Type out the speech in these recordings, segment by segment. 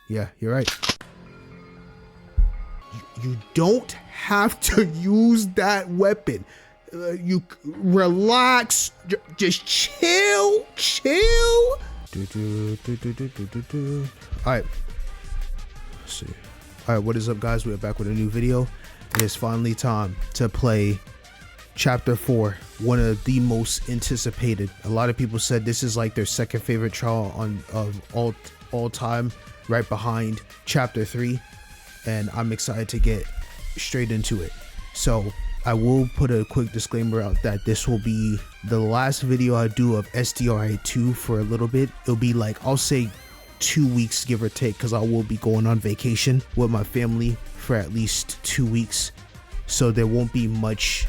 Yeah, you're right. You don't have to use that weapon. You relax. Just chill. All right. Let's see. All right, what is up, guys? We're back with a new video. It is finally time to play Chapter 4, one of the most anticipated. A lot of people said this is like their second favorite trial of all time, right behind Chapter 3, and I'm excited to get straight into it. So I will put a quick disclaimer out that this will be the last video I do of SDRA2 for a little bit. It'll be like, I'll say 2 weeks, give or take, because I will be going on vacation with my family for at least 2 weeks, so there won't be much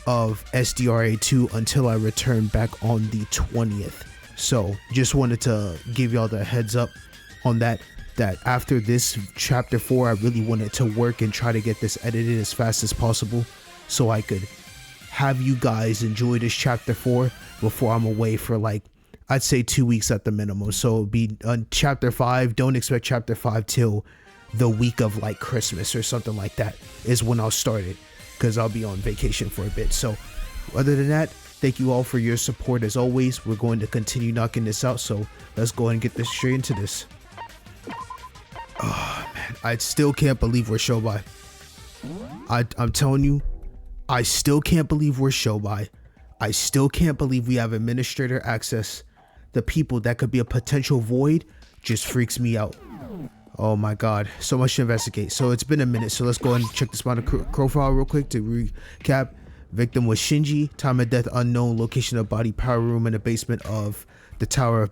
of SDRA2 until I return back on the 20th. So just wanted to give y'all the heads up on that after this Chapter 4, I really wanted to work and try to get this edited as fast as possible so I could have you guys enjoy this Chapter 4 before I'm away for, like, I'd say 2 weeks at the minimum. So it'll be on Chapter 5. Don't expect Chapter 5 till the week of like Christmas or something like that is when I'll start it, because I'll be on vacation for a bit. So other than that, thank you all for your support as always. We're going to continue knocking this out, so let's go ahead and get this straight into this. Oh man, I still can't believe we're show by. I'm telling you, I still can't believe we're show by. I still can't believe we have administrator access. The people that could be a potential void just freaks me out. Oh my god, so much to investigate. So it's been a minute, so let's go ahead and check the spawn profile real quick to recap. Victim was Shinji, time of death unknown, location of body, power room in the basement of the tower of,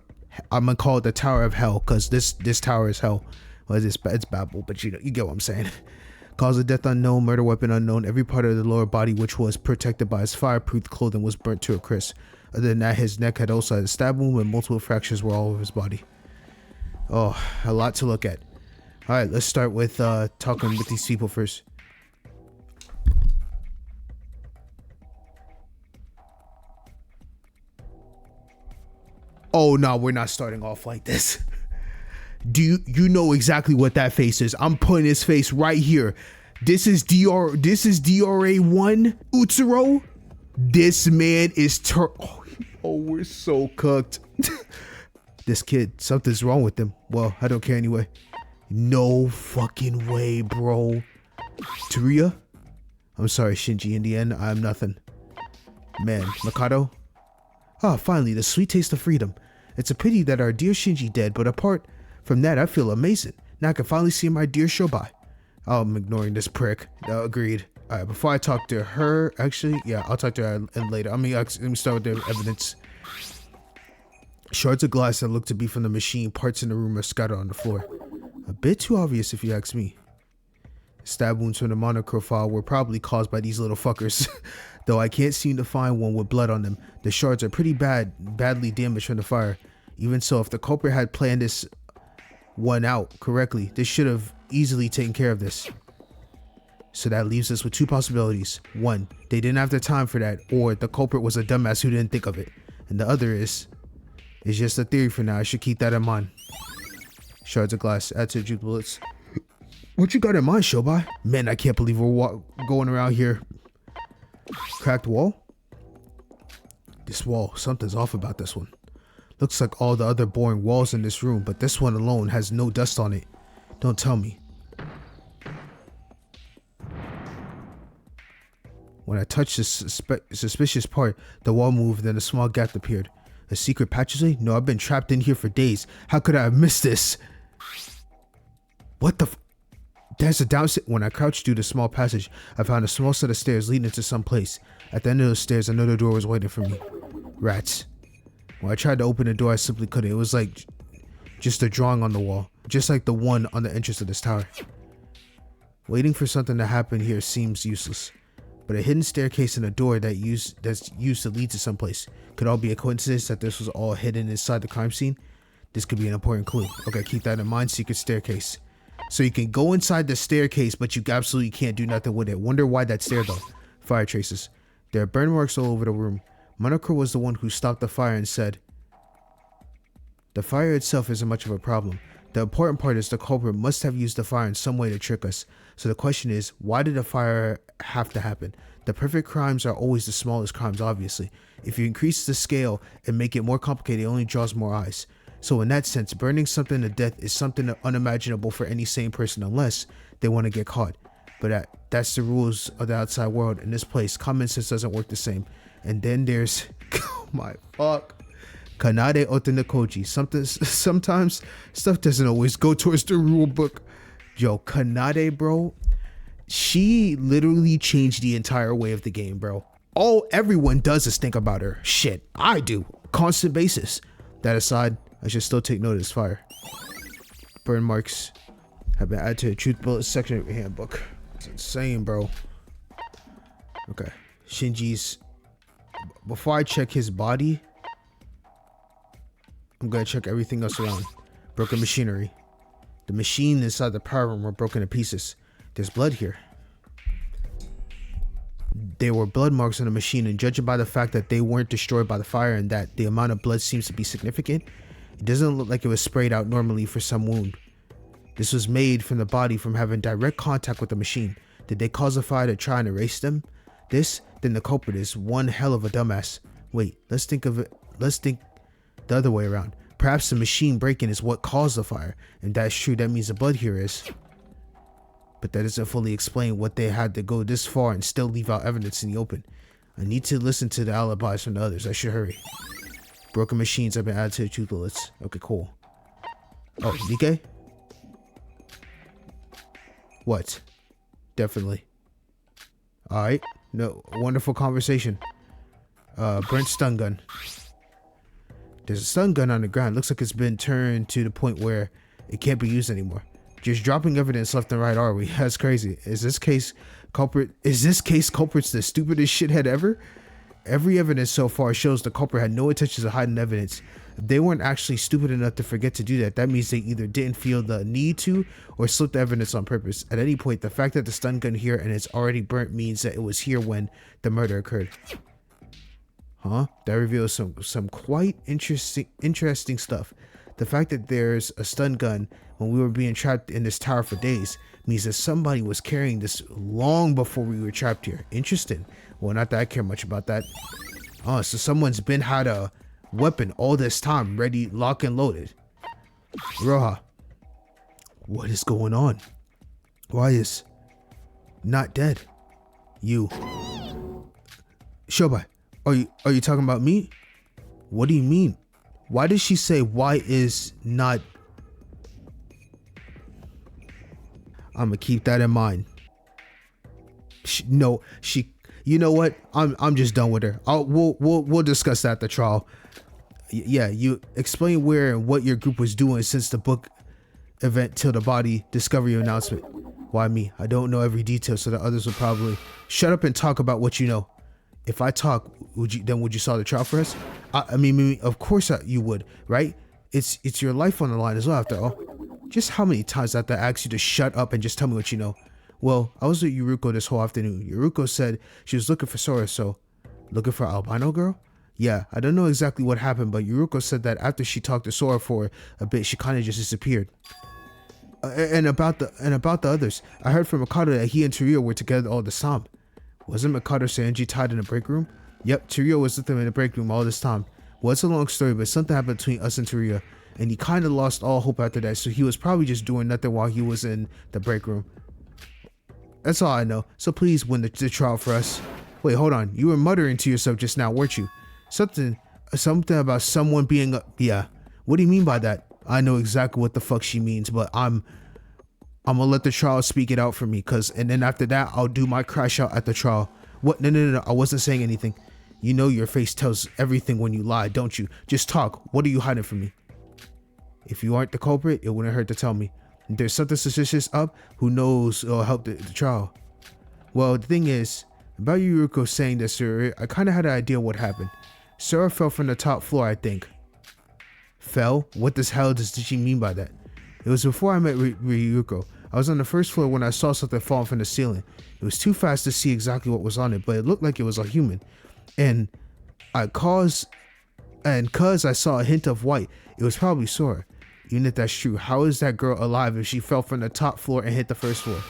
I'm gonna call it the Tower of Hell, because this tower is hell. Well, it's Babel, but you get what I'm saying. Cause of death unknown, murder weapon unknown, every part of the lower body which was protected by his fireproof clothing was burnt to a crisp. Other than that, his neck had also had a stab wound and multiple fractures were all over his body. Oh, a lot to look at. All right, let's start with talking with these people first. Oh no, we're not starting off like this. Do you know exactly what that face is? I'm putting his face right here. This is DRA1 Utsuro. This man is oh, we're so cooked. This kid, something's wrong with him. Well, I don't care anyway. No fucking way, bro. Taria? I'm sorry, Shinji. In the end, I'm nothing. Man, Mikado? Ah, finally, the sweet taste of freedom. It's a pity that our dear Shinji dead, but apart from that, I feel amazing. Now I can finally see my dear Shobai. Oh, I'm ignoring this prick. Agreed. Alright, before I talk to her, actually, yeah, I'll talk to her later. Let me start with the evidence. Shards of glass that look to be from the machine, parts in the room are scattered on the floor. A bit too obvious if you ask me. Stab wounds from the monochrome file were probably caused by these little fuckers. Though I can't seem to find one with blood on them. The shards are pretty badly damaged from the fire. Even so, if the culprit had planned this one out correctly, this should have easily taken care of this. So that leaves us with two possibilities. One, they didn't have the time for that, or the culprit was a dumbass who didn't think of it. And the other is, it's just a theory for now. I should keep that in mind. Shards of glass, add to the juke bullets. What you got in mind, Shobai? Man, I can't believe we're going around here. Cracked wall? This wall, something's off about this one. Looks like all the other boring walls in this room, but this one alone has no dust on it. Don't tell me. When I touched this suspicious part, the wall moved and a small gap appeared. A secret passageway? No, I've been trapped in here for days. How could I have missed this? What the There's a downstairs. When I crouched through the small passage, I found a small set of stairs leading to some place. At the end of those stairs, another door was waiting for me. Rats. When I tried to open the door, I simply couldn't. It was like just a drawing on the wall, just like the one on the entrance of this tower. Waiting for something to happen here seems useless. But a hidden staircase and a door that's used to lead to someplace. Could all be a coincidence that this was all hidden inside the crime scene? This could be an important clue. Okay, keep that in mind. Secret staircase. So you can go inside the staircase, but you absolutely can't do nothing with it. Wonder why that's there though. Fire traces. There are burn marks all over the room. Monokura was the one who stopped the fire and said, "The fire itself isn't much of a problem. The important part is the culprit must have used the fire in some way to trick us. So the question is, why did the fire have to happen? The perfect crimes are always the smallest crimes, obviously. If you increase the scale and make it more complicated, it only draws more eyes. So in that sense, burning something to death is something unimaginable for any sane person unless they want to get caught. But that's the rules of the outside world. In this place, common sense doesn't work the same. And then there's, oh my fuck, Kanade Otonakoji. Sometimes stuff doesn't always go towards the rule book. Yo, Kanade, bro, she literally changed the entire way of the game, bro. All everyone does is think about her. Shit, I do. Constant basis. That aside, I should still take note of this fire. Burn marks have been added to the truth bullet section of your handbook. It's insane, bro. Okay, Shinji's. Before I check his body, I'm gonna check everything else around. Broken machinery. The machine inside the power room were broken to pieces. There's blood here. There were blood marks on the machine, and judging by the fact that they weren't destroyed by the fire and that the amount of blood seems to be significant, it doesn't look like it was sprayed out normally for some wound. This was made from the body from having direct contact with the machine. Did they cause the fire to try and erase them? Then the culprit is one hell of a dumbass. Wait, let's think the other way around. Perhaps the machine breaking is what caused the fire, and that's true. That means the blood here is. But that doesn't fully explain what they had to go this far and still leave out evidence in the open. I need to listen to the alibis from the others. I should hurry. Broken machines have been added to the truth bullets. Okay, cool. Oh, DK? What? Definitely. Alright. No, wonderful conversation. Burnt stun gun. There's a stun gun on the ground. Looks like it's been turned to the point where it can't be used anymore. Just dropping evidence left and right, are we? That's crazy. Is this case culprit's the stupidest shithead ever? Every evidence so far shows the culprit had no intentions of hiding evidence. If they weren't actually stupid enough to forget to do that, that means they either didn't feel the need to or slipped the evidence on purpose. At any point, the fact that the stun gun here and it's already burnt means that it was here when the murder occurred. Huh? That reveals some quite interesting stuff. The fact that there's a stun gun when we were being trapped in this tower for days means that somebody was carrying this long before we were trapped here. Interesting. Well, not that I care much about that. Oh, so someone's had a weapon all this time, ready, locked and loaded. Roha, what is going on? Why is not dead? You. Shobai, are you talking about me? What do you mean? Why did she say why is not? I'm gonna keep that in mind. You know what? I'm just done with her. We'll discuss that at the trial. Yeah, you explain where and what your group was doing since the book event till the body discovery announcement. Why me? I don't know every detail, so the others will probably shut up and talk about what you know. If I talk, would you solve the trial for us? I mean, of course you would, right? It's your life on the line as well, after all. Just how many times I have to ask you to shut up and just tell me what you know? Well, I was with Yuruko this whole afternoon. Yuruko said she was looking for Sora, so looking for albino girl? Yeah, I don't know exactly what happened, but Yuruko said that after she talked to Sora for a bit, she kind of just disappeared. And about the others, I heard from Mikado that he and Teruya were together all this time. Wasn't Mikado Sanji tied in the break room? Yep, Teruya was with them in the break room all this time. Well, it's a long story, but something happened between us and Teruya, and he kind of lost all hope after that, so he was probably just doing nothing while he was in the break room. That's all I know, so please win the trial for us. Wait, hold on, you were muttering to yourself just now, weren't you? Something about someone being a... Yeah, what do you mean by that? I know exactly what the fuck she means, but I'm gonna let the trial speak it out for me, and then after that, I'll do my crash out at the trial. What? No, I wasn't saying anything. You know your face tells everything when you lie, don't you? Just talk. What are you hiding from me? If you aren't the culprit, it wouldn't hurt to tell me. If there's something suspicious up, who knows it'll help the trial. Well, the thing is, about Yuruko saying this, sir, I kind of had an idea what happened. Sora fell from the top floor, I think. Fell? What the hell did she mean by that? It was before I met Ryuko. I was on the first floor when I saw something falling from the ceiling. It was too fast to see exactly what was on it, but it looked like it was a human. And cause I saw a hint of white, it was probably Sora. Even if that's true, how is that girl alive if she fell from the top floor and hit the first floor?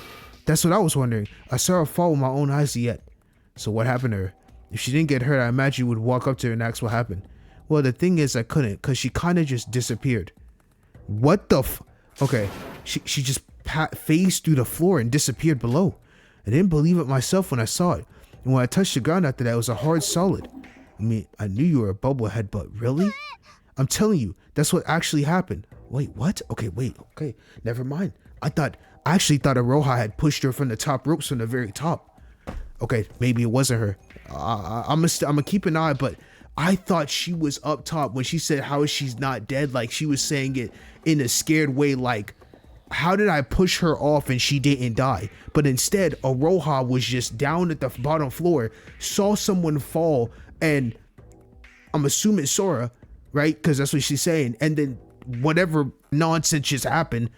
That's what I was wondering. I saw her fall with my own eyes yet. So what happened to her? If she didn't get hurt, I imagine you would walk up to her and ask what happened. Well, the thing is I couldn't, because she kind of just disappeared. What the Okay, she just phased through the floor and disappeared below. I didn't believe it myself when I saw it. And when I touched the ground after that, it was a hard solid. I mean, I knew you were a bubblehead, but really? I'm telling you, that's what actually happened. Wait, what? Okay, never mind. I actually thought Aroha had pushed her from the top ropes from the very top. Okay, maybe it wasn't her. I'm gonna keep an eye, but I thought she was up top when she said, how is she not dead? Like she was saying it in a scared way, like, how did I push her off and she didn't die? But instead, Aroha was just down at the bottom floor, saw someone fall, and I'm assuming Sora, right? Because that's what she's saying. And then whatever nonsense just happened,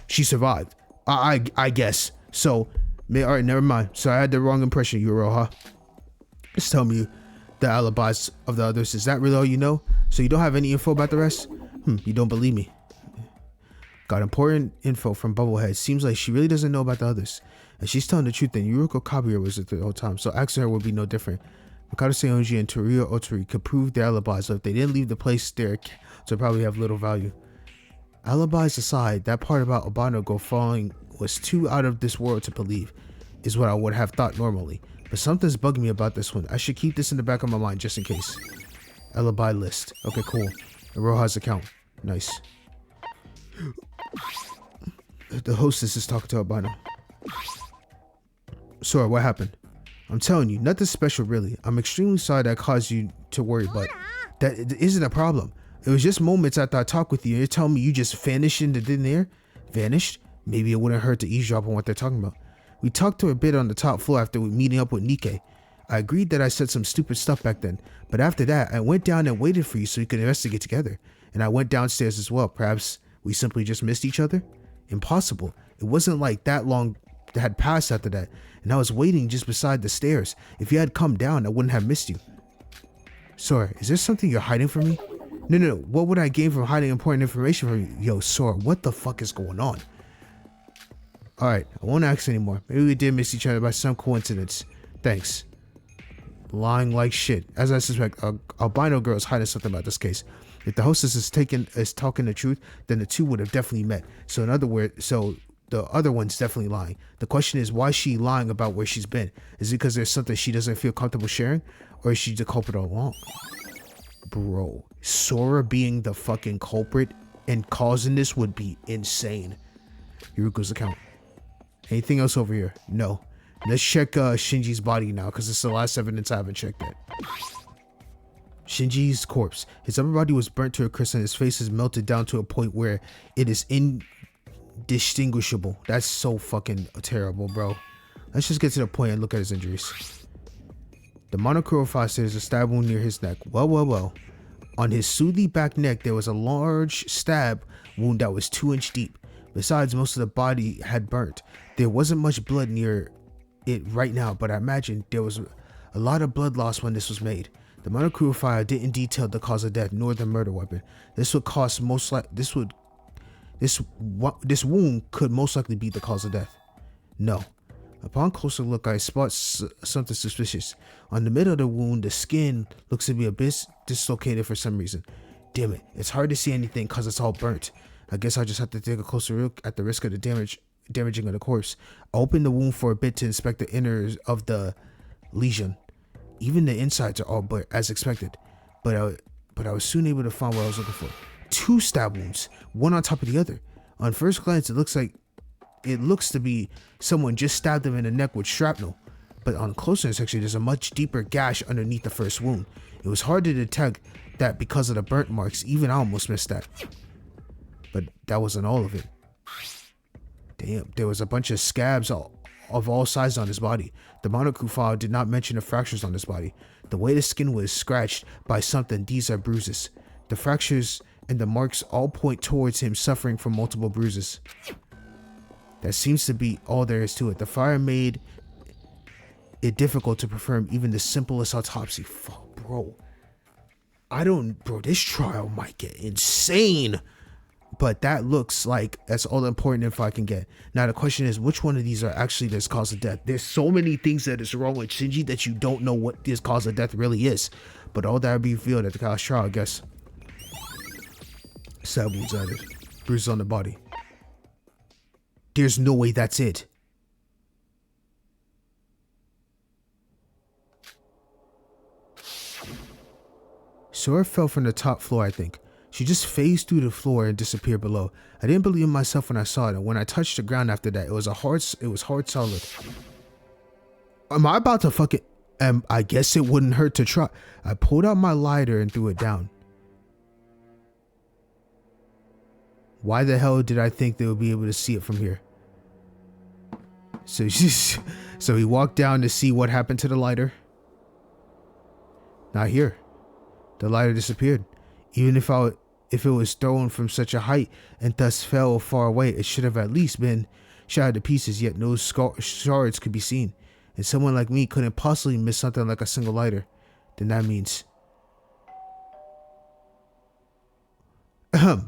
she survived. I guess. So, all right, never mind. So I had the wrong impression, you Aroha. Just tell me the alibis of the others. Is that really all you know? So you don't have any info about the rest? You don't believe me. Got important info from Bubblehead. Seems like she really doesn't know about the others. And she's telling the truth, then Yuriko Kabuya was there the whole time. So asking her would be no different. Mikado Seonji and Torio Otori could prove their alibis. So if they didn't leave the place there, so probably have little value. Alibis aside, that part about Obano go falling was too out of this world to believe, is what I would have thought normally. But something's bugging me about this one. I should keep this in the back of my mind just in case. Alibi list. Okay, cool. Aroha's account. Nice. The hostess is talking to Albino. Sora, what happened? I'm telling you, nothing special really. I'm extremely sorry that caused you to worry, but that isn't a problem. It was just moments after I talked with you, and you're telling me you just vanished into thin air? Vanished? Maybe it wouldn't hurt to eavesdrop on what they're talking about. We talked to a bit on the top floor after we meeting up with Nikkei. I agreed that I said some stupid stuff back then, but after that, I went down and waited for you so we could investigate together. And I went downstairs as well. Perhaps we simply just missed each other? Impossible. It wasn't like that long that had passed after that, and I was waiting just beside the stairs. If you had come down, I wouldn't have missed you. Sora, is there something you're hiding from me? No. What would I gain from hiding important information from you? Yo, Sora, what the fuck is going on? Alright, I won't ask anymore. Maybe we did miss each other by some coincidence. Thanks. Lying like shit. As I suspect, albino girl is hiding something about this case. If the hostess is talking the truth, then the two would have definitely met. So in other words, the other one's definitely lying. The question is, why is she lying about where she's been? Is it because there's something she doesn't feel comfortable sharing? Or is she the culprit all along? Bro, Sora being the fucking culprit and causing this would be insane. Yuruko's account. Anything else over here? No. Let's check Shinji's body now, because it's the last evidence I haven't checked yet. Shinji's corpse. His upper body was burnt to a crisp and his face is melted down to a point where it is indistinguishable. That's so fucking terrible, bro. Let's just get to the point and look at his injuries. The monochrome says a stab wound near his neck. Well. On his soothy back neck, there was a large stab wound that was 2-inch deep. Besides, most of the body had burnt. There wasn't much blood near it right now, but I imagine there was a lot of blood loss when this was made. The monochrome fire didn't detail the cause of death nor the murder weapon. This would this wound could most likely be the cause of death. No. Upon closer look, I spot something suspicious. On the middle of the wound, the skin looks to be a bit dislocated for some reason. Damn it, it's hard to see anything because it's all burnt. I guess I just have to take a closer look at the risk of the damaging of the corpse. I opened the wound for a bit to inspect the inners of the lesion. Even the insides are all burnt, as expected. But I was soon able to find what I was looking for. 2 stab wounds, one on top of the other. On first glance, it looks to be someone just stabbed him in the neck with shrapnel. But on closer inspection, there's a much deeper gash underneath the first wound. It was hard to detect that because of the burnt marks. Even I almost missed that. But that wasn't all of it. Damn, there was a bunch of scabs of all sizes on his body. The Monokuma file did not mention the fractures on his body. The way the skin was scratched by something, these are bruises. The fractures and the marks all point towards him suffering from multiple bruises. That seems to be all there is to it. The fire made it difficult to perform even the simplest autopsy. Fuck, bro. Bro, this trial might get insane. But that looks like that's all the important info I can get. Now the question is, which one of these are actually this cause of death? There's so many things that is wrong with Shinji that you don't know what this cause of death really is. But all that will be revealed at the college trial, I guess. Stab wounds added. Bruises on the body. There's no way that's it. Sora fell from the top floor, I think. She just phased through the floor and disappeared below. I didn't believe myself when I saw it, and when I touched the ground after that, it was hard solid. Am I about to fucking... I guess it wouldn't hurt to try. I pulled out my lighter and threw it down. Why the hell did I think they would be able to see it from here? So he walked down to see what happened to the lighter. Not here. The lighter disappeared. Even if it was thrown from such a height and thus fell far away, it should have at least been shattered to pieces, yet no shards could be seen. And someone like me couldn't possibly miss something like a single lighter. Then that means...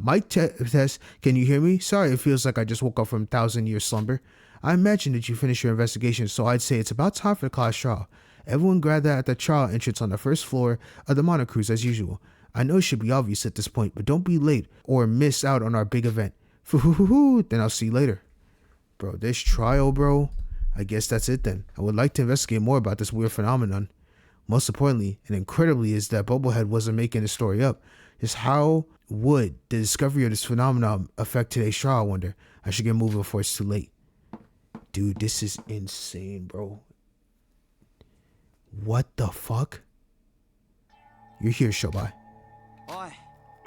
Mic test, can you hear me? Sorry, it feels like I just woke up from 1,000-year slumber. I imagine that you finished your investigation, so I'd say it's about time for the class trial. Everyone gathered at the trial entrance on the first floor of the monocruise as usual. I know it should be obvious at this point, but don't be late or miss out on our big event. Then I'll see you later. Bro, this trial, bro. I guess that's it then. I would like to investigate more about this weird phenomenon. Most importantly, and incredibly, is that Bubblehead wasn't making the story up. Just how would the discovery of this phenomenon affect today's trial, I wonder? I should get moving before it's too late. Dude, this is insane, bro. What the fuck? You're here, Shobai.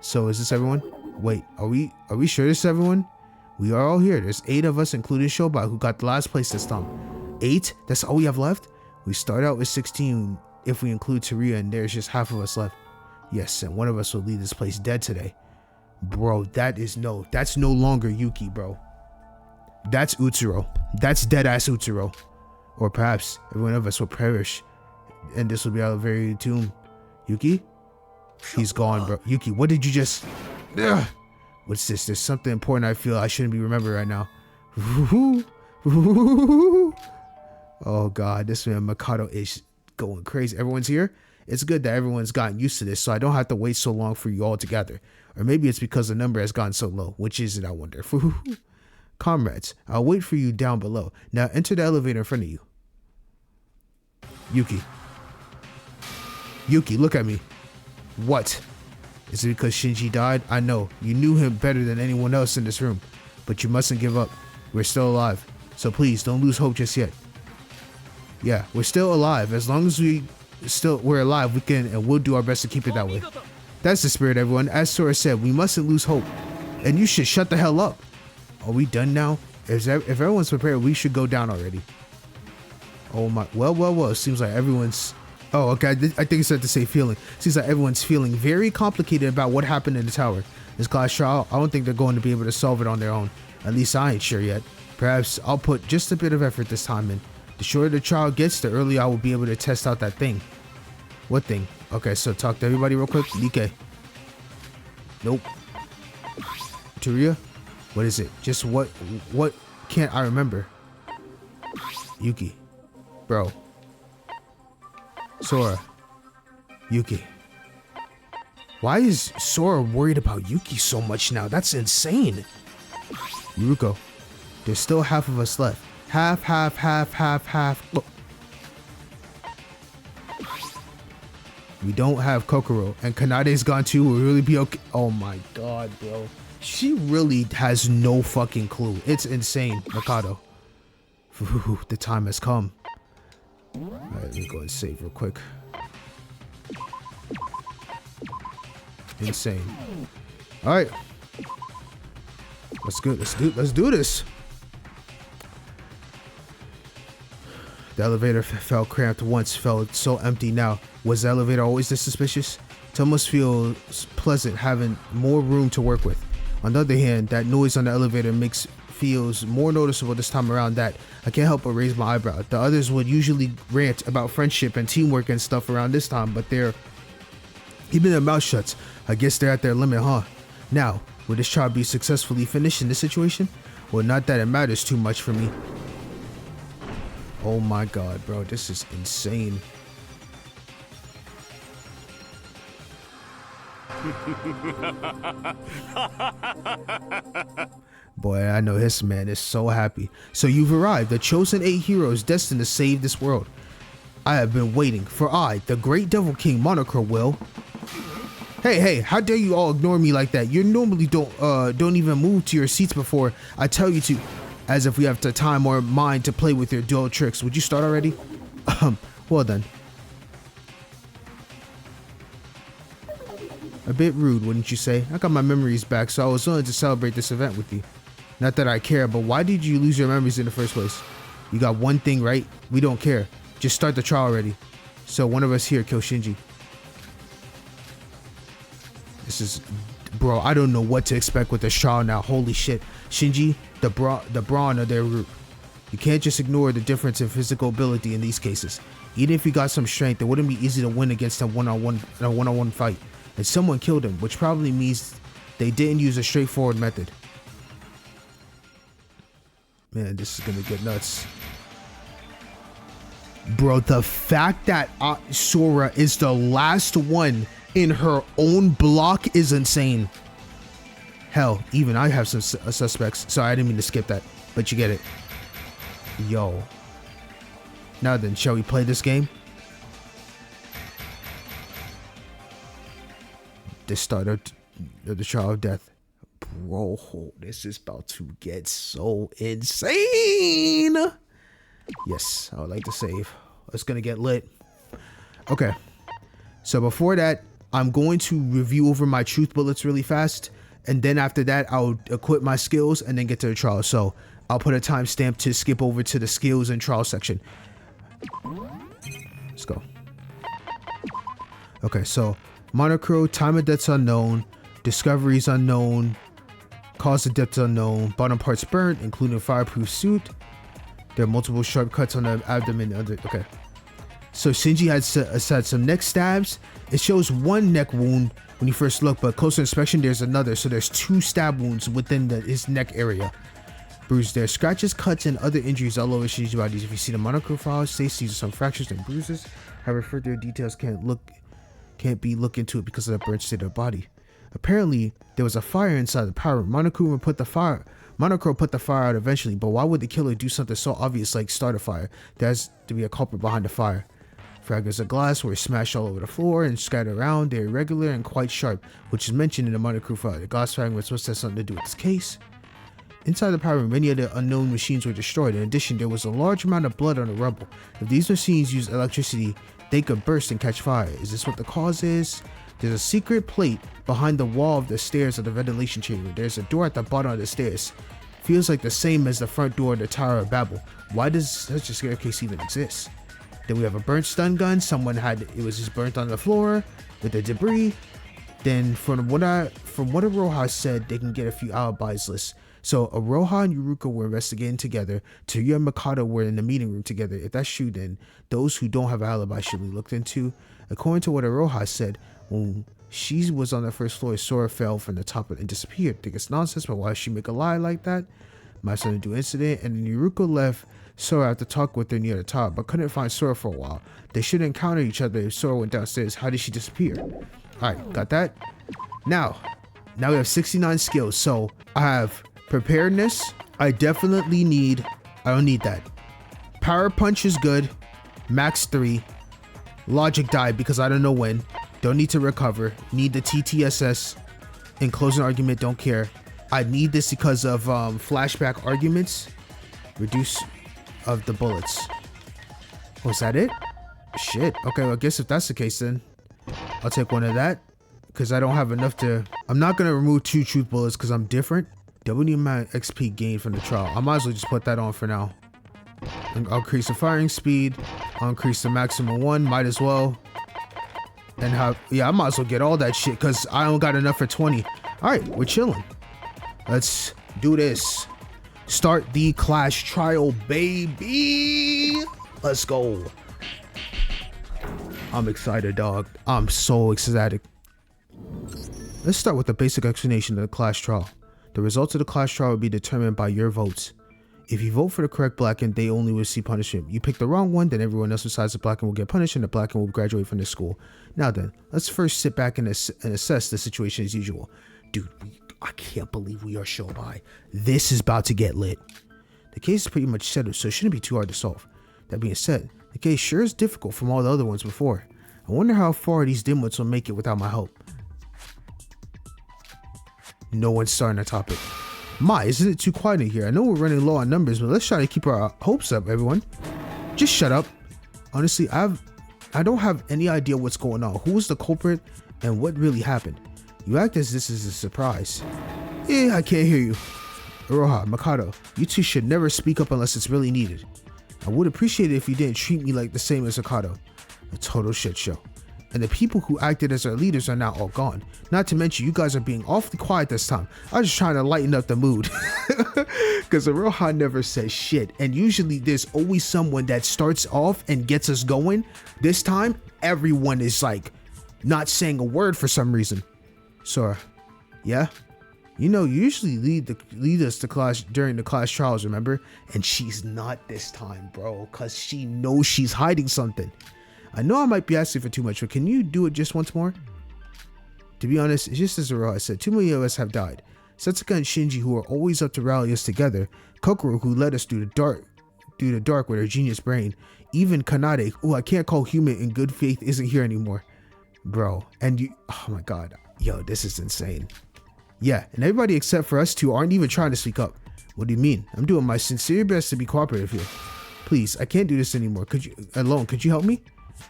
So is this everyone? Wait, are we sure this is everyone? We are all here. There's 8 of us, including Shobai, who got the last place this time. 8? That's all we have left? We start out with 16 if we include Taria, and there's just half of us left. Yes, and one of us will leave this place dead today. Bro, that's no longer Yuki, bro. That's Utsuro. That's dead-ass Utsuro. Or perhaps every one of us will perish, and this will be our very tomb. Yuki? He's gone, bro. Yuki, what did you just... Ugh. What's this? There's something important I feel I shouldn't be remembering right now. Oh god, this man Mikado is going crazy. Everyone's here? It's good that everyone's gotten used to this, so I don't have to wait so long for you all together. Or maybe it's because the number has gotten so low. Which is it, I wonder? Comrades, I'll wait for you down below. Now enter the elevator in front of you. Yuki. Yuki, look at me. What? Is it because Shinji died? I know. You knew him better than anyone else in this room. But you mustn't give up. We're still alive. So please, don't lose hope just yet. Yeah, we're still alive. As long as we're alive, we can, and we'll do our best to keep it that way. That's the spirit, everyone. As Sora said, we mustn't lose hope. And you should shut the hell up. Are we done now? If everyone's prepared, we should go down already. Oh my, well, seems like everyone's... Oh, okay, I think it's said to say feeling. Seems like everyone's feeling very complicated about what happened in the tower. This class trial, I don't think they're going to be able to solve it on their own. At least I ain't sure yet. Perhaps I'll put just a bit of effort this time in. The shorter the trial gets, the earlier I will be able to test out that thing. What thing? Okay, so talk to everybody real quick. DK. Nope. Taria? What is it? Just what can't I remember? Yuki. Bro. Sora. Yuki. Why is Sora worried about Yuki so much now? That's insane. Yuruko. There's still half of us left. Half. Oh. We don't have Kokoro, and Kanade's gone too. We'll really be okay. Oh my god, bro. She really has no fucking clue. It's insane, Mikado. The time has come. Alright, let me go and save real quick. Insane. Alright. Let's go. Let's do this. The elevator felt cramped once, felt so empty now. Was the elevator always this suspicious? It almost feels pleasant having more room to work with. On the other hand, that noise on the elevator feels more noticeable this time around that I can't help but raise my eyebrow. The others would usually rant about friendship and teamwork and stuff around this time, but they're keeping their mouth shut. I guess they're at their limit, huh? Now, will this trial be successfully finished in this situation? Well, not that it matters too much for me. Oh my god, bro, this is insane. Boy, I know this man is so happy. So you've arrived, the chosen 8 heroes destined to save this world. I have been waiting, for I, the great Devil King Monocro, will... Hey, how dare you all ignore me like that? You normally don't even move to your seats before I tell you to. As if we have the time or mind to play with your dull tricks. Would you start already? Well then. A bit rude, wouldn't you say? I got my memories back, so I was willing to celebrate this event with you. Not that I care, but why did you lose your memories in the first place? You got one thing right. We don't care. Just start the trial already. So one of us here kill Shinji. This is... Bro, I don't know what to expect with this trial now. Holy shit. Shinji, the brawn of their group. You can't just ignore the difference in physical ability in these cases. Even if you got some strength, it wouldn't be easy to win against them one-on-one in a one-on-one fight. And someone killed him, which probably means they didn't use a straightforward method. Man, this is gonna get nuts. Bro, the fact that Sora is the last one in her own block is insane. Hell, even I have some suspects. Sorry, I didn't mean to skip that, but you get it. Yo. Now then, shall we play this game? The start of the trial of death. Bro, this is about to get so insane. Yes, I would like to save. It's gonna get lit. Okay. So before that, I'm going to review over my truth bullets really fast. And then after that, I'll equip my skills and then get to the trial. So I'll put a timestamp to skip over to the skills and trial section. Let's go. Okay, so Monocro, time of death's unknown, discoveries unknown, cause of death unknown, bottom parts burnt, including a fireproof suit. There are multiple sharp cuts on the abdomen. Okay. So Shinji had some neck stabs. It shows one neck wound when you first look, but closer inspection there's another. So there's 2 stab wounds within his neck area. Bruised there, scratches, cuts, and other injuries all over Shinji's body. If you see the Monocro files, these are some fractures and bruises. However, further details can't be looked into it because of the burnt state of the body. Apparently, there was a fire inside the power room. Monocro put the fire out eventually, but why would the killer do something so obvious like start a fire? There has to be a culprit behind the fire. Fragments of glass were smashed all over the floor and scattered around. They're irregular and quite sharp, which is mentioned in the Monocro file. The glass fragments must have something to do with this case. Inside the power room, many of the unknown machines were destroyed. In addition, there was a large amount of blood on the rubble. If these machines use electricity, they could burst and catch fire. Is this what the cause is? There's a secret plate behind the wall of the stairs of the ventilation chamber. There's a door at the bottom of the stairs. Feels like the same as the front door of the Tower of Babel. Why does such a staircase even exist? Then we have a burnt stun gun. It was just burnt on the floor with the debris. Then from what Aroha said, they can get a few alibis lists. So Aroha and Yuruka were investigating together. Teruya and Mikado were in the meeting room together. If that's true, then those who don't have an alibi should be looked into. According to what Aroha said, when she was on the first floor, Sora fell from the top and disappeared. I think it's nonsense, but why she make a lie like that? Might have something to do with incident. And then Yuruka left Sora to talk with her near the top, but couldn't find Sora for a while. They should encounter each other if Sora went downstairs. How did she disappear? Alright, got that? Now we have 69 skills. So I have preparedness. I don't need that. Power punch is good. Max 3. Logic die because I don't know when. Don't need to recover. Need the TTSS. In closing argument, don't care. I need this because of flashback arguments. Reduce of the bullets. Oh, is that it? Shit. Okay, well, I guess if that's the case, then I'll take one of that because I don't have enough to... I'm not going to remove 2 truth bullets because I'm different. Double the amount of XP gained from the trial. I might as well just put that on for now. I'll increase the firing speed. I'll increase the maximum 1. Might as well. And I might as well get all that shit because I don't got enough for 20. All right, we're chilling. Let's do this. Start the Clash trial, baby. Let's go. I'm excited, dog. I'm so ecstatic. Let's start with the basic explanation of the class trial. The results of the class trial will be determined by your votes. If you vote for the correct Blackened, they only will receive punishment. You pick the wrong one, then everyone else besides the Blackened will get punished and the Blackened will graduate from this school. Now then, let's first sit back and assess the situation as usual. Dude, I can't believe we are Shobai. This is about to get lit. The case is pretty much settled, so it shouldn't be too hard to solve. That being said, the case sure is difficult from all the other ones before. I wonder how far these dimwits will make it without my help. No one's starting a topic. Isn't it too quiet in here? I know we're running low on numbers, but let's try to keep our hopes up, everyone. Just shut up. Honestly, I don't have any idea what's going on. Who was the culprit and what really happened? You act as this is a surprise. I can't hear you. Iroha, Mikado, you two should never speak up unless it's really needed. I would appreciate it if you didn't treat me like the same as Mikado. A total shit show. And the people who acted as our leaders are now all gone. Not to mention, you guys are being awfully quiet this time. I was just trying to lighten up the mood. Because Iroha never says shit. And usually there's always someone that starts off and gets us going. This time, everyone is like, not saying a word for some reason. Sora, yeah? You know, you usually lead us to class during the class trials, remember? And she's not this time, bro. Because she knows she's hiding something. I know I might be asking for too much, but can you do it just once more? To be honest, it's just as Iroha said, too many of us have died. Setsuka and Shinji, who are always up to rally us together, Kokoro, who led us through the dark with her genius brain, even Kanade, who I can't call human in good faith, isn't here anymore. Bro, and you, oh my god, yo, this is insane. Yeah, and everybody except for us two aren't even trying to speak up. What do you mean? I'm doing my sincere best to be cooperative here. Please, I can't do this anymore. Could you help me?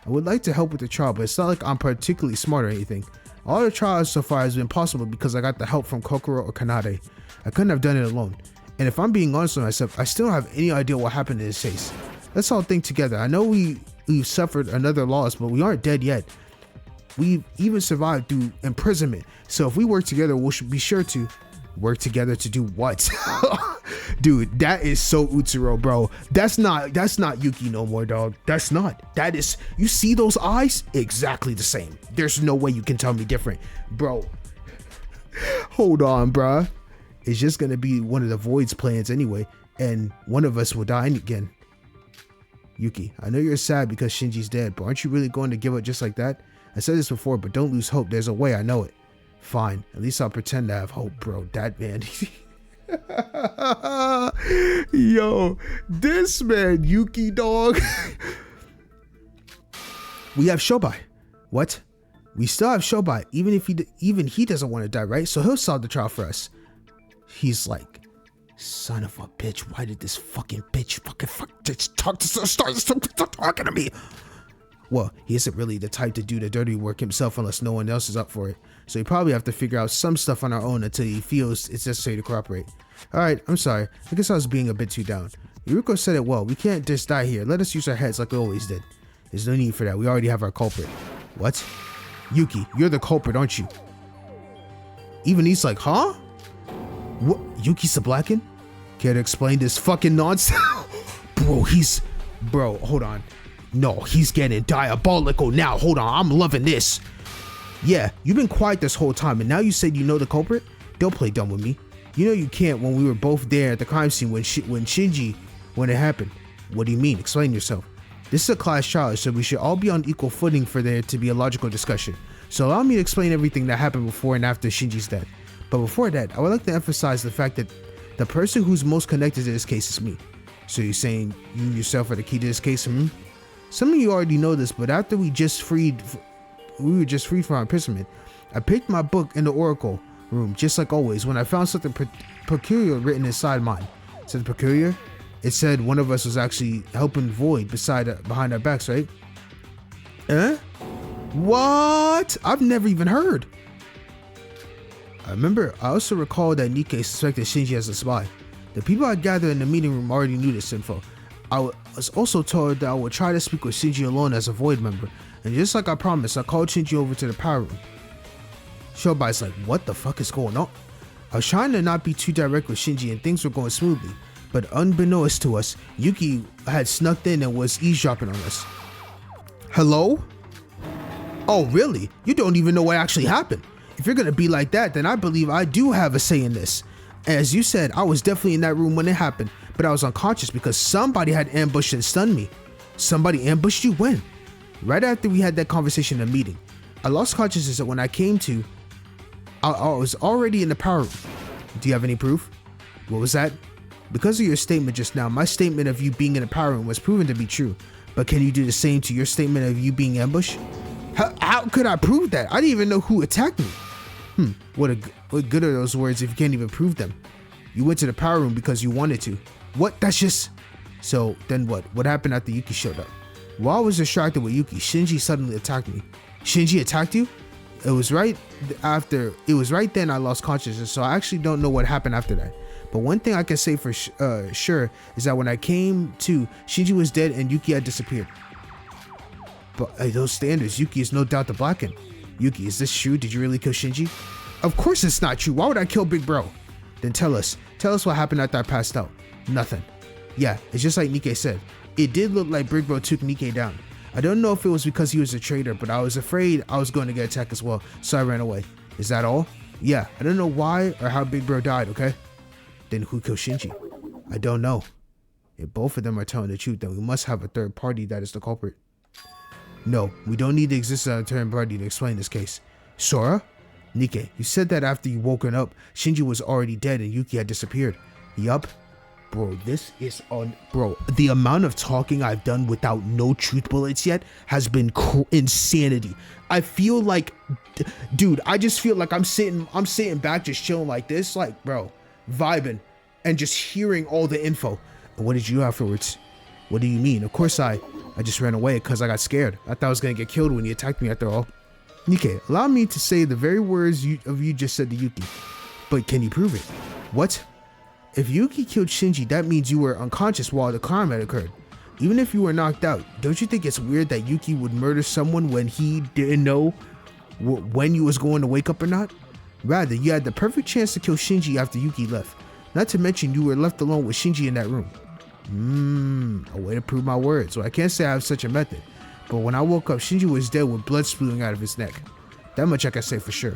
I would like to help with the trial, but it's not like I'm particularly smart or anything. All the trials so far has been possible because I got the help from Kokoro or Kanade. I couldn't have done it alone. And if I'm being honest with myself, I still don't have any idea what happened in this case. Let's all think together. I know we've suffered another loss, but we aren't dead yet. We've even survived through imprisonment. So if we work together, we'll be sure to work together to do what? Dude, that is so Utsuro, bro. That's not Yuki no more, dog. That is, you see those eyes? Exactly the same. There's no way you can tell me different, bro. Hold on, bro. It's just gonna be one of the Void's plans anyway, and one of us will die again. Yuki, I know you're sad because Shinji's dead, but aren't you really going to give up just like that? I said this before, but don't lose hope. There's a way, I know it. Fine, at least I'll pretend to have hope, bro. That man. Yo, this man, Yuki, dog. We have Shobai. What? We still have Shobai, even he doesn't want to die, right? So he'll solve the trial for us. He's like, son of a bitch, why did this fucking bitch just start talking to me? Well, he isn't really the type to do the dirty work himself unless no one else is up for it. So we probably have to figure out some stuff on our own until he feels it's necessary to cooperate. Alright, I'm sorry. I guess I was being a bit too down. Yuruko said it well. We can't just die here. Let us use our heads like we always did. There's no need for that. We already have our culprit. What? Yuki, you're the culprit, aren't you? Even he's like, huh? What? Yuki's the Blackened? Care to explain this fucking nonsense? Bro, hold on. No, he's getting diabolical now. Hold on, I'm loving this. Yeah, you've been quiet this whole time, and now you said you know the culprit? Don't play dumb with me. You know you can't when we were both there at the crime scene when it happened. What do you mean? Explain yourself. This is a class trial, so we should all be on equal footing for there to be a logical discussion. So allow me to explain everything that happened before and after Shinji's death. But before that, I would like to emphasize the fact that the person who's most connected to this case is me. So you're saying you yourself are the key to this case? Some of you already know this, but after we were just freed from our imprisonment, I picked my book in the Oracle room, just like always, when I found something peculiar written inside mine. It said peculiar? It said one of us was actually helping Void behind our backs, right? What? I've never even heard. I also recall that Nikkei suspected Shinji as a spy. The people I gathered in the meeting room already knew this info. I was also told that I would try to speak with Shinji alone as a Void member, and just like I promised, I called Shinji over to the power room. Shobai's like, what the fuck is going on? I was trying to not be too direct with Shinji and things were going smoothly, but unbeknownst to us, Yuki had snuck in and was eavesdropping on us. Hello? Oh really? You don't even know what actually happened. If you're gonna be like that, then I believe I do have a say in this. As you said, I was definitely in that room when it happened, but I was unconscious because somebody had ambushed and stunned me. Somebody ambushed you when? Right after we had that conversation in a meeting. I lost consciousness when I came to. I was already in the power room. Do you have any proof? What was that? Because of your statement just now, my statement of you being in the power room was proven to be true. But can you do the same to your statement of you being ambushed? How could I prove that? I didn't even know who attacked me. What good are those words if you can't even prove them? You went to the power room because you wanted to. What? That's just... So then what? What happened after Yuki showed up? While I was distracted with Yuki, Shinji suddenly attacked me. Shinji attacked you? It was right then I lost consciousness, so I actually don't know what happened after that. But one thing I can say for sure is that when I came to, Shinji was dead and Yuki had disappeared. But those standards, Yuki is no doubt the Blacken. Yuki, is this true? Did you really kill Shinji? Of course it's not true. Why would I kill Big Bro? Then tell us what happened after I passed out. Nothing. Yeah, it's just like Nikke said. It did look like Big Bro took Nikke down. I don't know if it was because he was a traitor, but I was afraid I was going to get attacked as well, so I ran away. Is that all? Yeah, I don't know why or how Big Bro died, okay? Then who killed Shinji? I don't know. If both of them are telling the truth, then we must have a third party that is the culprit. No, we don't need the existence of a third party to explain this case. Sora? Nikke, you said that after you woken up, Shinji was already dead and Yuki had disappeared. Yup. Bro, this is on... Bro, the amount of talking I've done without no truth bullets yet has been insanity. I feel like... Dude, I just feel like I'm sitting back just chilling like this. Like, bro, vibing and just hearing all the info. And what did you do afterwards? What do you mean? Of course I just ran away because I got scared. I thought I was going to get killed when he attacked me after all. Nikke, allow me to say the very words you just said to Yuki. But can you prove it? What? If Yuki killed Shinji, that means you were unconscious while the crime had occurred. Even if you were knocked out, don't you think it's weird that Yuki would murder someone when he didn't know when you was going to wake up or not? Rather, you had the perfect chance to kill Shinji after Yuki left. Not to mention you were left alone with Shinji in that room. A way to prove my words. So I can't say I have such a method. But when I woke up, Shinji was dead with blood spewing out of his neck. That much I can say for sure.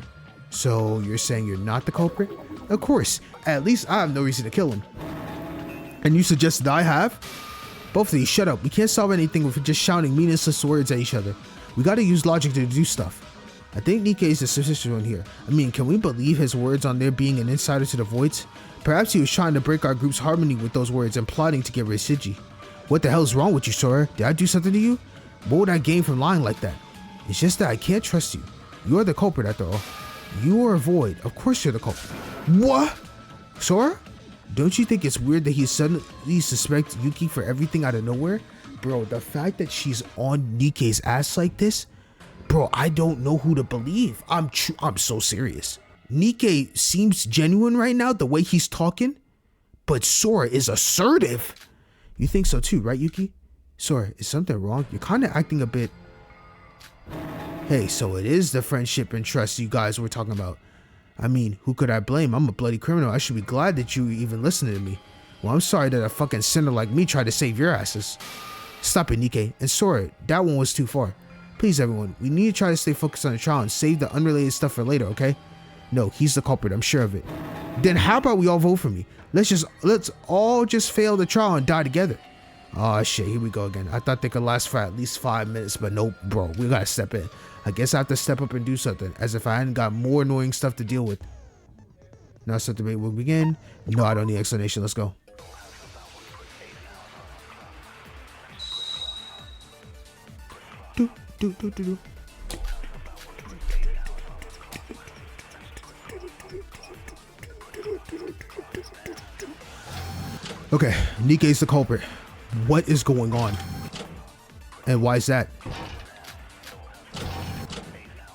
So you're saying you're not the culprit? Of course. At least I have no reason to kill him. And you suggest that I have? Both of you, shut up. We can't solve anything with just shouting meaningless words at each other. We gotta use logic to do stuff. I think Nikke is the suspicious one here. I mean, can we believe his words on there being an insider to the Voids? Perhaps he was trying to break our group's harmony with those words and plotting to get rid of Shinji. What the hell is wrong with you, Sora? Did I do something to you? What would I gain from lying like that? It's just that I can't trust you. You're the culprit after all. You are a Void. Of course you're the culprit. What? Sora? Don't you think it's weird that he suddenly suspects Yuki for everything out of nowhere? Bro, the fact that she's on Nikke's ass like this? Bro, I don't know who to believe. I'm so serious. Nikke seems genuine right now, the way he's talking. But Sora is assertive. You think so too, right, Yuki? Sora, is something wrong? You're kind of acting a bit... Hey, so it is the friendship and trust you guys were talking about. I mean, who could I blame? I'm a bloody criminal. I should be glad that you even listening to me. Well, I'm sorry that a fucking sinner like me tried to save your asses. Stop it, Nikke. And Sora, that one was too far. Please, everyone, we need to try to stay focused on the trial and save the unrelated stuff for later, okay? No, he's the culprit. I'm sure of it. Then how about we all vote for me? Let's all just fail the trial and die together. Oh shit, here we go again. I thought they could last for at least 5 minutes, but nope, bro, we gotta step in. I guess I have to step up and do something, as if I hadn't got more annoying stuff to deal with. Now set debate will begin. No, I don't need explanation. Let's go. Okay, Nikke is the culprit. What is going on? And why is that?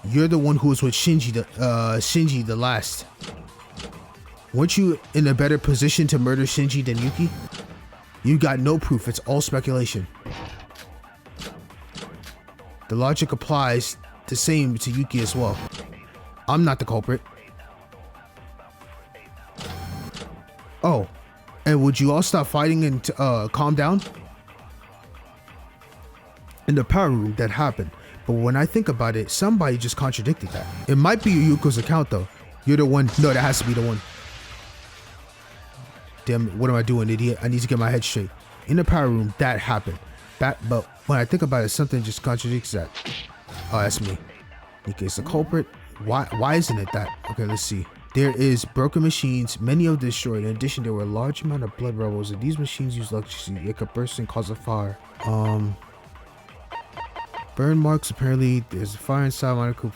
You're the one who was with Shinji the last. Weren't you in a better position to murder Shinji than Yuki? You got no proof. It's all speculation. The logic applies the same to Yuki as well. I'm not the culprit. Oh, and would you all stop fighting and calm down? In the power room, that happened. But when I think about it, somebody just contradicted that. It might be Yuko's account though. You're the one. No, that has to be the one. Damn it, what am I doing, idiot? I need to get my head straight. In the power room, that happened. But when I think about it, something just contradicts that. Oh, that's me. Okay, it's the culprit. Why isn't it that? Okay, let's see. There is broken machines, many of them destroyed. In addition, there were a large amount of blood rebels, and these machines use electricity. They could burst and cause a fire. Burn marks, apparently. There's a fire inside Monaco.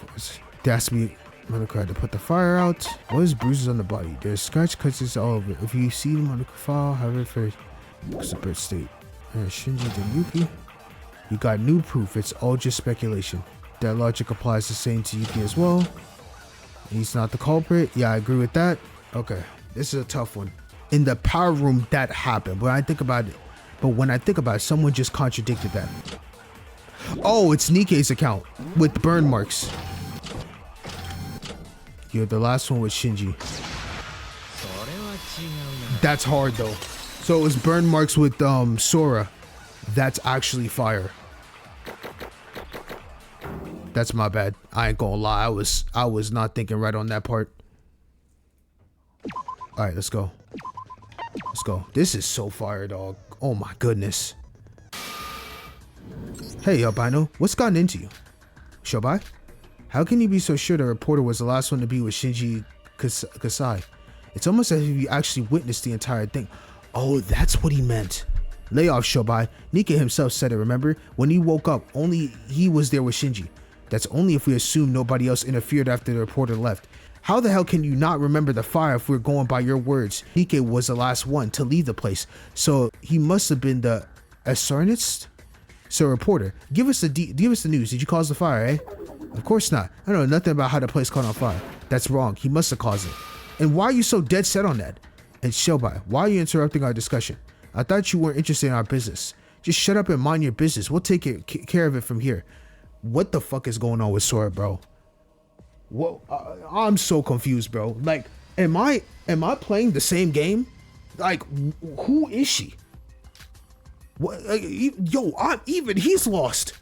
That's me. Monaco had to put the fire out. What is bruises on the body? There's scratch cuts all over. If you see the Monaco file, however, for it's a birth state. Shinji and Yuki. You got new proof. It's all just speculation. That logic applies the same to Yuki as well. He's not the culprit. Yeah, I agree with that. Okay, this is a tough one. In the power room, that happened. When I think about it, someone just contradicted that. Oh, it's Nikke's account with burn marks. You're the last one with Shinji. That's hard though. So it's burn marks with Sora. That's actually fire. That's my bad. I ain't gonna lie. I was not thinking right on that part. All right, let's go. Let's go. This is so fire, dog. Oh my goodness. Hey, albino, what's gotten into you? Shobai? How can you be so sure the reporter was the last one to be with Shinji Kasai? It's almost as if you actually witnessed the entire thing. Oh, that's what he meant. Lay off, Shobai. Nikke himself said it, remember? When he woke up, only he was there with Shinji. That's only if we assume nobody else interfered after the reporter left. How the hell can you not remember the fire if we're going by your words? Nikke was the last one to leave the place, so he must have been the Asarnist? So, reporter, give us the news. Did you cause the fire, eh? Of course not. I know nothing about how the place caught on fire. That's wrong. He must have caused it. And why are you so dead set on that? And Shobai, why are you interrupting our discussion? I thought you weren't interested in our business. Just shut up and mind your business. We'll take care of it from here. What the fuck is going on with Sora, bro? Well, I'm so confused, bro. Like, am I playing the same game? Like, who is she? What? He's lost.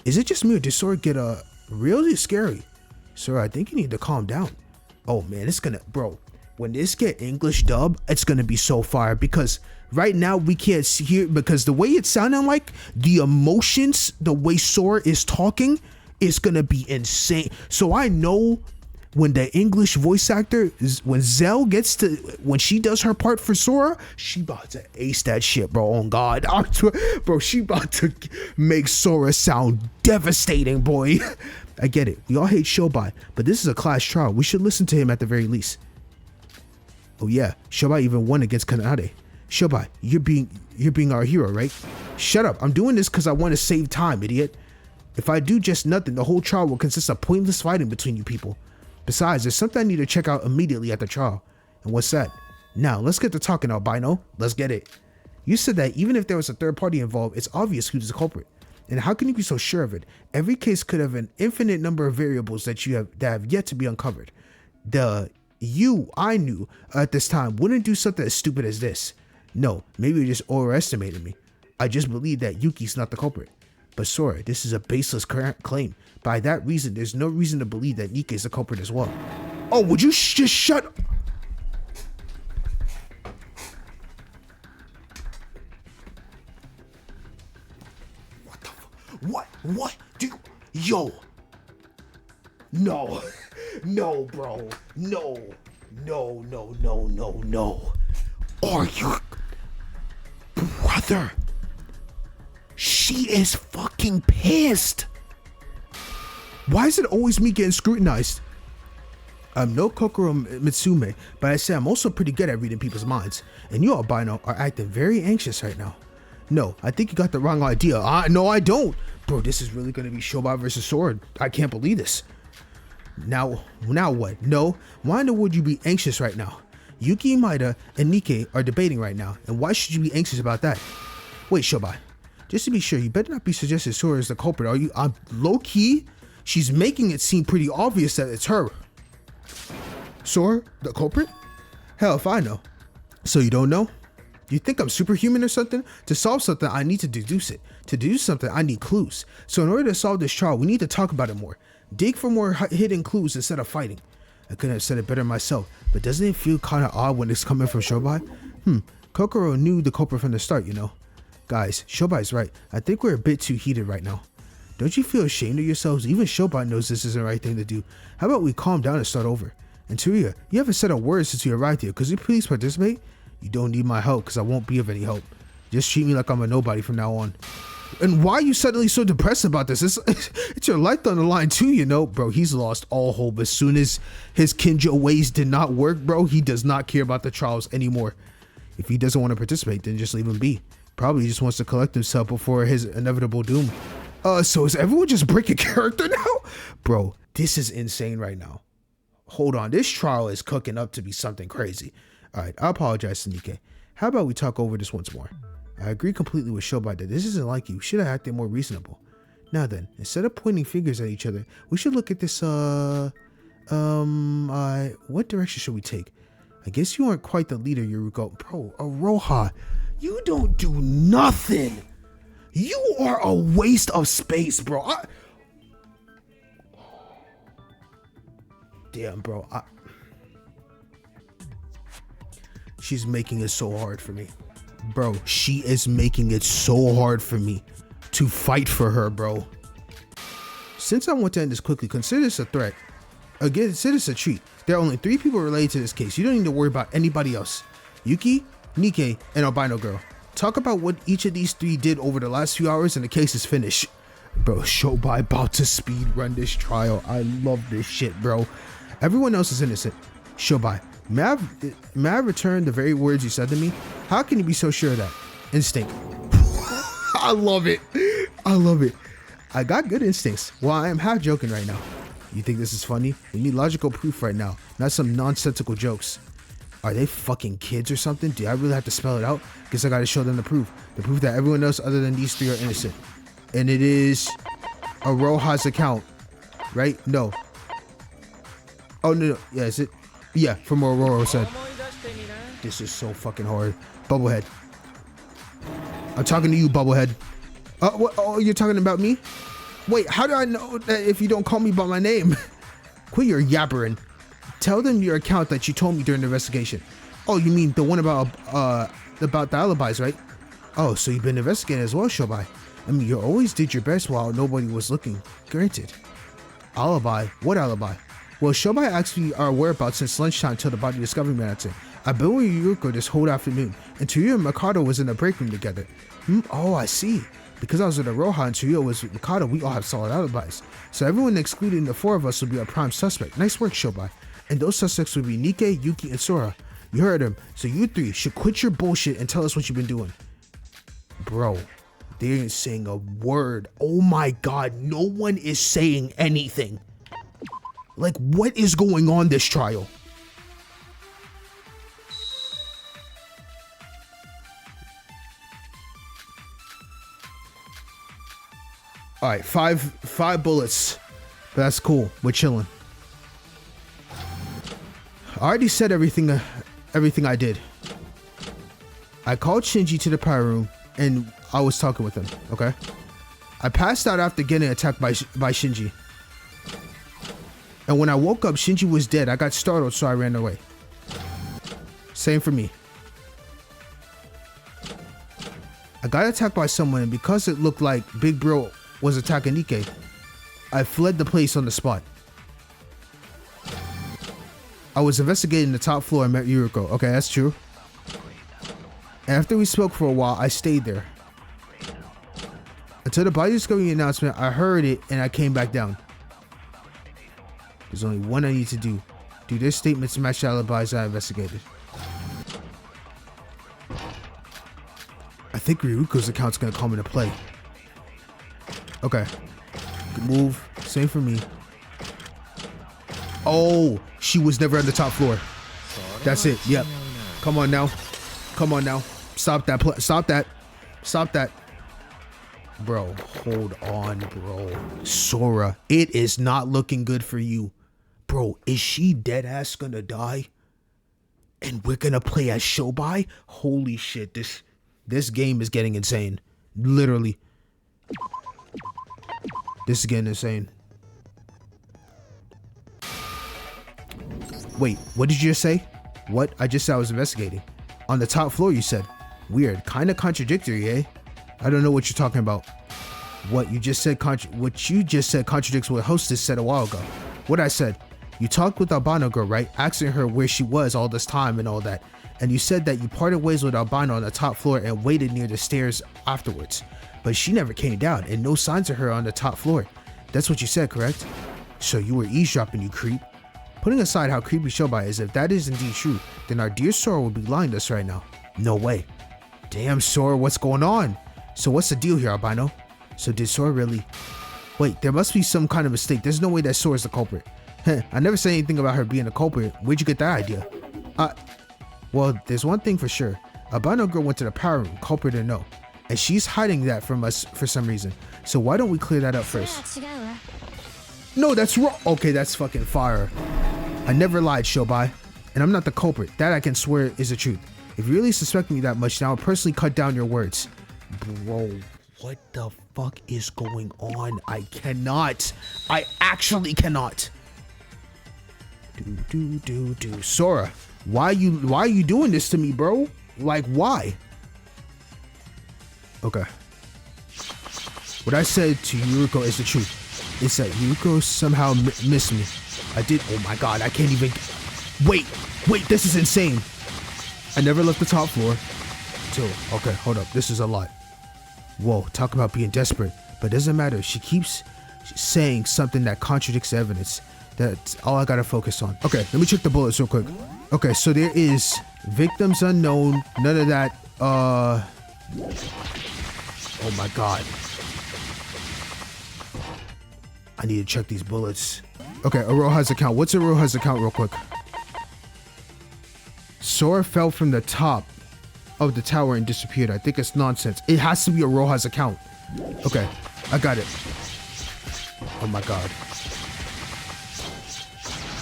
Is it just me or did Sora get really scary? Sora, I think you need to calm down. Oh man, it's gonna, bro. When this get English dub, it's gonna be so fire because right now we can't hear because the way it's sounding like the emotions, the way Sora is talking is gonna be insane. So I know when the English voice actor when Zell when she does her part for Sora, she about to ace that shit, bro. On God, bro, she about to make Sora sound devastating, boy. I get it. We all hate Shobai, but this is a class trial. We should listen to him at the very least. Oh yeah, Shobai even won against Kanade. Shobai, you're being our hero, right? Shut up. I'm doing this because I want to save time, idiot. If I do just nothing, the whole trial will consist of pointless fighting between you people. Besides, there's something I need to check out immediately at the trial. And what's that? Now, let's get to talking, albino. Let's get it. You said that even if there was a third party involved, it's obvious who's the culprit. And how can you be so sure of it? Every case could have an infinite number of variables that have yet to be uncovered. I knew at this time wouldn't do something as stupid as this. No, maybe you just overestimated me. I just believe that Yuki's not the culprit. But Sora, this is a baseless claim. By that reason, there's no reason to believe that Nikke is the culprit as well. Oh, would you just shut up? What the fuck? What? Yo. No. No, bro. No. Are you... Brother. She is fucking pissed. Why is it always me getting scrutinized? I'm no Kokoro Mitsume, but I say I'm also pretty good at reading people's minds. And you, albino, are acting very anxious right now. No, I think you got the wrong idea. No, I don't. Bro, this is really going to be Shobai versus Sora. I can't believe this. Now what? No, why in the world would you be anxious right now? Yuki, Maida, and Nikke are debating right now. And why should you be anxious about that? Wait, Shobai. Just to be sure, you better not be suggesting Sora is the culprit, are you? I'm low-key. She's making it seem pretty obvious that it's her. Sora, the culprit? Hell if I know. So you don't know? You think I'm superhuman or something? To solve something, I need to deduce it. To deduce something, I need clues. So in order to solve this trial, we need to talk about it more. Dig for more hidden clues instead of fighting. I couldn't have said it better myself, but doesn't it feel kind of odd when it's coming from Shobai? Kokoro knew the culprit from the start, you know. Guys, Shobai's right. I think we're a bit too heated right now. Don't you feel ashamed of yourselves? Even Shobai knows this isn't the right thing to do. How about we calm down and start over? And Teruya, you haven't said a word since you arrived here. Could you please participate? You don't need my help because I won't be of any help. Just treat me like I'm a nobody from now on. And why are you suddenly so depressed about this? It's your life on the line too, you know? Bro, he's lost all hope. As soon as his Kinjo ways did not work, bro, he does not care about the trials anymore. If he doesn't want to participate, then just leave him be. Probably just wants to collect himself before his inevitable doom. So is everyone just breaking character now? Bro, this is insane right now. Hold on, this trial is cooking up to be something crazy. Alright, I apologize, Sanike. How about we talk over this once more? I agree completely with Shobai that this isn't like you. Should have acted more reasonable. Now then, instead of pointing fingers at each other, we should look at this, what direction should we take? I guess you aren't quite the leader, Yuruko. Bro, Aroha, you don't do nothing. You are a waste of space, bro. Damn, bro. She's making it so hard for me. Bro, she is making it so hard for me to fight for her, bro. Since I want to end this quickly, consider this a threat. Again, consider this a treat. There are only 3 people related to this case. You don't need to worry about anybody else. Yuki, Nikkei, and Albino Girl. Talk about what each of these 3 did over the last few hours and the case is finished. Bro, Shobai about to speed run this trial. I love this shit, bro. Everyone else is innocent. Shobai, may I return the very words you said to me? How can you be so sure of that? Instinct. I love it. I love it. I got good instincts. Well, I am half joking right now. You think this is funny? We need logical proof right now, not some nonsensical jokes. Are they fucking kids or something? Do I really have to spell it out? Guess I gotta show them the proof. The proof that everyone else other than these 3 are innocent. And it is Aroha's account, right? No. Oh, no. Yeah, is it? Yeah, from what Aurora said. This is so fucking hard. Bubblehead. I'm talking to you, Bubblehead. What? Oh, you're talking about me? Wait, how do I know that if you don't call me by my name? Quit your yabbering. Tell them your account that you told me during the investigation. Oh, you mean the one about the alibis, right? Oh, so you've been investigating as well, Shobai. I mean, you always did your best while nobody was looking. Granted. Alibi? What alibi? Well, Shobai asked me our whereabouts since lunchtime till the body discovery marathon. I've been with Yuruko this whole afternoon, and Teruya and Mikado was in the break room together. Oh, I see. Because I was with Aroha and Teruya was with Mikado, we all have solid alibis. So everyone excluding the 4 of us would be a prime suspect. Nice work, Shobai. And those suspects would be Nikkei, Yuki, and Sora. You heard him. So you 3 should quit your bullshit and tell us what you've been doing. Bro, they ain't saying a word. Oh my god, no one is saying anything. Like, what is going on this trial? All right, five bullets. That's cool. We're chilling. I already said everything I did. I called Shinji to the power room and I was talking with him. Okay. I passed out after getting attacked by Shinji. And when I woke up, Shinji was dead. I got startled, so I ran away. Same for me. I got attacked by someone, and because it looked like Big Bro was attacking Nikkei, I fled the place on the spot. I was investigating the top floor and met Yuruko. Okay, that's true. After we spoke for a while, I stayed there. Until the body discovery announcement, I heard it and I came back down. There's only one I need to do. Do their statements match the alibis I investigated? I think Ryuko's account's gonna come into play. Okay. Good move. Same for me. Oh, she was never on the top floor. That's it. Yep. Come on now. Come on now. Stop that. Stop that. Stop that. Bro, hold on, bro. Sora, it is not looking good for you. Bro, is she dead ass gonna die? And we're gonna play as Shobai? Holy shit, this game is getting insane. Literally. This is getting insane. Wait, what did you just say? What? I just said I was investigating. On the top floor, you said. Weird. Kind of contradictory, eh? I don't know what you're talking about. What you just said contradicts what Hostess said a while ago. What I said. You talked with Albino girl, right? Asking her where she was all this time and all that. And you said that you parted ways with Albino on the top floor and waited near the stairs afterwards. But she never came down and no signs of her on the top floor. That's what you said, correct? So you were eavesdropping, you creep. Putting aside how creepy Shobai is, if that is indeed true, then our dear Sora would be lying to us right now. No way. Damn, Sora, what's going on? So what's the deal here, Albino? So did Sora really... Wait, there must be some kind of mistake. There's no way that Sora's the culprit. I never said anything about her being a culprit. Where'd you get that idea? Well, there's one thing for sure. Albino girl went to the power room, culprit or no. And she's hiding that from us for some reason. So why don't we clear that up first? No, that's wrong. Okay, that's fucking fire. I never lied, Shobai. And I'm not the culprit. That I can swear is the truth. If you really suspect me that much, then I'll personally cut down your words. Bro, what the fuck is going on? I cannot. I actually cannot. Sora, why are you doing this to me, bro? Like, why? Okay. What I said to Yuriko is the truth. It's that Yuriko somehow missed me. I did. Oh my god, I can't even. Wait, this is insane. I never left the top floor. Okay, hold up. This is a lot. Whoa, talk about being desperate. But it doesn't matter. She keeps saying something that contradicts the evidence. That's all I gotta focus on. Okay, let me check the bullets real quick. Okay, so there is victims unknown. None of that. Oh my god. I need to check these bullets. Okay, Aroha's account. What's Aroha's account real quick? Sora fell from the top of the tower and disappeared. I think it's nonsense. It has to be Aroha's account. Okay, I got it. Oh my god.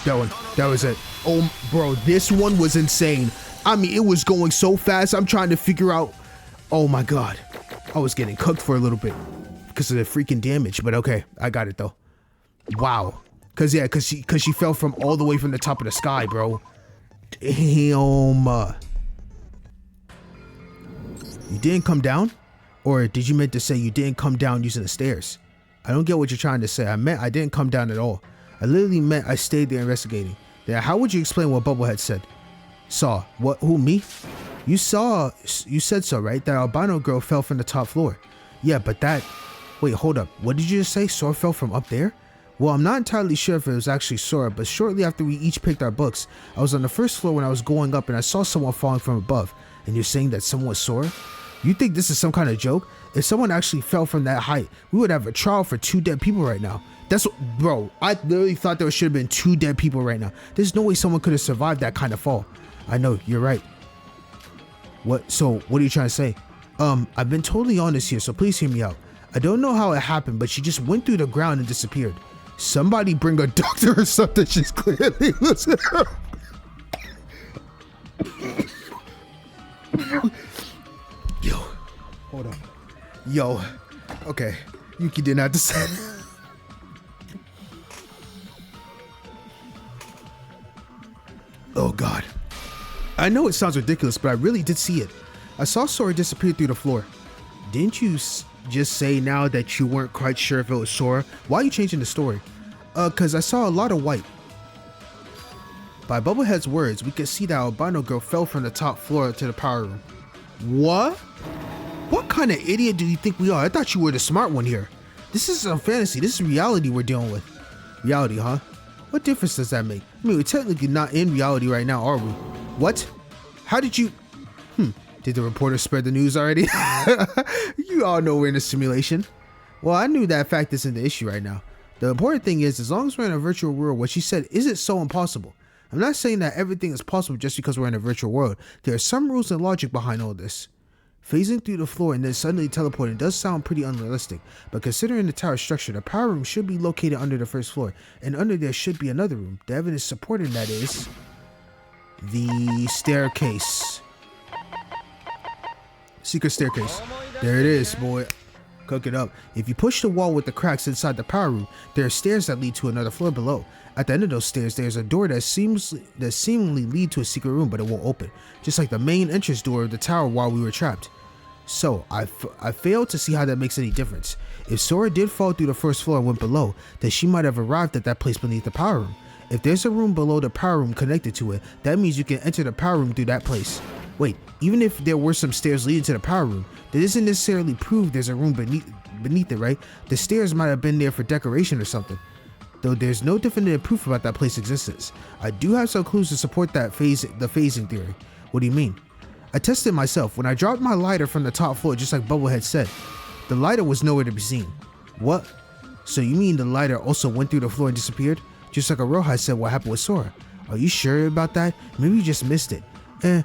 That was it. Oh, bro, this one was insane. I mean, it was going so fast. I'm trying to figure out. Oh my god. I was getting cooked for a little bit because of the freaking damage. But okay, I got it though. Wow. Cause she fell from all the way from the top of the sky, bro. Damn. You didn't come down? Or did you meant to say you didn't come down using the stairs? I don't get what you're trying to say. I meant I didn't come down at all. I literally meant I stayed there investigating. Then how would you explain what Bubblehead said? Saw. What? Who, me? You said so, right? That albino girl fell from the top floor. Yeah, but that... Wait, hold up. What did you just say? Sora fell from up there? Well, I'm not entirely sure if it was actually Sora, but shortly after we each picked our books, I was on the first floor when I was going up and I saw someone falling from above. And you're saying that someone was Sora? You think this is some kind of joke? If someone actually fell from that height, we would have a trial for 2 dead people right now. That's what, bro, I literally thought there should have been 2 dead people right now. There's no way someone could have survived that kind of fall. I know, you're right. What? So, what are you trying to say? I've been totally honest here, so please hear me out. I don't know how it happened, but she just went through the ground and disappeared. Somebody bring a doctor or something. She's clearly losing her. Yo, hold on. Yo, okay. Yuki did not decide. Oh god. I know it sounds ridiculous, but I really did see it. I saw Sora disappear through the floor. Didn't you just say now that you weren't quite sure if it was Sora? Why are you changing the story? Cause I saw a lot of white. By Bubblehead's words, we could see that albino girl fell from the top floor to the power room. What? What kind of idiot do you think we are? I thought you were the smart one here. This isn't fantasy, this is reality we're dealing with. Reality, huh? What difference does that make? I mean, we're technically not in reality right now, are we? What? How did you... Did the reporter spread the news already? You all know we're in a simulation. Well, I knew that fact isn't the issue right now. The important thing is, as long as we're in a virtual world, what she said isn't so impossible. I'm not saying that everything is possible just because we're in a virtual world. There are some rules and logic behind all this. Phasing through the floor and then suddenly teleporting does sound pretty unrealistic, but considering the tower structure, the power room should be located under the first floor, and under there should be another room. The evidence supporting that is... The staircase. Secret staircase. There it is, boy. Cook it up. If you push the wall with the cracks inside the power room, there are stairs that lead to another floor below. At the end of those stairs, there's a door that seemingly lead to a secret room, but it won't open. Just like the main entrance door of the tower while we were trapped. So, I failed to see how that makes any difference. If Sora did fall through the first floor and went below, then she might have arrived at that place beneath the power room. If there's a room below the power room connected to it, that means you can enter the power room through that place. Wait, even if there were some stairs leading to the power room, that doesn't necessarily prove there's a room beneath it, right? The stairs might have been there for decoration or something. Though there's no definitive proof about that place's existence. I do have some clues to support that the phasing theory. What do you mean? I tested it myself. When I dropped my lighter from the top floor, just like Bubblehead said, the lighter was nowhere to be seen. What? So you mean the lighter also went through the floor and disappeared? Just like Aroha said what happened with Sora. Are you sure about that? Maybe you just missed it.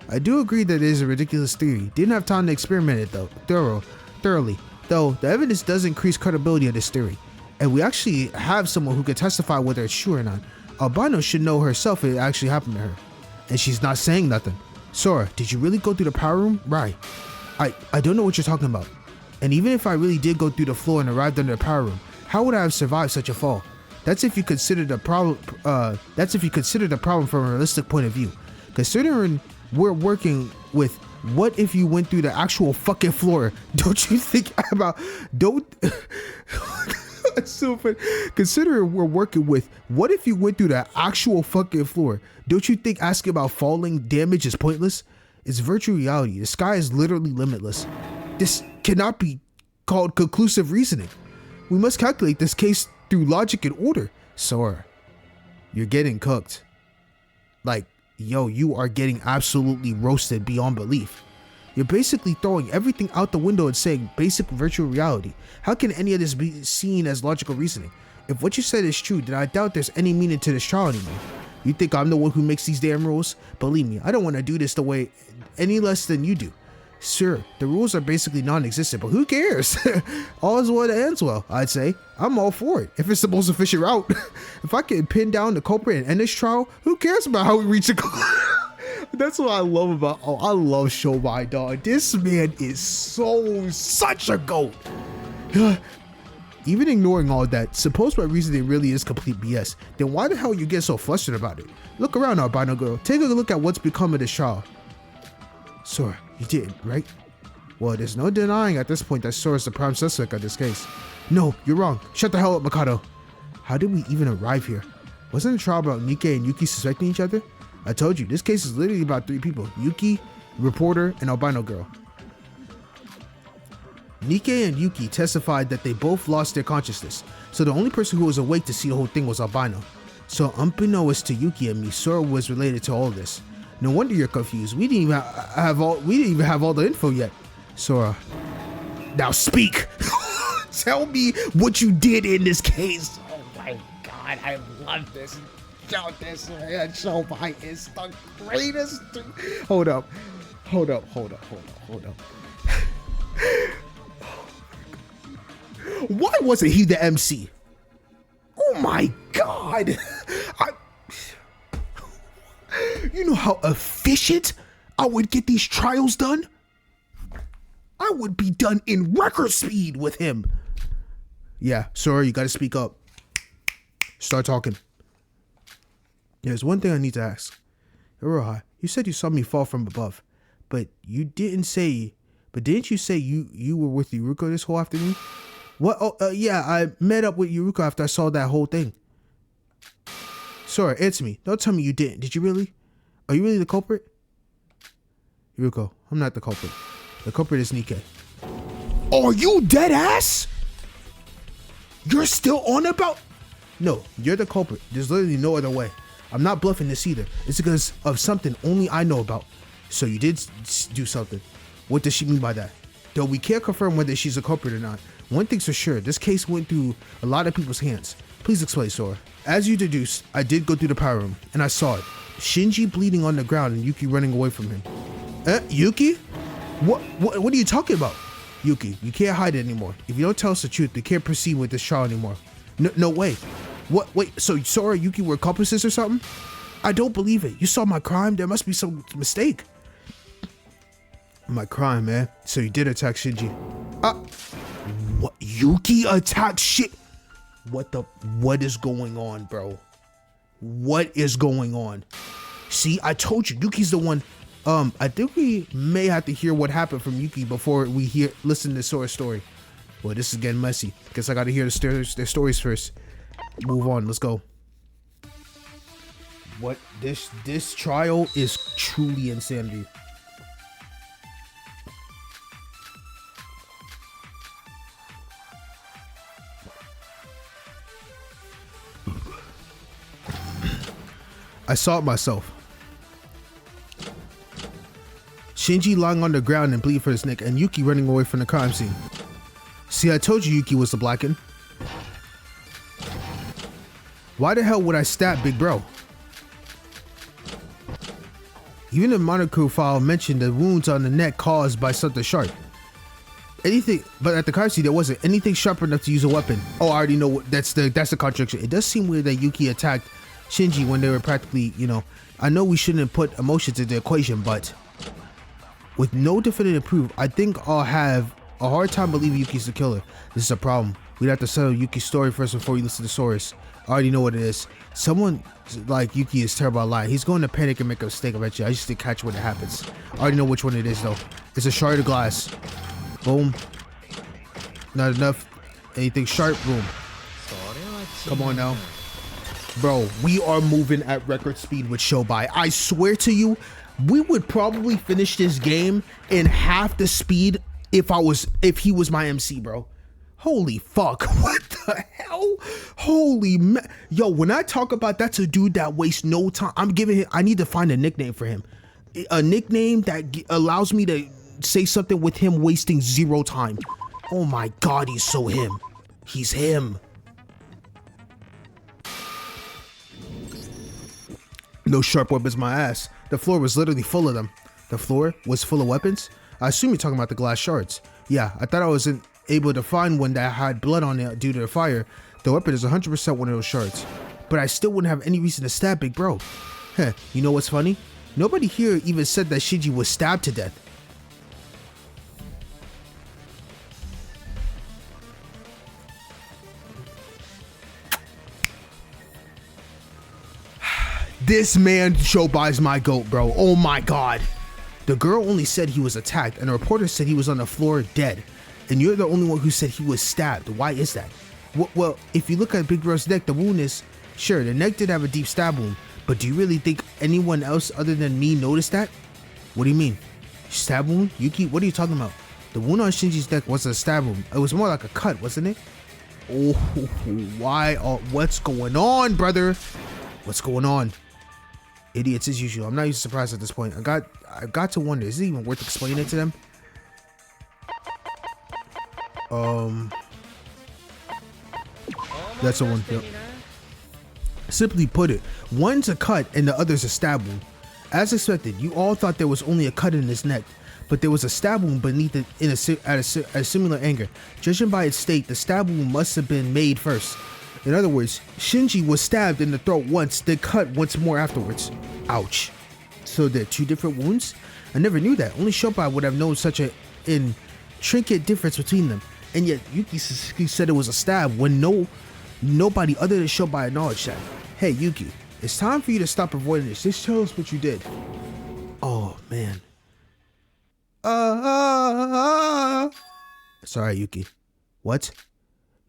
I do agree that it is a ridiculous theory. Didn't have time to experiment it though, thoroughly. Though the evidence does increase credibility of this theory. And we actually have someone who could testify whether it's true or not. Albino should know herself if it actually happened to her. And she's not saying nothing. Sora, did you really go through the power room? Right. I don't know what you're talking about. And even if I really did go through the floor and arrived under the power room, how would I have survived such a fall? That's if you consider the problem. That's if you consider the problem from a realistic point of view. Considering we're working with, what if you went through the actual fucking floor? Don't you think about? That's so funny. Considering we're working with, what if you went through the actual fucking floor? Don't you think asking about falling damage is pointless? It's virtual reality. The sky is literally limitless. This cannot be called conclusive reasoning. We must calculate this case through logic and order. Sora, you're getting cooked. Like, yo, you are getting absolutely roasted beyond belief. You're basically throwing everything out the window and saying basic virtual reality. How can any of this be seen as logical reasoning? If what you said is true, then I doubt there's any meaning to this trial anymore. You think I'm the one who makes these damn rules? Believe me, I don't want to do this the way any less than you do. Sure, the rules are basically non-existent, but who cares? All is well that ends well, I'd say. I'm all for it, if it's the most efficient route. If I can pin down the culprit and end this trial, who cares about how we reach a goal? That's what I love about, I love Shobai, dog. This man is such a goat. Even ignoring all that, suppose my reasoning really is complete BS, then why the hell you get so flustered about it? Look around, albino girl. Take a look at what's become of this trial. Sora, you did, right? Well, there's no denying at this point that Sora's the prime suspect of this case. No, you're wrong. Shut the hell up, Mikado. How did we even arrive here? Wasn't the trial about Nikke and Yuki suspecting each other? I told you, this case is literally about 3 people. Yuki, reporter, and albino girl. Nikke and Yuki testified that they both lost their consciousness, so the only person who was awake to see the whole thing was albino. So unbeknownst to Yuki and me, Sora was related to all this. No wonder you're confused. We didn't even have all the info yet. Sora, now speak. Tell me what you did in this case. Oh my god, I love this. Yo, this man, Shobai is the greatest. Hold up. Why wasn't he the MC? Oh my god. You know how efficient I would get these trials done? I would be done in record speed with him. Yeah, Sora, you gotta speak up. Start talking. There's one thing I need to ask. Iroha, you said you saw me fall from above, but didn't you say you were with Yuruko this whole afternoon? What? Oh, yeah, I met up with Yuruko after I saw that whole thing. Sora, answer me. Don't tell me you didn't. Did you really? Are you really the culprit? Yuruko, I'm not the culprit. The culprit is Nikke. Are you dead ass? You're still on about? No, you're the culprit. There's literally no other way. I'm not bluffing this either. It's because of something only I know about. So you did do something. What does she mean by that? Though we can't confirm whether she's a culprit or not, one thing's for sure, this case went through a lot of people's hands. Please explain, Sora. As you deduced, I did go through the power room, and I saw it. Shinji bleeding on the ground and Yuki running away from him. Yuki? What are you talking about? Yuki, you can't hide it anymore. If you don't tell us the truth, we can't proceed with this trial anymore. No way. What? Wait, so Sora and Yuki were accomplices or something? I don't believe it. You saw my crime? There must be some mistake. My crime, man. So you did attack Shinji. What? Yuki attacked shit? What is going on, bro? What is going on? See, I told you, Yuki's the one. I think we may have to hear what happened from Yuki before we listen to Sora's story. Well, this is getting messy. Guess I gotta hear their stories first. Move on, let's go. What? This trial is truly insanity. I saw it myself. Shinji lying on the ground and bleeding for his neck, and Yuki running away from the crime scene. See, I told you Yuki was the Blacken. Why the hell would I stab Big Bro? Even the Monocru file mentioned the wounds on the neck caused by something sharp. But at the crime scene there wasn't anything sharp enough to use a weapon. Oh, I already know that's the contradiction. It does seem weird that Yuki attacked Shinji when they were practically, I know we shouldn't put emotions into the equation, but with no definitive proof, I think I'll have a hard time believing Yuki's the killer. This is a problem. We'd have to settle Yuki's story first before we listen to Sora's. I already know what it is. Someone like Yuki is terrible at lying. He's going to panic and make a mistake eventually. I just didn't catch when it happens. I already know which one it is though. It's a shard of glass. Boom. Not enough. Anything sharp? Boom. Come on now. Bro, we are moving at record speed with Shobai. I swear to you, we would probably finish this game in half the speed if he was my MC, bro. Holy fuck. What the hell? Yo, when I talk about that's a dude that wastes no time, I need to find a nickname for him. A nickname that allows me to say something with him wasting zero time. Oh my god, he's so him. He's him. No sharp weapons, my ass. The floor was literally full of them. The floor was full of weapons? I assume you're talking about the glass shards. Yeah, I thought I wasn't able to find one that had blood on it due to the fire. The weapon is 100% one of those shards. But I still wouldn't have any reason to stab Big Bro. Heh, you know what's funny? Nobody here even said that Shinji was stabbed to death. This man Shobai's my goat, bro. Oh my god. The girl only said he was attacked, and the reporter said he was on the floor dead. And you're the only one who said he was stabbed. Why is that? Well, if you look at Big Bro's neck, the wound is... Sure, the neck did have a deep stab wound, but do you really think anyone else other than me noticed that? What do you mean? Stab wound? Yuki, what are you talking about? The wound on Shinji's neck wasn't a stab wound. It was more like a cut, wasn't it? Oh, why? What's going on, brother? What's going on? Idiots as usual. I'm not even surprised at this point. I got to wonder, is it even worth explaining it to them? That's the one. Yep. Simply put it, one's a cut and the other's a stab wound. As expected, you all thought there was only a cut in his neck, but there was a stab wound beneath it at a similar angle. Judging by its state, the stab wound must have been made first. In other words, Shinji was stabbed in the throat once, then cut once more afterwards. Ouch. So there are two different wounds? I never knew that. Only Shobai would have known such an intricate difference between them. And yet Yuki said it was a stab when nobody other than Shobai acknowledged that. Hey Yuki, it's time for you to stop avoiding this. Just tell us what you did. Oh man. It's alright, Yuki. What?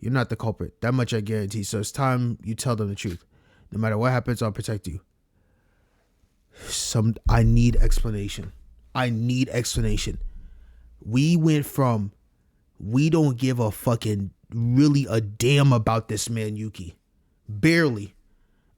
You're not the culprit. That much I guarantee. So it's time you tell them the truth. No matter what happens, I'll protect you. I need explanation. I need explanation. We went from we don't give a fucking really a damn about this man Yuki. Barely.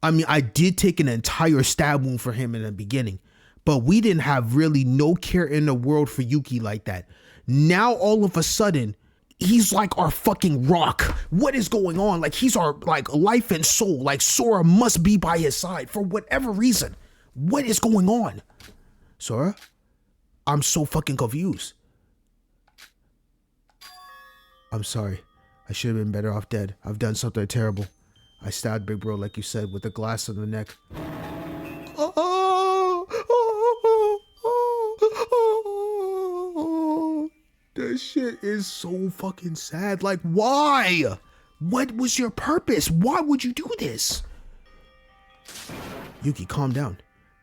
I mean, I did take an entire stab wound for him in the beginning, but we didn't have really no care in the world for Yuki like that. Now all of a sudden, he's like our fucking rock. What is going on? Like he's our like life and soul. Like Sora must be by his side for whatever reason. What is going on? Sora? I'm so fucking confused. I'm sorry. I should have been better off dead. I've done something terrible. I stabbed Big Bro like you said with a glass on the neck. shit is so fucking sad. Like, why? What was your purpose? Why would you do this? Yuki, calm down.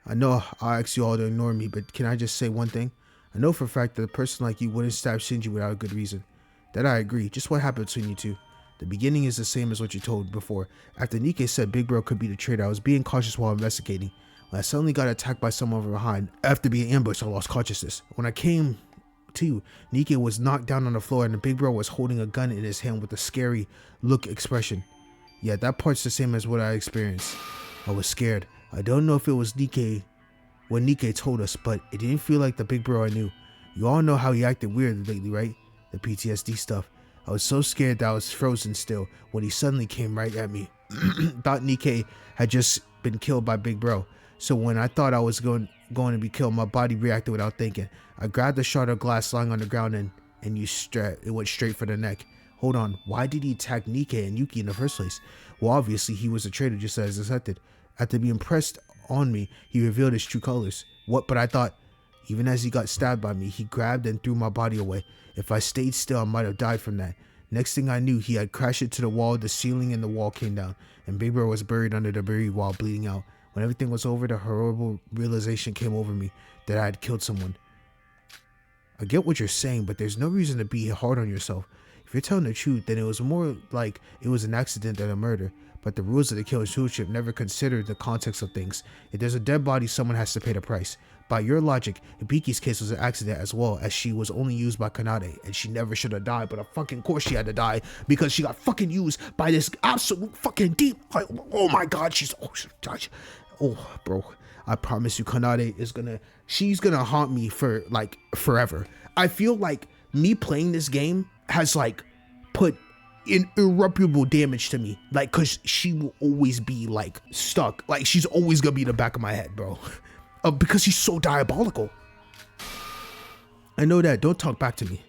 I know I asked you all to ignore me, but can I just say one thing? I know for a fact that a person like you wouldn't stab Shinji without a good reason. That I agree. Just what happened between you two? The beginning is the same as what you told before. After Nikke said Big Bro could be the traitor, I was being cautious while investigating. When I suddenly got attacked by someone from behind, after being ambushed, I lost consciousness. When I came to, Nikke was knocked down on the floor and the Big Bro was holding a gun in his hand with a scary look expression. Yeah, that part's the same as what I experienced. I was scared. I don't know if it was Nikke, what Nikke told us, but it didn't feel like the Big Bro I knew. You all know how he acted weird lately, right? The PTSD stuff. I was so scared that I was frozen still when he suddenly came right at me. Thought Nikke had just been killed by Big Bro. So when I thought I was going to be killed, my body reacted without thinking. I grabbed a shard of glass lying on the ground and it went straight for the neck. Hold on, why did he attack Nikke and Yuki in the first place? Well, obviously he was a traitor just as expected. After being pressed on me, he revealed his true colors. What? But I thought, even as he got stabbed by me, he grabbed and threw my body away. If I stayed still, I might have died from that. Next thing I knew, he had crashed into the wall, the ceiling and the wall came down, and Big Bro was buried under the debris while bleeding out. When everything was over, the horrible realization came over me that I had killed someone. I get what you're saying, but there's no reason to be hard on yourself. If you're telling the truth, then it was more like it was an accident than a murder. But the rules of the Killer's Stewardship never considered the context of things. If there's a dead body, someone has to pay the price. By your logic, Ibiki's case was an accident as well, as she was only used by Kanade, and she never should have died, but of fucking course she had to die, because she got fucking used by this absolute fucking deep, oh my god, oh bro, I promise you Kanade is she's gonna haunt me for like forever. I feel like me playing this game has like put irreparable damage to me, like, cause she will always be like stuck, like she's always gonna be in the back of my head, bro. Because she's so diabolical. I know that. Don't talk back to me.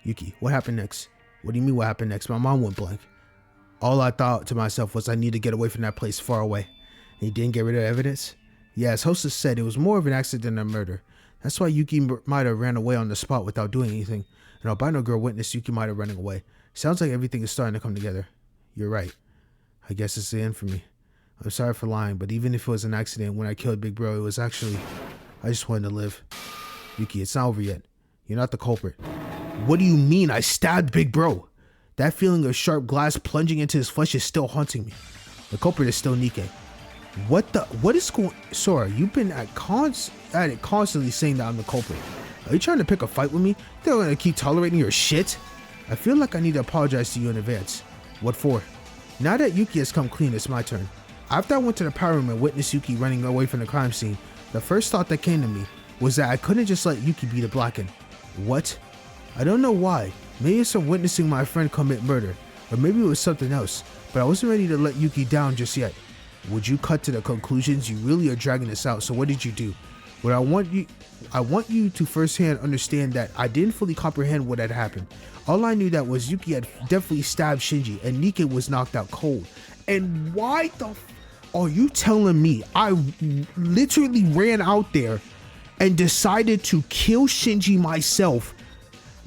Yuki, what happened next? What do you mean what happened next? My mind went blank. All I thought to myself was I need to get away from that place far away. And he didn't get rid of the evidence? Yeah, as hostess said, it was more of an accident than a murder. That's why Yuki might have ran away on the spot without doing anything. An albino girl witnessed Yuki might have running away. Sounds like everything is starting to come together. You're right. I guess it's the end for me. I'm sorry for lying, but even if it was an accident, when I killed Big Bro, it was actually, I just wanted to live. Yuki, it's not over yet. You're not the culprit. What do you mean I stabbed Big Bro? That feeling of sharp glass plunging into his flesh is still haunting me. The culprit is still Nikke. What is going, Sora, you've been at it constantly saying that I'm the culprit. Are you trying to pick a fight with me? They're gonna keep tolerating your shit? I feel like I need to apologize to you in advance. What for? Now that Yuki has come clean, it's my turn. After I went to the power room and witnessed Yuki running away from the crime scene, the first thought that came to me was that I couldn't just let Yuki be the Blacken. What? I don't know why. Maybe it's from witnessing my friend commit murder, or maybe it was something else, but I wasn't ready to let Yuki down just yet. Would you cut to the conclusions? You really are dragging this out, so what did you do? What I want you to firsthand understand that I didn't fully comprehend what had happened. All I knew that was Yuki had definitely stabbed Shinji and Nikke was knocked out cold. And why the are you telling me I literally ran out there and decided to kill Shinji myself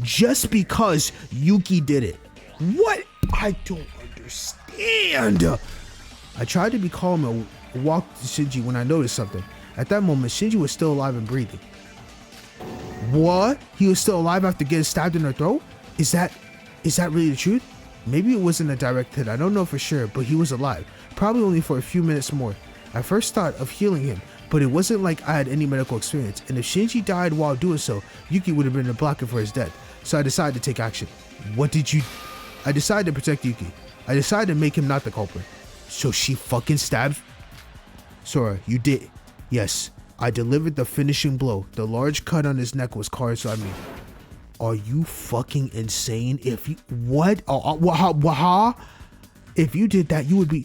just because Yuki did it? What? I don't understand. I tried to be calm and walked to Shinji when I noticed something. At that moment, Shinji was still alive and breathing. What? He was still alive after getting stabbed in the throat? Is that really the truth? Maybe it wasn't a direct hit, I don't know for sure, but he was alive, probably only for a few minutes more. I first thought of healing him, but it wasn't like I had any medical experience, and if Shinji died while doing so, Yuki would have been a blocker for his death, so I decided to take action. What did you... I decided to protect Yuki. I decided to make him not the culprit. So she fucking stabbed? Sora, you did. Yes, I delivered the finishing blow. The large cut on his neck was carved on me. Are you fucking insane? If you... What? If you did that, you would be...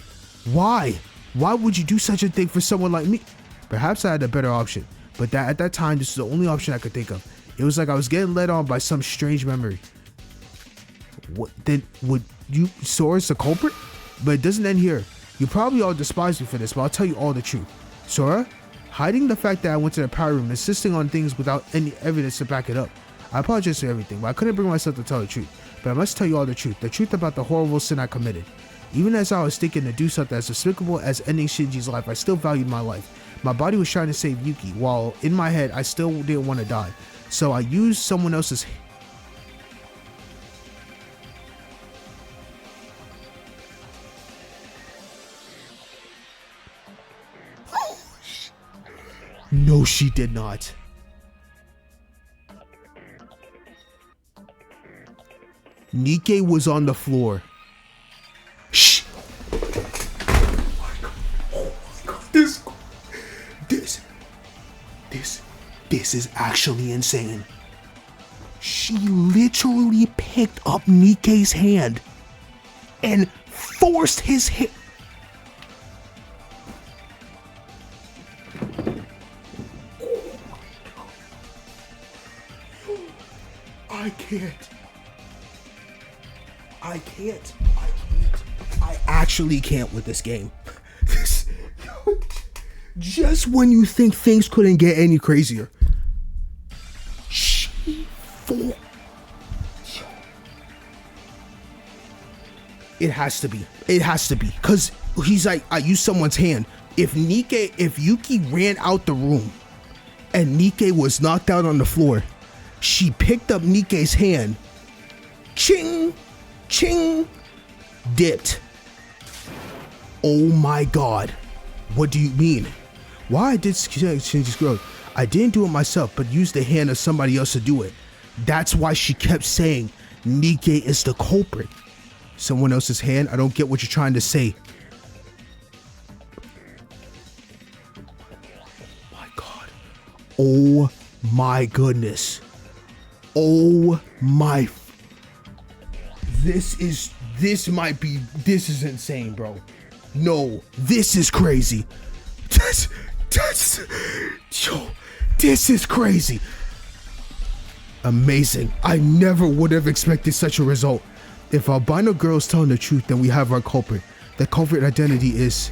Why? Why would you do such a thing for someone like me? Perhaps I had a better option, but that at that time, this was the only option I could think of. It was like I was getting led on by some strange memory. What? Then would you... Sora's the culprit? But it doesn't end here. You probably all despise me for this, but I'll tell you all the truth. Sora, hiding the fact that I went to the power room, insisting on things without any evidence to back it up. I apologize for everything, but I couldn't bring myself to tell the truth. But I must tell you all the truth about the horrible sin I committed. Even as I was thinking to do something as despicable as ending Shinji's life, I still valued my life. My body was trying to save Yuki, while in my head, I still didn't want to die. So I used someone else's... No, she did not. Nikke was on the floor. Shh. Oh my God. This is actually insane. She literally picked up Nikke's hand and forced his hand. I actually can't with this game. Just when you think things couldn't get any crazier. It has to be. Because he's like, I used someone's hand. If Yuki ran out the room and Nikke was knocked out on the floor, she picked up Nikke's hand. Ching! Ching! Dipped. Oh my God. What do you mean? Why I did Shinji's growth? I didn't do it myself, but used the hand of somebody else to do it. That's why she kept saying Nikke is the culprit. Someone else's hand? I don't get what you're trying to say. My God. Oh my goodness. Oh my. This is insane, bro. No, this is crazy. This is crazy. Amazing. I never would have expected such a result. If albino girl is telling the truth, then we have our culprit. The culprit identity is...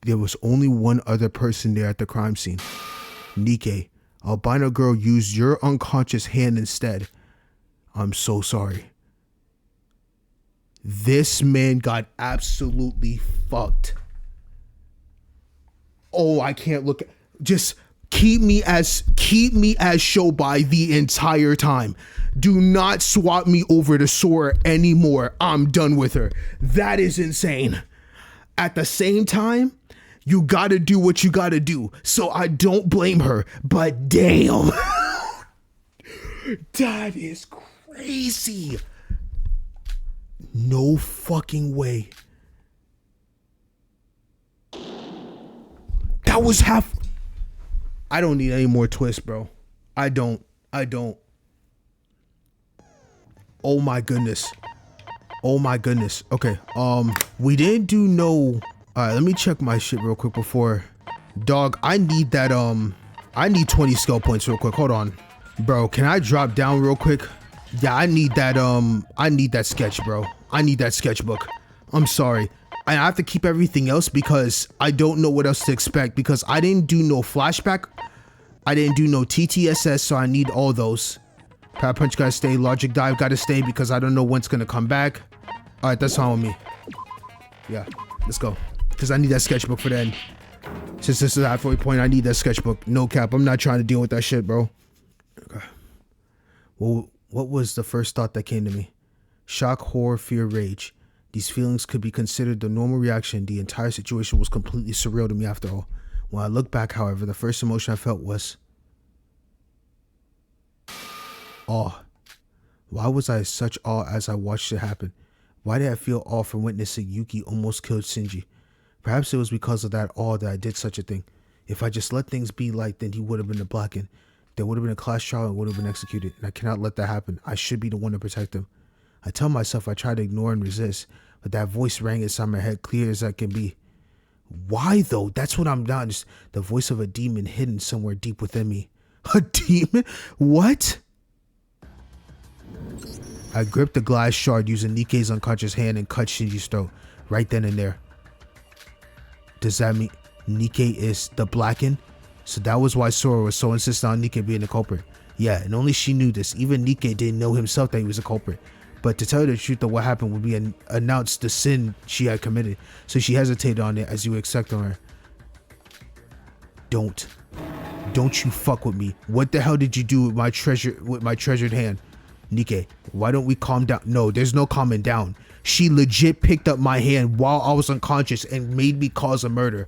There was only one other person there at the crime scene. Nikke. Albino girl used your unconscious hand instead. I'm so sorry. This man got absolutely fucked. Oh, I can't look at, just keep me as Shobai the entire time. Do not swap me over to Sora anymore. I'm done with her. That is insane. At the same time, you gotta do what you gotta do. So I don't blame her, but damn. That is crazy. No fucking way. That was half. I don't need any more twists, bro. I don't. Oh my goodness. Okay. We didn't do no. Alright, let me check my shit real quick before. Dog, I need that, I need 20 skill points real quick. Hold on. Bro, can I drop down real quick? Yeah, I need that sketch, bro. I need that sketchbook. I'm sorry. I have to keep everything else because I don't know what else to expect because I didn't do no flashback. I didn't do no TTSS, so I need all those. Power Punch gotta stay. Logic Dive gotta stay because I don't know when it's gonna come back. Alright, that's fine with me. Yeah, let's go. Because I need that sketchbook for the end. Since this is a halfway point, I need that sketchbook. No cap. I'm not trying to deal with that shit, bro. Okay. Well, what was the first thought that came to me? Shock, horror, fear, rage. These feelings could be considered the normal reaction. The entire situation was completely surreal to me after all. When I look back, however, the first emotion I felt was awe. Why was I such awe as I watched it happen? Why did I feel awe from witnessing Yuki almost killed Shinji? Perhaps it was because of that awe that I did such a thing. If I just let things be like, then he would have been a blackened. There would have been a class trial and would have been executed. And I cannot let that happen. I should be the one to protect him. I tell myself I try to ignore and resist, but that voice rang inside my head clear as I can be. Why though? That's what I'm not. Just the voice of a demon hidden somewhere deep within me. A demon? What? I gripped the glass shard using Nikke's unconscious hand and cut Shinji's throat right then and there. Does that mean Nikke is the Blackened? So that was why Sora was so insistent on Nikke being the culprit. Yeah, and only she knew this. Even Nikke didn't know himself that he was a culprit. But to tell you the truth of what happened would be announced the sin she had committed. So she hesitated on it, as you would expect on her. Don't you fuck with me. What the hell did you do with my treasured hand? Nikke, why don't we calm down? No, there's no calming down. She legit picked up my hand while I was unconscious and made me cause a murder.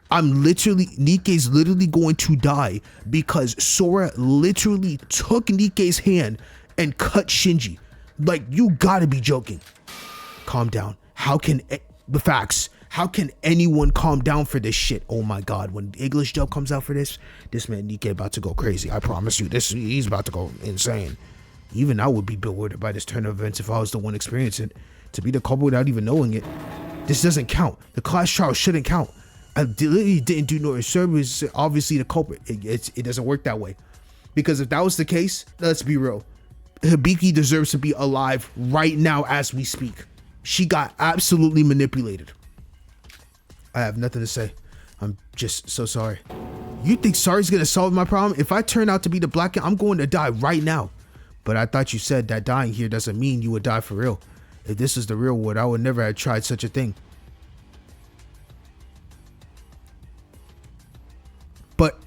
Nikke's literally going to die because Sora literally took Nikke's hand and cut Shinji. Like, you gotta be joking. Calm down. The facts. How can anyone calm down for this shit? Oh my god, when English dub comes out for this man Nikke about to go crazy. I promise you, he's about to go insane. Even I would be bewildered by this turn of events if I was the one experiencing it. To be the culprit without even knowing it. This doesn't count. The class trial shouldn't count. I literally didn't do no service. Obviously the culprit. It doesn't work that way. Because if that was the case, let's be real. Hibiki deserves to be alive right now as we speak. She got absolutely manipulated. I have nothing to say. I'm just so sorry. You think sorry's gonna solve my problem? If I turn out to be the Blackened, I'm going to die right now. But I thought you said that dying here doesn't mean you would die for real. If this is the real world, I would never have tried such a thing. But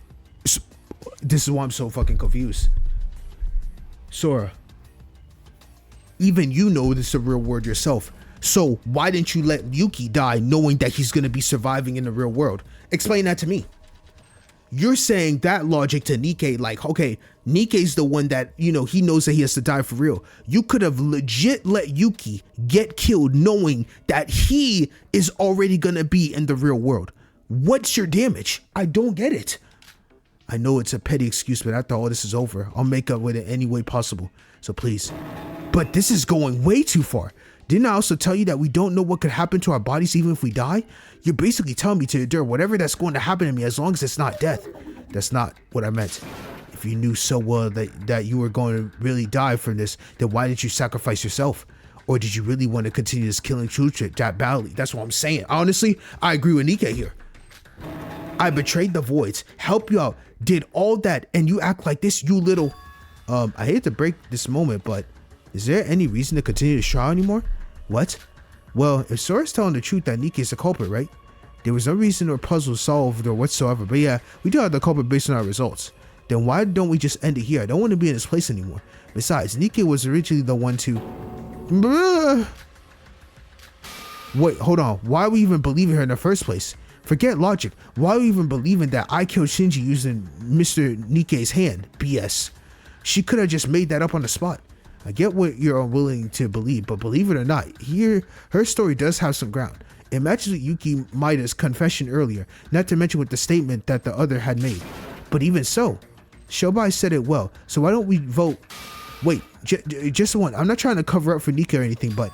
this is why I'm so fucking confused. Sora, even you know this is the real world yourself. So why didn't you let Yuki die knowing that he's going to be surviving in the real world? Explain that to me. You're saying that logic to Nikke, like, okay, Nikke's the one that, you know, he knows that he has to die for real. You could have legit let Yuki get killed knowing that he is already going to be in the real world. What's your damage? I don't get it. I know it's a petty excuse, but after all this is over, I'll make up with it any way possible. So please. But this is going way too far. Didn't I also tell you that we don't know what could happen to our bodies even if we die? You're basically telling me to endure whatever that's going to happen to me as long as it's not death. That's not what I meant. If you knew so well that you were going to really die from this, then why didn't you sacrifice yourself? Or did you really want to continue this killing trip that badly? That's what I'm saying. Honestly, I agree with Nikke here. I betrayed the voids, helped you out, did all that, and you act like this, you little... I hate to break this moment, but is there any reason to continue this trial anymore? What? Well, if Sora's telling the truth that Nikke is the culprit, right? There was no reason or puzzle solved or whatsoever, but yeah, we do have the culprit based on our results. Then why don't we just end it here? I don't want to be in this place anymore. Besides, Nikke was originally the one to... Wait, hold on. Why are we even believing her in the first place? Forget logic. Why are we even believing that I killed Shinji using Mr. Nikke's hand? BS. She could have just made that up on the spot. I get what you're unwilling to believe, but believe it or not, here, her story does have some ground. It matches with Yuki Maida's confession earlier, not to mention with the statement that the other had made. But even so, Shobai said it well, so why don't we vote? Wait, just one. I'm not trying to cover up for Nikke or anything, but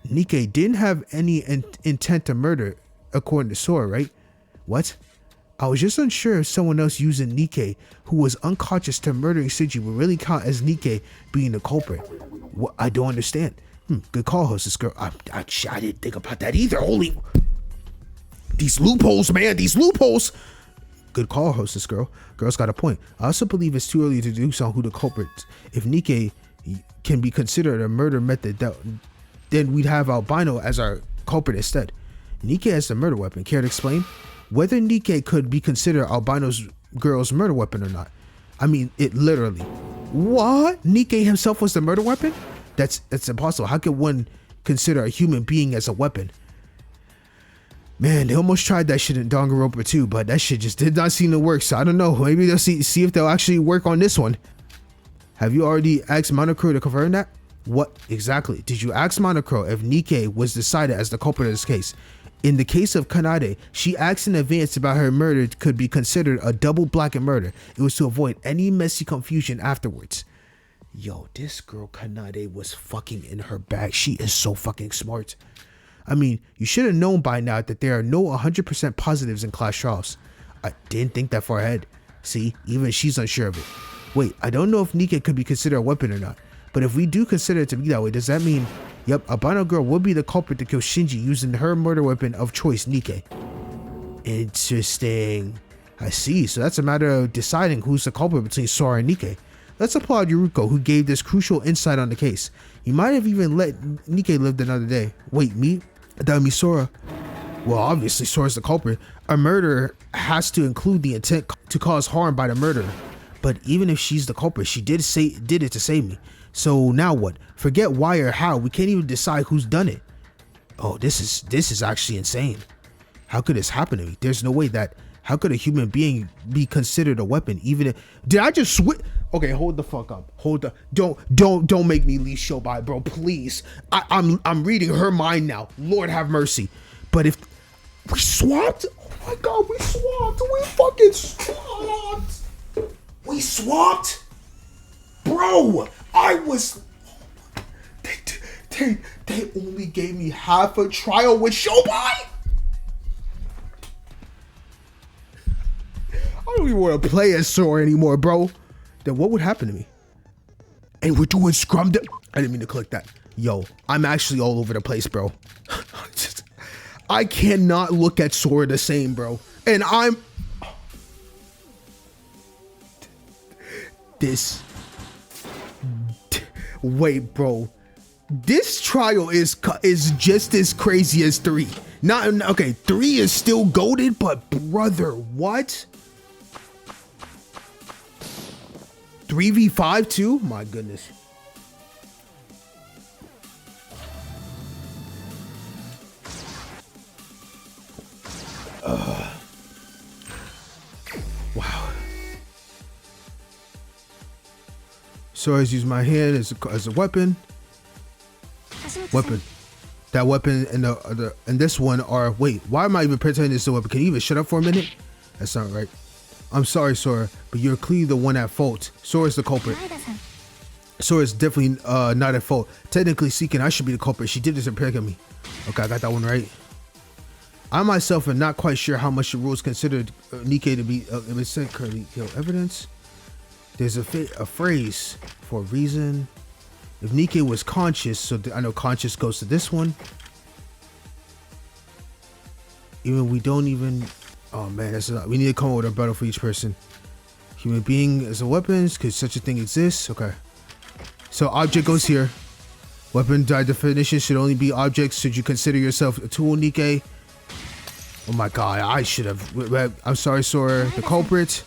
Nikke didn't have any intent to murder, according to Sora, right? What? I was just unsure if someone else using Nikke, who was unconscious to murdering Shinji, would really count as Nikke being the culprit. What? I don't understand. Good call, hostess girl. I didn't think about that either. Holy... These loopholes, man. These loopholes. Good call, hostess girl. Girl's got a point. I also believe it's too early to deduce on who the culprit is. If Nikke can be considered a murder method, then we'd have albino as our culprit instead. Nikke has the murder weapon. Care to explain? Whether Nikke could be considered albino's girl's murder weapon or not. I mean, it literally. What? Nikke himself was the murder weapon? That's impossible. How could one consider a human being as a weapon? Man, they almost tried that shit in Danganronpa too, but that shit just did not seem to work. So I don't know. Maybe they'll see if they'll actually work on this one. Have you already asked Monocro to confirm that? What exactly? Did you ask Monocro if Nikke was decided as the culprit of this case? In the case of Kanade, she asked in advance about her murder could be considered a double Blackened murder. It was to avoid any messy confusion afterwards. Yo, this girl Kanade was fucking in her bag. She is so fucking smart. I mean, you should have known by now that there are no 100% positives in class trials. I didn't think that far ahead. See, even she's unsure of it. Wait, I don't know if Nikke could be considered a weapon or not. But if we do consider it to be that way, does that mean, yep, albino girl would be the culprit to kill Shinji using her murder weapon of choice, Nikke? Interesting. I see. So that's a matter of deciding who's the culprit between Sora and Nikke. Let's applaud Yuruko, who gave this crucial insight on the case. He might have even let Nikke live another day. Wait, me? That would be Sora. Well, obviously Sora's the culprit. A murder has to include the intent to cause harm by the murderer. But even if she's the culprit, she did it to save me. So now what? Forget why or how. We can't even decide who's done it. Oh, this is actually insane. How could this happen to me? There's no way that. How could a human being be considered a weapon? Even if, did I just switch? Okay, hold the fuck up. Hold the don't make me leave show by, bro. Please. I'm reading her mind now. Lord have mercy. But if we swapped, oh my god, we swapped. We fucking swapped. We swapped, bro. I was. They only gave me half a trial with Shobai. I don't even want to play as Sora anymore, bro. Then what would happen to me? And we're doing scrum. I didn't mean to click that. Yo, I'm actually all over the place, bro. I cannot look at Sora the same, bro. And I'm. Wait, bro. This trial is just as crazy as 3. Not okay. 3 is still goated, but brother, what? 3v5 too? My goodness. Wow. So I use my hand as a weapon. That weapon and this one are. Wait, why am I even pretending this is a weapon? Can you even shut up for a minute? That's not right. I'm sorry, Sora, but you're clearly the one at fault. Sora's the culprit. Sora's definitely not at fault. Technically speaking, I should be the culprit. She did this to protect me. Okay, I got that one right. I myself am not quite sure how much the rules considered Nikke to be currently evidence. There's a phrase for a reason. If Nikke was conscious, so I know conscious goes to this one. Even we don't even. Oh man, that's a lot. We need to come up with a battle for each person. Human being as a weapons, could such a thing exist? Okay. So object goes here. Weapon by definition should only be objects. Should you consider yourself a tool, Nikke? Oh my god, I should have. I'm sorry, Sora. The culprit.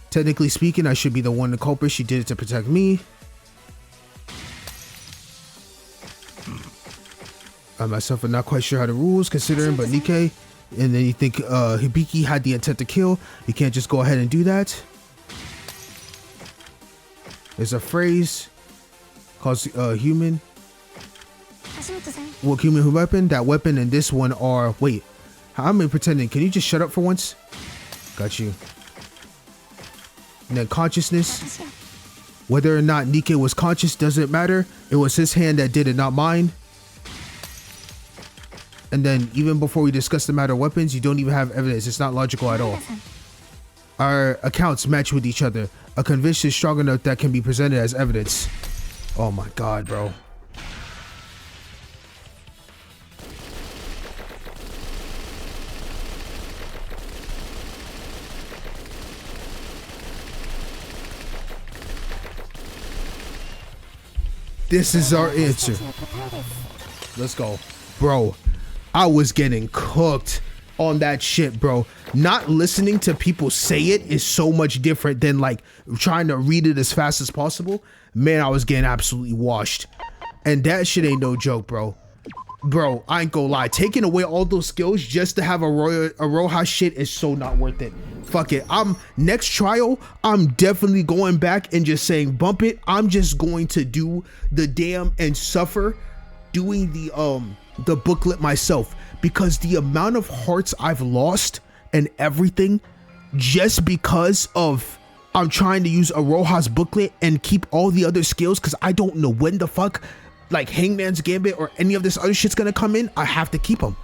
Technically speaking, I should be the one the culprit. She did it to protect me. I myself am not quite sure how the rules considering, but Nikke. And then you think Hibiki had the intent to kill. You can't just go ahead and do that. There's a phrase called human. Well, human weapon. That weapon and this one are. Wait, how am I pretending? Can you just shut up for once? Got you. And then consciousness. Whether or not Nikke was conscious doesn't matter. It was his hand that did it, not mine. And then even before we discuss the matter of weapons, you don't even have evidence. It's not logical at all. Our accounts match with each other. A conviction strong enough that can be presented as evidence. Oh my god, bro. This is our answer. Let's go. Bro, I was getting cooked on that shit, bro. Not listening to people say it is so much different than like trying to read it as fast as possible. Man, I was getting absolutely washed. And that shit ain't no joke, bro. Bro, I ain't gonna lie. Taking away all those skills just to have a Roja shit is so not worth it. Fuck it. Next trial, I'm definitely going back and just saying bump it. I'm just going to do the damn and suffer doing the booklet myself, because the amount of hearts I've lost and everything just because of I'm trying to use a Roja's booklet and keep all the other skills because I don't know when the fuck like Hangman's Gambit or any of this other shit's gonna come in. I have to keep them.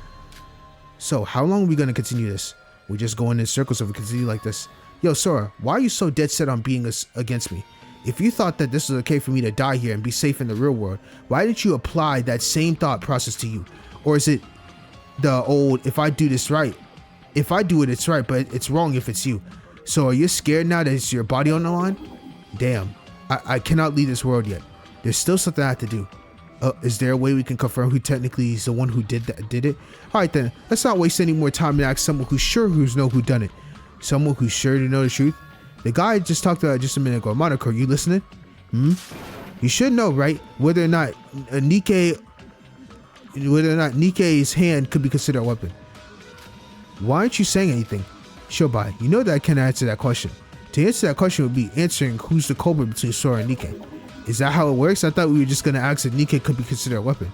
So how long are we gonna continue this? We're just going in circles if we continue like this. Yo, Sora, why are you so dead set on being against me? If you thought that this was okay for me to die here and be safe in the real world, why didn't you apply that same thought process to you? Or is it the old, if I do this right, If I do it, it's right, but it's wrong if it's you. So are you scared now that it's your body on the line? Damn, I cannot leave this world yet. There's still something I have to do. Is there a way we can confirm who technically is the one who did it? All right then, let's not waste any more time and ask someone who's sure who done it. Someone who's sure to know the truth. The guy I just talked about just a minute ago. Monaco, you listening? You should know, right? Whether or not Nikke's hand could be considered a weapon. Why aren't you saying anything? Shobai, you know that I can't answer that question. To answer that question would be answering who's the culprit between Sora and Nikke. Is that how it works? I thought we were just going to ask if Nikke could be considered a weapon.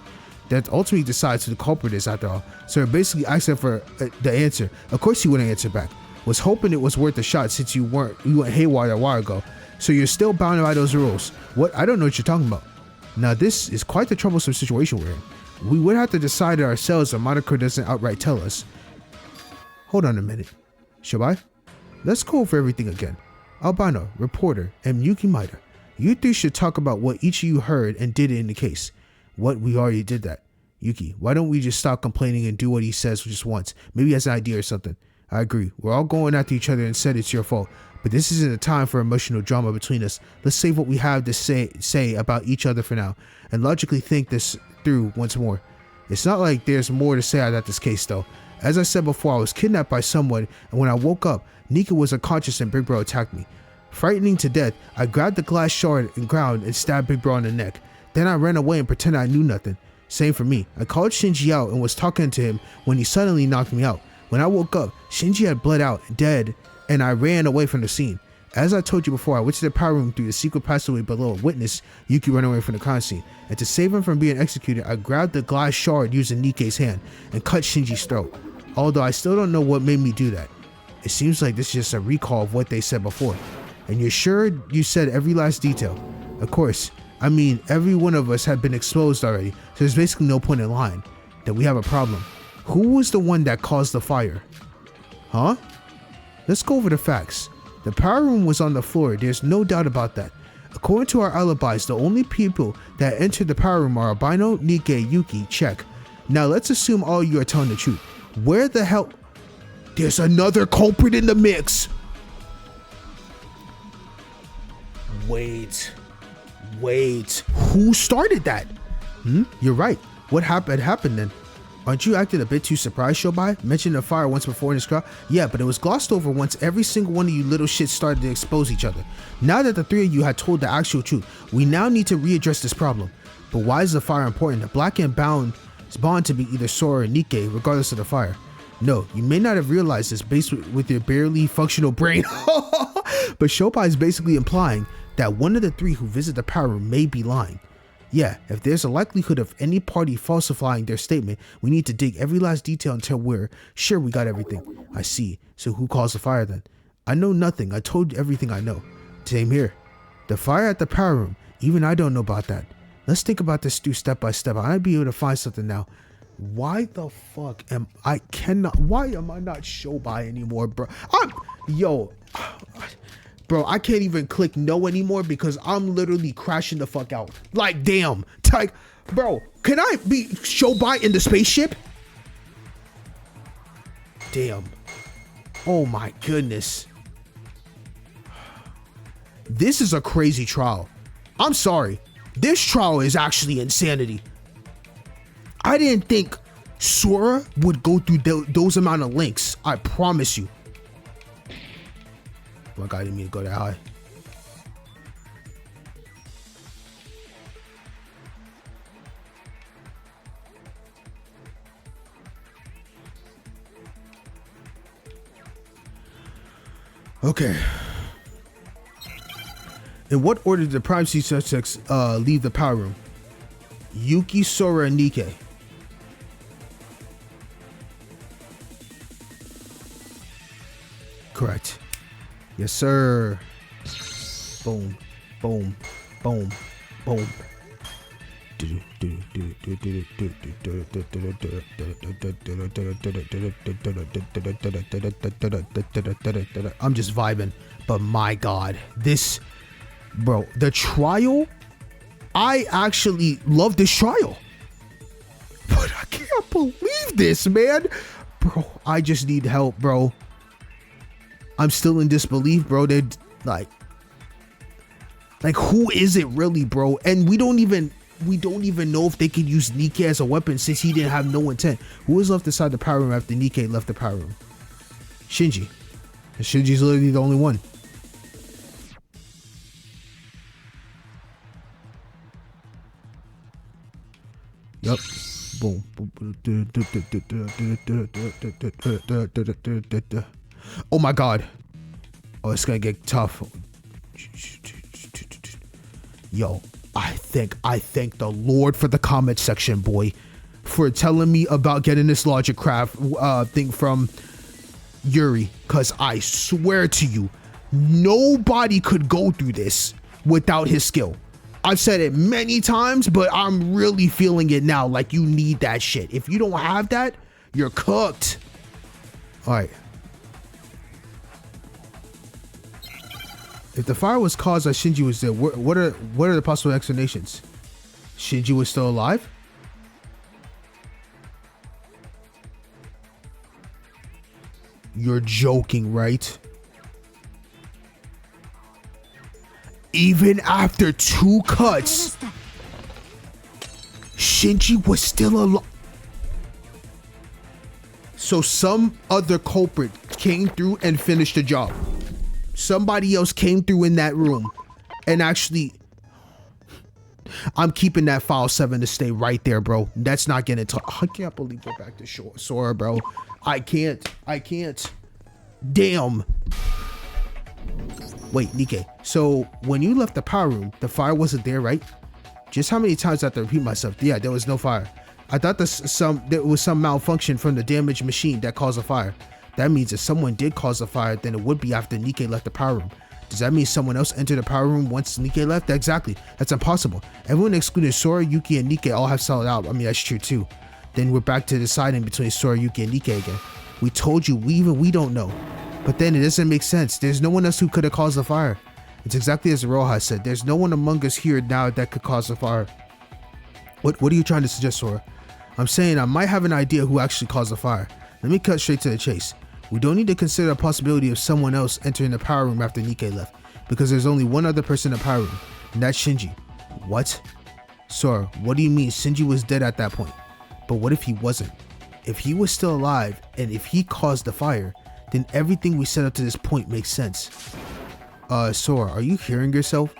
That ultimately decides who the culprit is after all. So we're basically asking for the answer. Of course he wouldn't answer back. Was hoping it was worth a shot since you went haywire a while ago. So you're still bound by those rules. What? I don't know what you're talking about. Now this is quite the troublesome situation we're in. We would have to decide it ourselves if Monaco doesn't outright tell us. Hold on a minute. Shobai? Let's go over everything again. Albino, reporter, and Yuki Maida. You three should talk about what each of you heard and did in the case. What? We already did that. Yuki, why don't we just stop complaining and do what he says just once? Maybe he has an idea or something. I agree. We're all going after each other and said it's your fault. But this isn't a time for emotional drama between us. Let's save what we have to say about each other for now. And logically think this through once more. It's not like there's more to say about this case though. As I said before, I was kidnapped by someone, and when I woke up, Nikke was unconscious and Big Bro attacked me. Frightening to death, I grabbed the glass shard and ground and stabbed Big Bro on the neck. Then I ran away and pretended I knew nothing. Same for me. I called Shinji out and was talking to him when he suddenly knocked me out. When I woke up, Shinji had bled out, dead, and I ran away from the scene. As I told you before, I went to the power room through the secret passageway below and witnessed Yuki run away from the crime scene. And to save him from being executed, I grabbed the glass shard using Nikke's hand and cut Shinji's throat. Although I still don't know what made me do that. It seems like this is just a recall of what they said before. And you're sure you said every last detail? Of course. I mean, every one of us had been exposed already, so there's basically no point in lying. Then we have a problem. Who was the one that caused the fire? Huh? Let's go over the facts. The power room was on the floor, there's no doubt about that. According to our alibis, the only people that entered the power room are Albino, Nikke, Yuki, check. Now let's assume all you are telling the truth. Where the hell? There's another culprit in the mix. Wait. Who started that? You're right. What happened then? Aren't you acting a bit too surprised, Shobai? Mentioned the fire once before in this crowd? Yeah, but it was glossed over once every single one of you little shits started to expose each other. Now that the three of you had told the actual truth, we now need to readdress this problem. But why is the fire important? The black and bound is bound to be either Sora or Nikke, regardless of the fire. No, you may not have realized this based with your barely functional brain. But Shobai is basically implying that one of the three who visit the power room may be lying. Yeah, if there's a likelihood of any party falsifying their statement, we need to dig every last detail until we're sure we got everything. I see. So who caused the fire then? I know nothing. I told you everything I know. Same here. The fire at the power room, even I don't know about that. Let's think about this through step by step. I might be able to find something now. Why the fuck why am I not Shobai anymore, bro? Bro, I can't even click no anymore because I'm literally crashing the fuck out. Like, damn. Like, bro, can I be Shobai in the spaceship? Damn. Oh my goodness. This is a crazy trial. I'm sorry. This trial is actually insanity. I didn't think Sora would go through those amount of links. I promise you. Oh my God, I didn't mean to go that high. Okay. In what order did the privacy suspects leave the power room? Yuki, Sora, and Nikke. Correct. Yes, sir. Boom, boom, boom, boom. I'm just vibing, but my God, this, bro, the trial, I actually love this trial, but I can't believe this, man. Bro, I just need help, bro. I'm still in disbelief, bro. They're like who is it really, bro? And we don't even know if they could use Nikke as a weapon since he didn't have no intent. Who was left inside the power room after Nikke left the power room? Shinji. And Shinji's literally the only one. Yup. Boom. Oh my god. Oh, it's gonna get tough. Yo, I thank the Lord for the comment section, boy, for telling me about getting this logic craft thing from Yuri, cause I swear to you, nobody could go through this without his skill. I've said it many times, but I'm really feeling it now. Like, you need that shit. If you don't have that, you're cooked. All right. If the fire was caused as Shinji was there, what are the possible explanations? Shinji was still alive? You're joking, right? Even after 2 cuts, Shinji was still alive. So some other culprit came through and finished the job. Somebody else came through in that room and actually... I'm keeping that file 7 to stay right there, bro. That's not getting taught. I can't believe we're back to Sora, bro. I can't. Damn. Wait, Nikke. So when you left the power room, the fire wasn't there, right? Just how many times I have to repeat myself? Yeah, there was no fire. I thought there was some malfunction from the damaged machine that caused a fire. That means if someone did cause a fire, then it would be after Nikke left the power room. Does that mean someone else entered the power room once Nikke left? Exactly. That's impossible. Everyone excluding Sora, Yuki, and Nikke all have solid out. I mean, that's true too. Then we're back to deciding between Sora, Yuki, and Nikke again. We told you, we don't know. But then it doesn't make sense. There's no one else who could have caused the fire. It's exactly as Roja said. There's no one among us here now that could cause the fire. What are you trying to suggest, Sora? I'm saying I might have an idea who actually caused the fire. Let me cut straight to the chase. We don't need to consider the possibility of someone else entering the power room after Nikke left, because there's only one other person in the power room, and that's Shinji. What? Sora, what do you mean Shinji was dead at that point? But what if he wasn't? If he was still alive, and if he caused the fire, then everything we said up to this point makes sense. Sora, are you hearing yourself?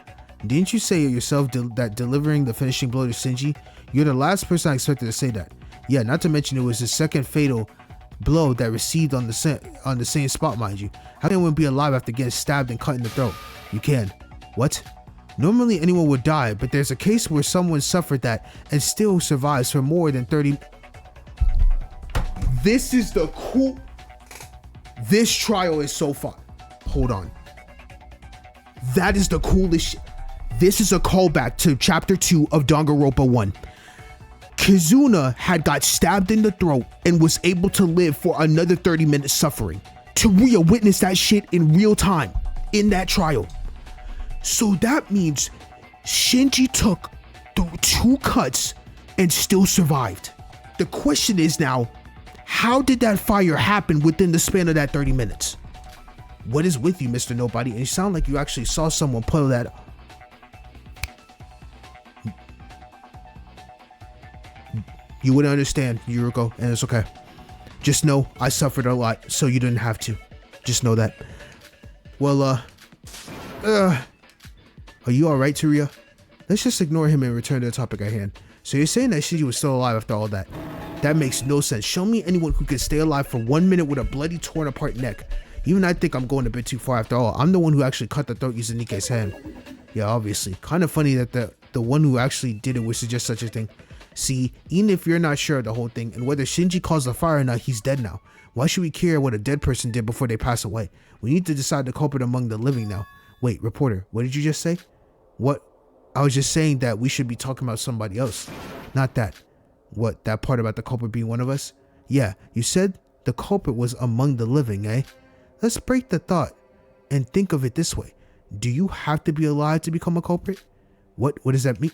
Didn't you say yourself that delivering the finishing blow to Shinji? You're the last person I expected to say that. Yeah, not to mention it was the second fatal blow that received on the same spot, mind you. How can anyone be alive after getting stabbed and cut in the throat? You can. What? Normally anyone would die, but there's a case where someone suffered that and still survives for more than 30. This is the cool. This trial is so fun. Hold on. That is the coolest shit. This is a callback to chapter 2 of Danganronpa 1. Kizuna had got stabbed in the throat and was able to live for another 30 minutes suffering. Teruya witnessed that shit in real time in that trial. So that means Shinji took the 2 cuts and still survived. The question is now, how did that fire happen within the span of that 30 minutes? What is with you, Mr. Nobody? And you sound like you actually saw someone pull that. You wouldn't understand, Yuriko, and it's okay. Just know I suffered a lot, so you didn't have to. Just know that. Well, are you alright, Teruya? Let's just ignore him and return to the topic at hand. So you're saying that Shinji was still alive after all that? That makes no sense. Show me anyone who can stay alive for 1 minute with a bloody torn apart neck. Even I think I'm going a bit too far after all. I'm the one who actually cut the throat using Nikke's hand. Yeah, obviously. Kind of funny that the one who actually did it would suggest such a thing. See, even if you're not sure of the whole thing and whether Shinji caused the fire or not, he's dead now. Why should we care what a dead person did before they pass away? We need to decide the culprit among the living now. Wait, reporter, what did you just say? What? I was just saying that we should be talking about somebody else. Not that. What, that part about the culprit being one of us? Yeah, you said the culprit was among the living, eh? Let's break the thought and think of it this way. Do you have to be alive to become a culprit? What does that mean?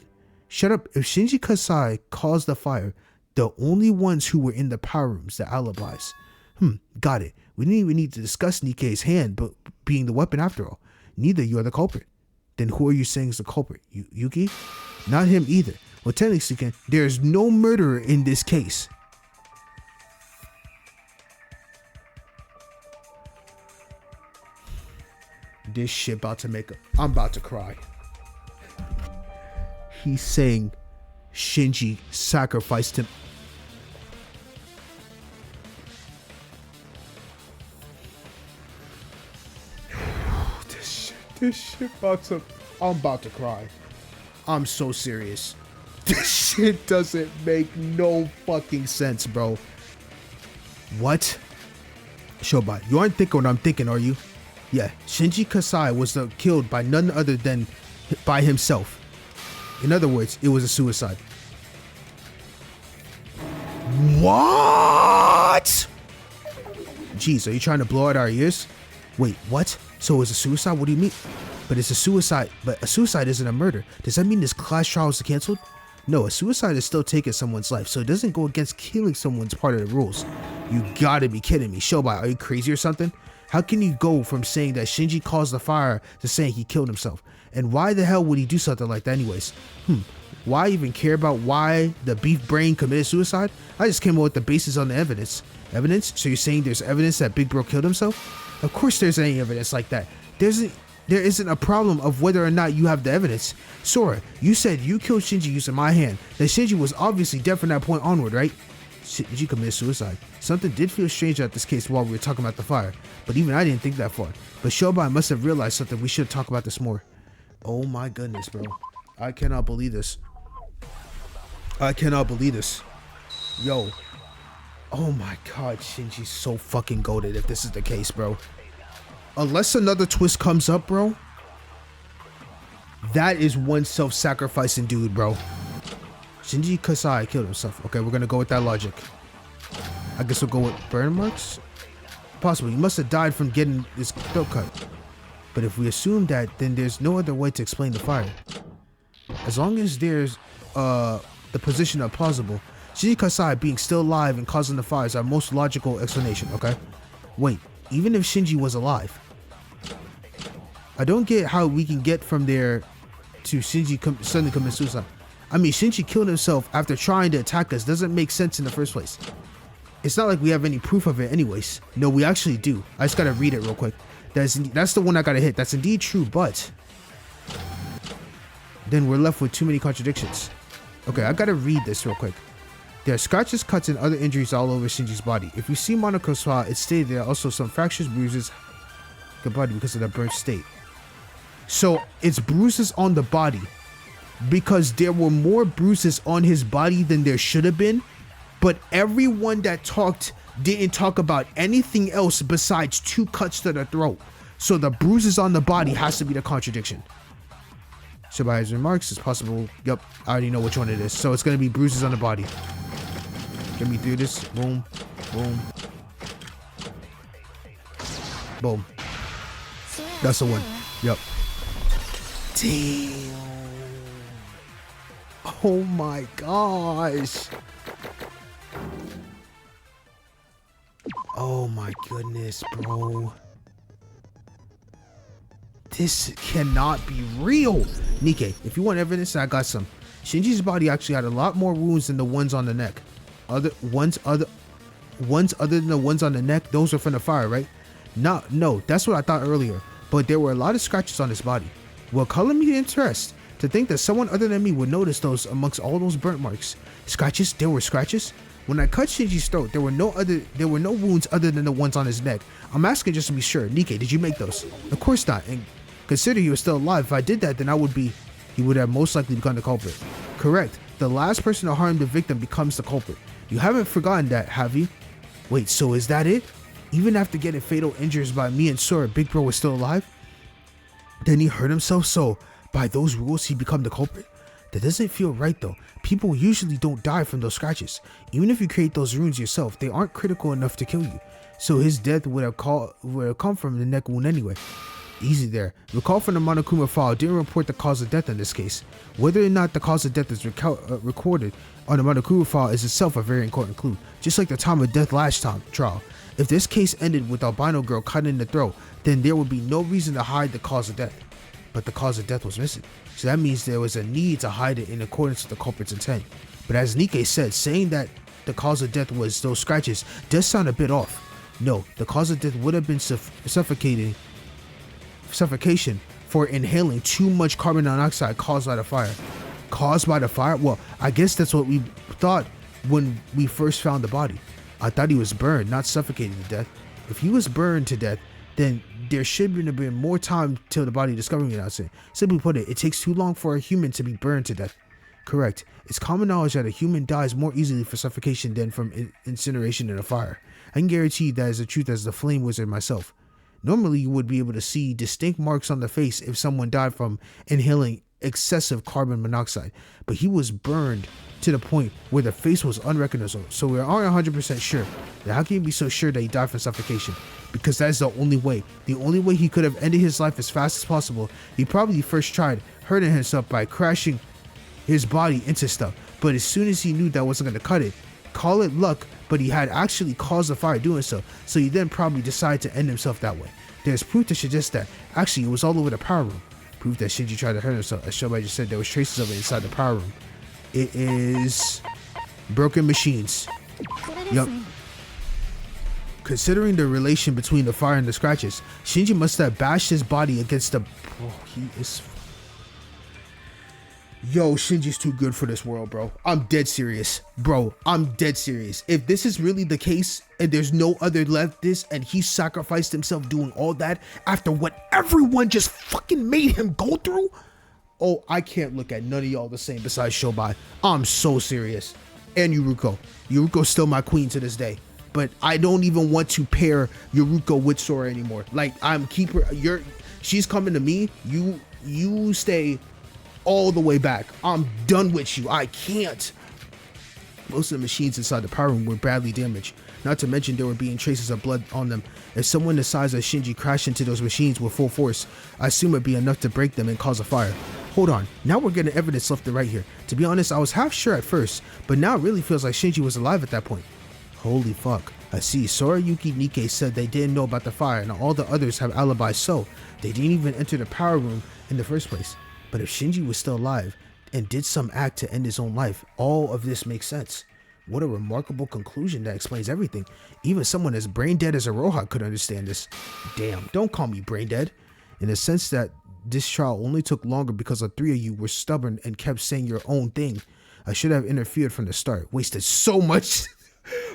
Shut up. If Shinji Kasai caused the fire, the only ones who were in the power rooms, the alibis. Got it. We didn't even need to discuss Nikkei's hand, but being the weapon after all. Neither you are the culprit. Then who are you saying is the culprit? Yuki? Not him either. Well, technically speaking, there is no murderer in this case. This shit about to make I'm about to cry. He's saying Shinji sacrificed him. This shit I'm about to cry. I'm so serious. This shit doesn't make no fucking sense, bro. What? Shobai, you aren't thinking what I'm thinking, are you? Yeah, Shinji Kasai was killed by none other than by himself. In other words, it was a suicide. What? Jeez, are you trying to blow out our ears? Wait, what? So it was a suicide? What do you mean? But it's a suicide. But a suicide isn't a murder. Does that mean this class trial is canceled? No, a suicide is still taking someone's life, so it doesn't go against killing someone's part of the rules. You gotta be kidding me. Shobai, are you crazy or something? How can you go from saying that Shinji caused the fire to saying he killed himself? And why the hell would he do something like that anyways? Why even care about why the beef brain committed suicide? I just came up with the basis on the evidence. Evidence? So you're saying there's evidence that Big Bro killed himself? Of course there's any evidence like that. There isn't a problem of whether or not you have the evidence. Sora, you said you killed Shinji using my hand. That Shinji was obviously dead from that point onward, right? Shinji committed suicide. Something did feel strange at this case while we were talking about the fire, but even I didn't think that far. But Shobai must have realized something. We should talk about this more. Oh my goodness, bro. I cannot believe this. I cannot believe this. Yo. Oh my god, Shinji's so fucking goated if this is the case, bro. Unless another twist comes up, bro. That is one self-sacrificing dude, bro. Shinji Kasai killed himself. Okay, we're gonna go with that logic. I guess we'll go with burn marks? Possible. He must have died from getting his throat cut. But if we assume that, then there's no other way to explain the fire. As long as there's the position of plausible, Shinji Kasai being still alive and causing the fire is our most logical explanation, okay? Wait, even if Shinji was alive, I don't get how we can get from there to Shinji suddenly commit suicide. I mean, Shinji killed himself after trying to attack us. Doesn't make sense in the first place. It's not like we have any proof of it anyways. No, we actually do. I just gotta read it real quick. That's the one I gotta hit. That's indeed true, but then we're left with too many contradictions. Okay, I gotta read this real quick. There are scratches, cuts, and other injuries all over Shinji's body. If you see Monoko's file, it's stated there are also some fractures, bruises, the body because of the burnt state. So it's bruises on the body because there were more bruises on his body than there should have been. But everyone that talked didn't talk about anything else besides 2 cuts to the throat. So the bruises on the body has to be the contradiction. So by his remarks, it's possible. Yep, I already know which one it is. So it's going to be bruises on the body. Get me through this. Boom. Boom. Boom. That's the one. Yep. Damn. Oh my gosh. Oh my goodness, bro. This cannot be real. Nikkei, if you want evidence, I got some. Shinji's body actually had a lot more wounds than the ones on the neck. Other ones other than the ones on the neck, those are from the fire, right? No, that's what I thought earlier. But there were a lot of scratches on his body. Well, color me interest to think that someone other than me would notice those amongst all those burnt marks. Scratches? There were scratches? When I cut Shinji's throat, there were no wounds other than the ones on his neck. I'm asking just to be sure. Nikkei, did you make those? Of course not. And consider he was still alive. If I did that, then he would have most likely become the culprit. Correct. The last person to harm the victim becomes the culprit. You haven't forgotten that, have you? Wait, so is that it? Even after getting fatal injuries by me and Sora, Big Bro was still alive? Then he hurt himself, so by those rules, he become the culprit? That doesn't feel right though. People usually don't die from those scratches. Even if you create those runes yourself, they aren't critical enough to kill you. So his death would have come from the neck wound anyway. Easy there. Recall from the Monokuma file didn't report the cause of death in this case. Whether or not the cause of death is recorded on the Monokuma file is itself a very important clue. Just like the time of death last time trial. If this case ended with albino girl cut in the throat, then there would be no reason to hide the cause of death. But the cause of death was missing, so that means there was a need to hide it in accordance with the culprit's intent. But as Nikkei said, saying that the cause of death was those scratches does sound a bit off. No, the cause of death would have been suffocation for inhaling too much carbon dioxide caused by the fire. Caused by the fire? Well, I guess that's what we thought when we first found the body. I thought he was burned, not suffocated to death. If he was burned to death, then there should have been more time till the body discovering it, I'd say. Simply put it takes too long for a human to be burned to death. Correct. It's common knowledge that a human dies more easily for suffocation than from incineration in a fire. I can guarantee that is the truth as the flame wizard myself. Normally you would be able to see distinct marks on the face if someone died from inhaling excessive carbon monoxide, but he was burned to the point where the face was unrecognizable, so we aren't 100% sure. Now how can you be so sure that he died from suffocation? Because that's the only way. The only way he could have ended his life as fast as possible. He probably first tried hurting himself by crashing his body into stuff, but as soon as he knew that wasn't going to cut it, call it luck, but he had actually caused the fire doing so he then probably decided to end himself that way. There's proof to suggest that actually it was all over the power room. Proof that Shinji tried to hurt himself. As Shobai just said, there was traces of it inside the power room. It is broken machines. Yup. Considering the relation between the fire and the scratches, Shinji must have bashed his body against the... Bro, he is... Yo, Shinji's too good for this world, bro. I'm dead serious. Bro, I'm dead serious. If this is really the case and there's no other left this and he sacrificed himself doing all that after what everyone just fucking made him go through, oh, I can't look at none of y'all the same besides Shobai. I'm so serious. And Yuruko. Yuruko's still my queen to this day. But I don't even want to pair Yuruko with Sora anymore. Like, she's coming to me. You stay all the way back. I'm done with you. I can't. Most of the machines inside the power room were badly damaged. Not to mention there were being traces of blood on them. If someone the size of Shinji crashed into those machines with full force, I assume it'd be enough to break them and cause a fire. Hold on, now we're getting evidence left and right here. To be honest, I was half sure at first, but now it really feels like Shinji was alive at that point. Holy fuck. I see. Sora, Yuki, Nikkei said they didn't know about the fire and all the others have alibis, so they didn't even enter the power room in the first place. But if Shinji was still alive and did some act to end his own life, all of this makes sense. What a remarkable conclusion that explains everything. Even someone as brain dead as a Roha could understand this. Damn, don't call me brain dead. In the sense that this trial only took longer because the three of you were stubborn and kept saying your own thing. I should have interfered from the start. Wasted so much.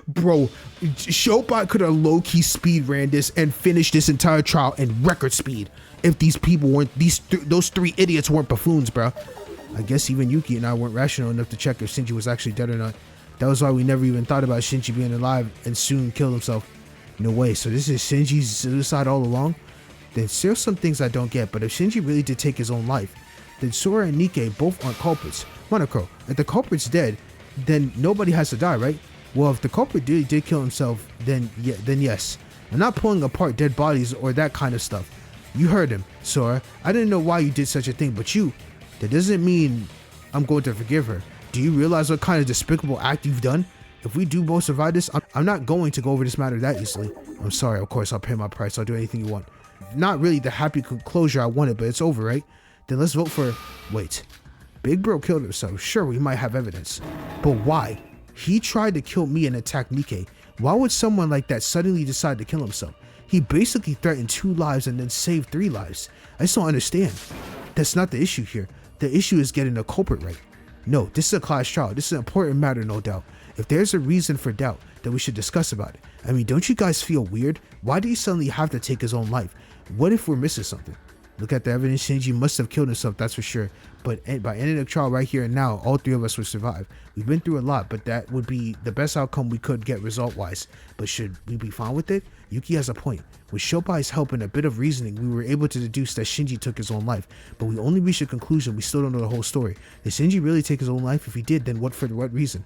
Bro, Shobot could have low-key speed ran this and finished this entire trial in record speed if these people weren't, those three idiots weren't buffoons, bro. I guess even Yuki and I weren't rational enough to check if Shinji was actually dead or not. That was why we never even thought about Shinji being alive and soon killed himself. No way, so this is Shinji's suicide all along? Then there's some things I don't get, but if Shinji really did take his own life, then Sora and Nikkei both aren't culprits. Monokuro, if the culprit's dead, then nobody has to die, right? Well, if the culprit did kill himself, then yes. I'm not pulling apart dead bodies or that kind of stuff. You heard him, Sora. I didn't know why you did such a thing, but that doesn't mean I'm going to forgive her. Do you realize what kind of despicable act you've done? If we do both survive this, I'm not going to go over this matter that easily. I'm sorry, of course, I'll pay my price. I'll do anything you want. Not really the happy closure I wanted, but it's over, right? Then let's vote for... Wait. Big Bro killed himself. Sure, we might have evidence. But why? He tried to kill me and attack Nikkei. Why would someone like that suddenly decide to kill himself? He basically threatened 2 lives and then saved 3 lives. I just don't understand. That's not the issue here. The issue is getting the culprit right. No, this is a class trial. This is an important matter, no doubt. If there's a reason for doubt, then we should discuss about it. I mean, don't you guys feel weird? Why did he suddenly have to take his own life? What if we're missing something? Look at the evidence. Shinji must have killed himself, that's for sure. But by ending the trial right here and now, all 3 of us would survive. We've been through a lot, but that would be the best outcome we could get result-wise. But should we be fine with it? Yuki has a point. With Shobai's help and a bit of reasoning, we were able to deduce that Shinji took his own life. But we only reached a conclusion. We still don't know the whole story. Did Shinji really take his own life? If he did, then for what reason?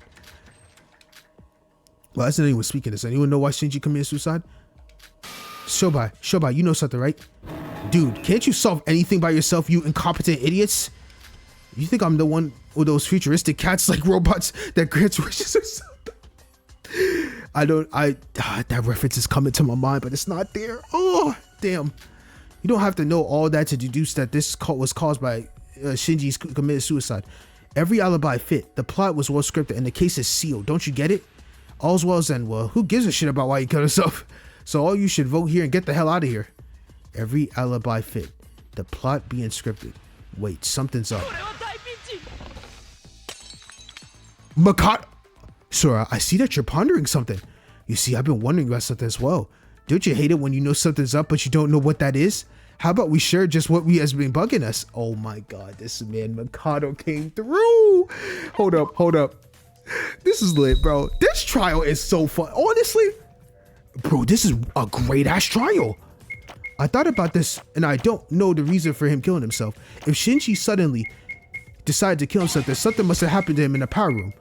Well, as anyone speaking, does anyone know why Shinji committed suicide? Shobai, you know something, right? Dude, can't you solve anything by yourself, you incompetent idiots? You think I'm the one with those futuristic cats like robots that grants wishes or something? That reference is coming to my mind, but it's not there. Oh, damn. You don't have to know all that to deduce that this was caused by Shinji's committed suicide. Every alibi fit. The plot was well scripted and the case is sealed. Don't you get it? All's well and well. Who gives a shit about why he killed himself? So all you should vote here and get the hell out of here. Every alibi fit. The plot being scripted. Wait, something's up. Makoto. Sora, I see that you're pondering something. You see, I've been wondering about something as well. Don't you hate it when you know something's up but you don't know what that is? How about we share just what has been bugging us? Oh my god, this man Makoto came through. Hold up. This is lit, bro. This trial is so fun. Honestly, bro, this is a great ass trial. I thought about this and I don't know the reason for him killing himself. If Shinji suddenly decided to kill himself, then something must have happened to him in the power room.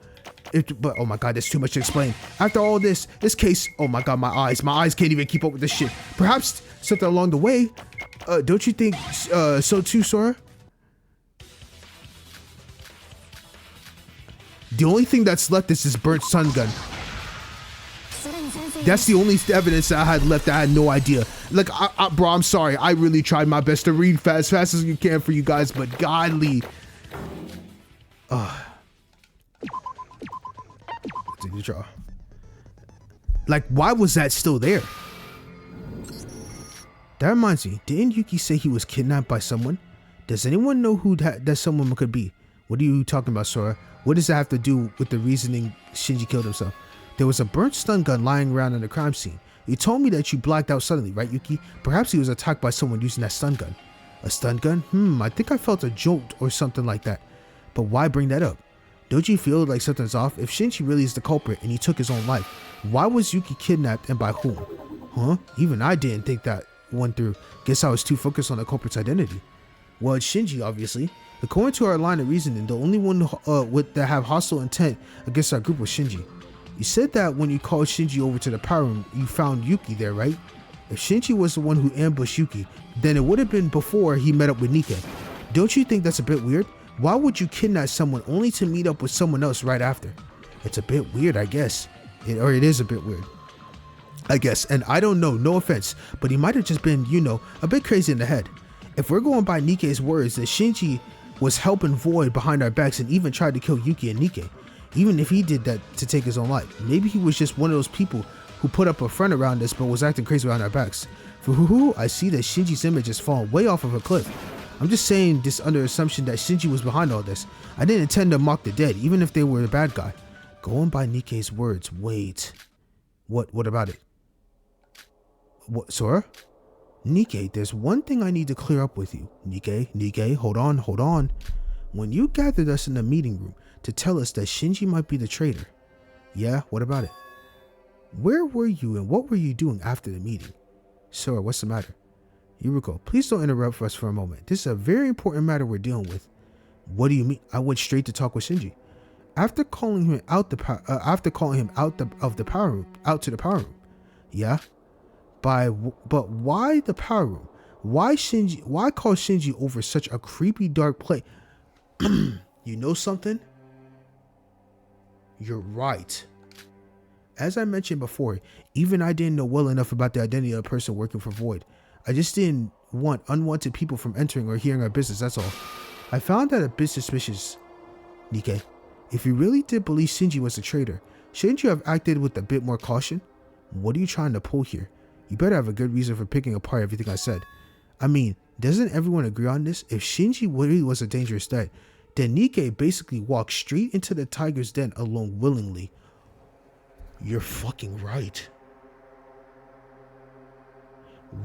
But oh my god, there's too much to explain. After all this case, oh my god, my eyes can't even keep up with this shit. Perhaps something along the way. Don't you think so too, Sora? The only thing that's left is this burnt stun gun. That's the only evidence that I had left. I had no idea. Like, bro, I'm sorry. I really tried my best to read fast as you can for you guys, but godly. Like, why was that still there? That reminds me, didn't Yuki say he was kidnapped by someone? Does anyone know who that someone could be? What are you talking about, Sora? What does that have to do with the reasoning Shinji killed himself? There was a burnt stun gun lying around in the crime scene. You told me that you blacked out suddenly, right, Yuki? Perhaps he was attacked by someone using that stun gun. A stun gun? I think I felt a jolt or something like that. But why bring that up? Don't you feel like something's off? If Shinji really is the culprit and he took his own life, why was Yuki kidnapped and by whom? Huh? Even I didn't think that one through. Guess I was too focused on the culprit's identity. Well, it's Shinji, obviously. According to our line of reasoning, the only one that have hostile intent against our group was Shinji. You said that when you called Shinji over to the power room, you found Yuki there, right? If Shinji was the one who ambushed Yuki, then it would have been before he met up with Nikke. Don't you think that's a bit weird? Why would you kidnap someone only to meet up with someone else right after? It's a bit weird, I guess. It is a bit weird, I guess. And I don't know, no offense, but he might have just been, a bit crazy in the head. If we're going by Nikke's words, that Shinji was helping Void behind our backs and even tried to kill Yuki and Nikke. Even if he did that to take his own life, maybe he was just one of those people who put up a front around us but was acting crazy behind our backs. For who, I see that Shinji's image has fallen way off of a cliff. I'm just saying this under assumption that Shinji was behind all this. I didn't intend to mock the dead, even if they were the bad guy. Going by Nikke's words, wait. What about it? What, Sora? Nikke, there's one thing I need to clear up with you. Nikke, hold on. When you gathered us in the meeting room to tell us that Shinji might be the traitor. Yeah, what about it? Where were you and what were you doing after the meeting? Sora, what's the matter? Yuruko, please don't interrupt us for a moment. This is a very important matter we're dealing with. What do you mean? I went straight to talk with Shinji. After calling him out to the power room. Yeah. But why the power room? Why call Shinji over such a creepy dark place? You know something? You're right. As I mentioned before, even I didn't know well enough about the identity of the person working for Void. I just didn't want unwanted people from entering or hearing our business, that's all. I found that a bit suspicious. Nikke, if you really did believe Shinji was a traitor, shouldn't you have acted with a bit more caution? What are you trying to pull here? You better have a good reason for picking apart everything I said. I mean, doesn't everyone agree on this? If Shinji really was a dangerous threat, then Nikke basically walked straight into the tiger's den alone willingly. You're fucking right.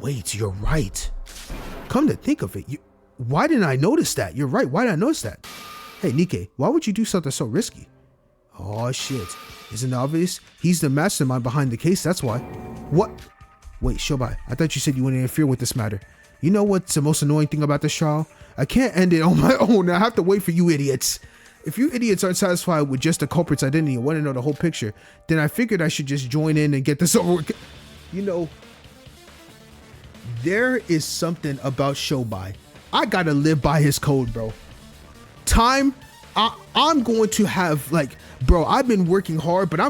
Wait, you're right. Come to think of it, why didn't I notice that? You're right, why did I notice that? Hey, Nikke, why would you do something so risky? Oh shit, isn't it obvious? He's the mastermind behind the case, that's why. What? Wait, Shobai, I thought you said you wouldn't interfere with this matter. You know what's the most annoying thing about this trial? I can't end it on my own. I have to wait for you idiots. If you idiots aren't satisfied with just the culprit's identity and want to know the whole picture, then I figured I should just join in and get this over with. There is something about Shobai. I gotta live by his code, bro. I'm going to have, bro, I've been working hard, but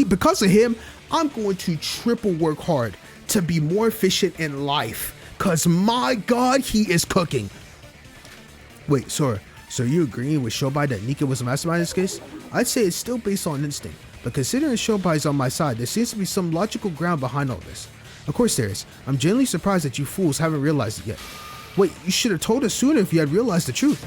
because of him, I'm going to triple work hard to be more efficient in life. Cause my God, he is cooking. Wait, Sora, so you agreeing with Shobai that Nika was a mastermind in this case? I'd say it's still based on instinct, but considering Shobai's on my side, there seems to be some logical ground behind all this. Of course there is. I'm genuinely surprised that you fools haven't realized it yet. Wait, you should have told us sooner if you had realized the truth.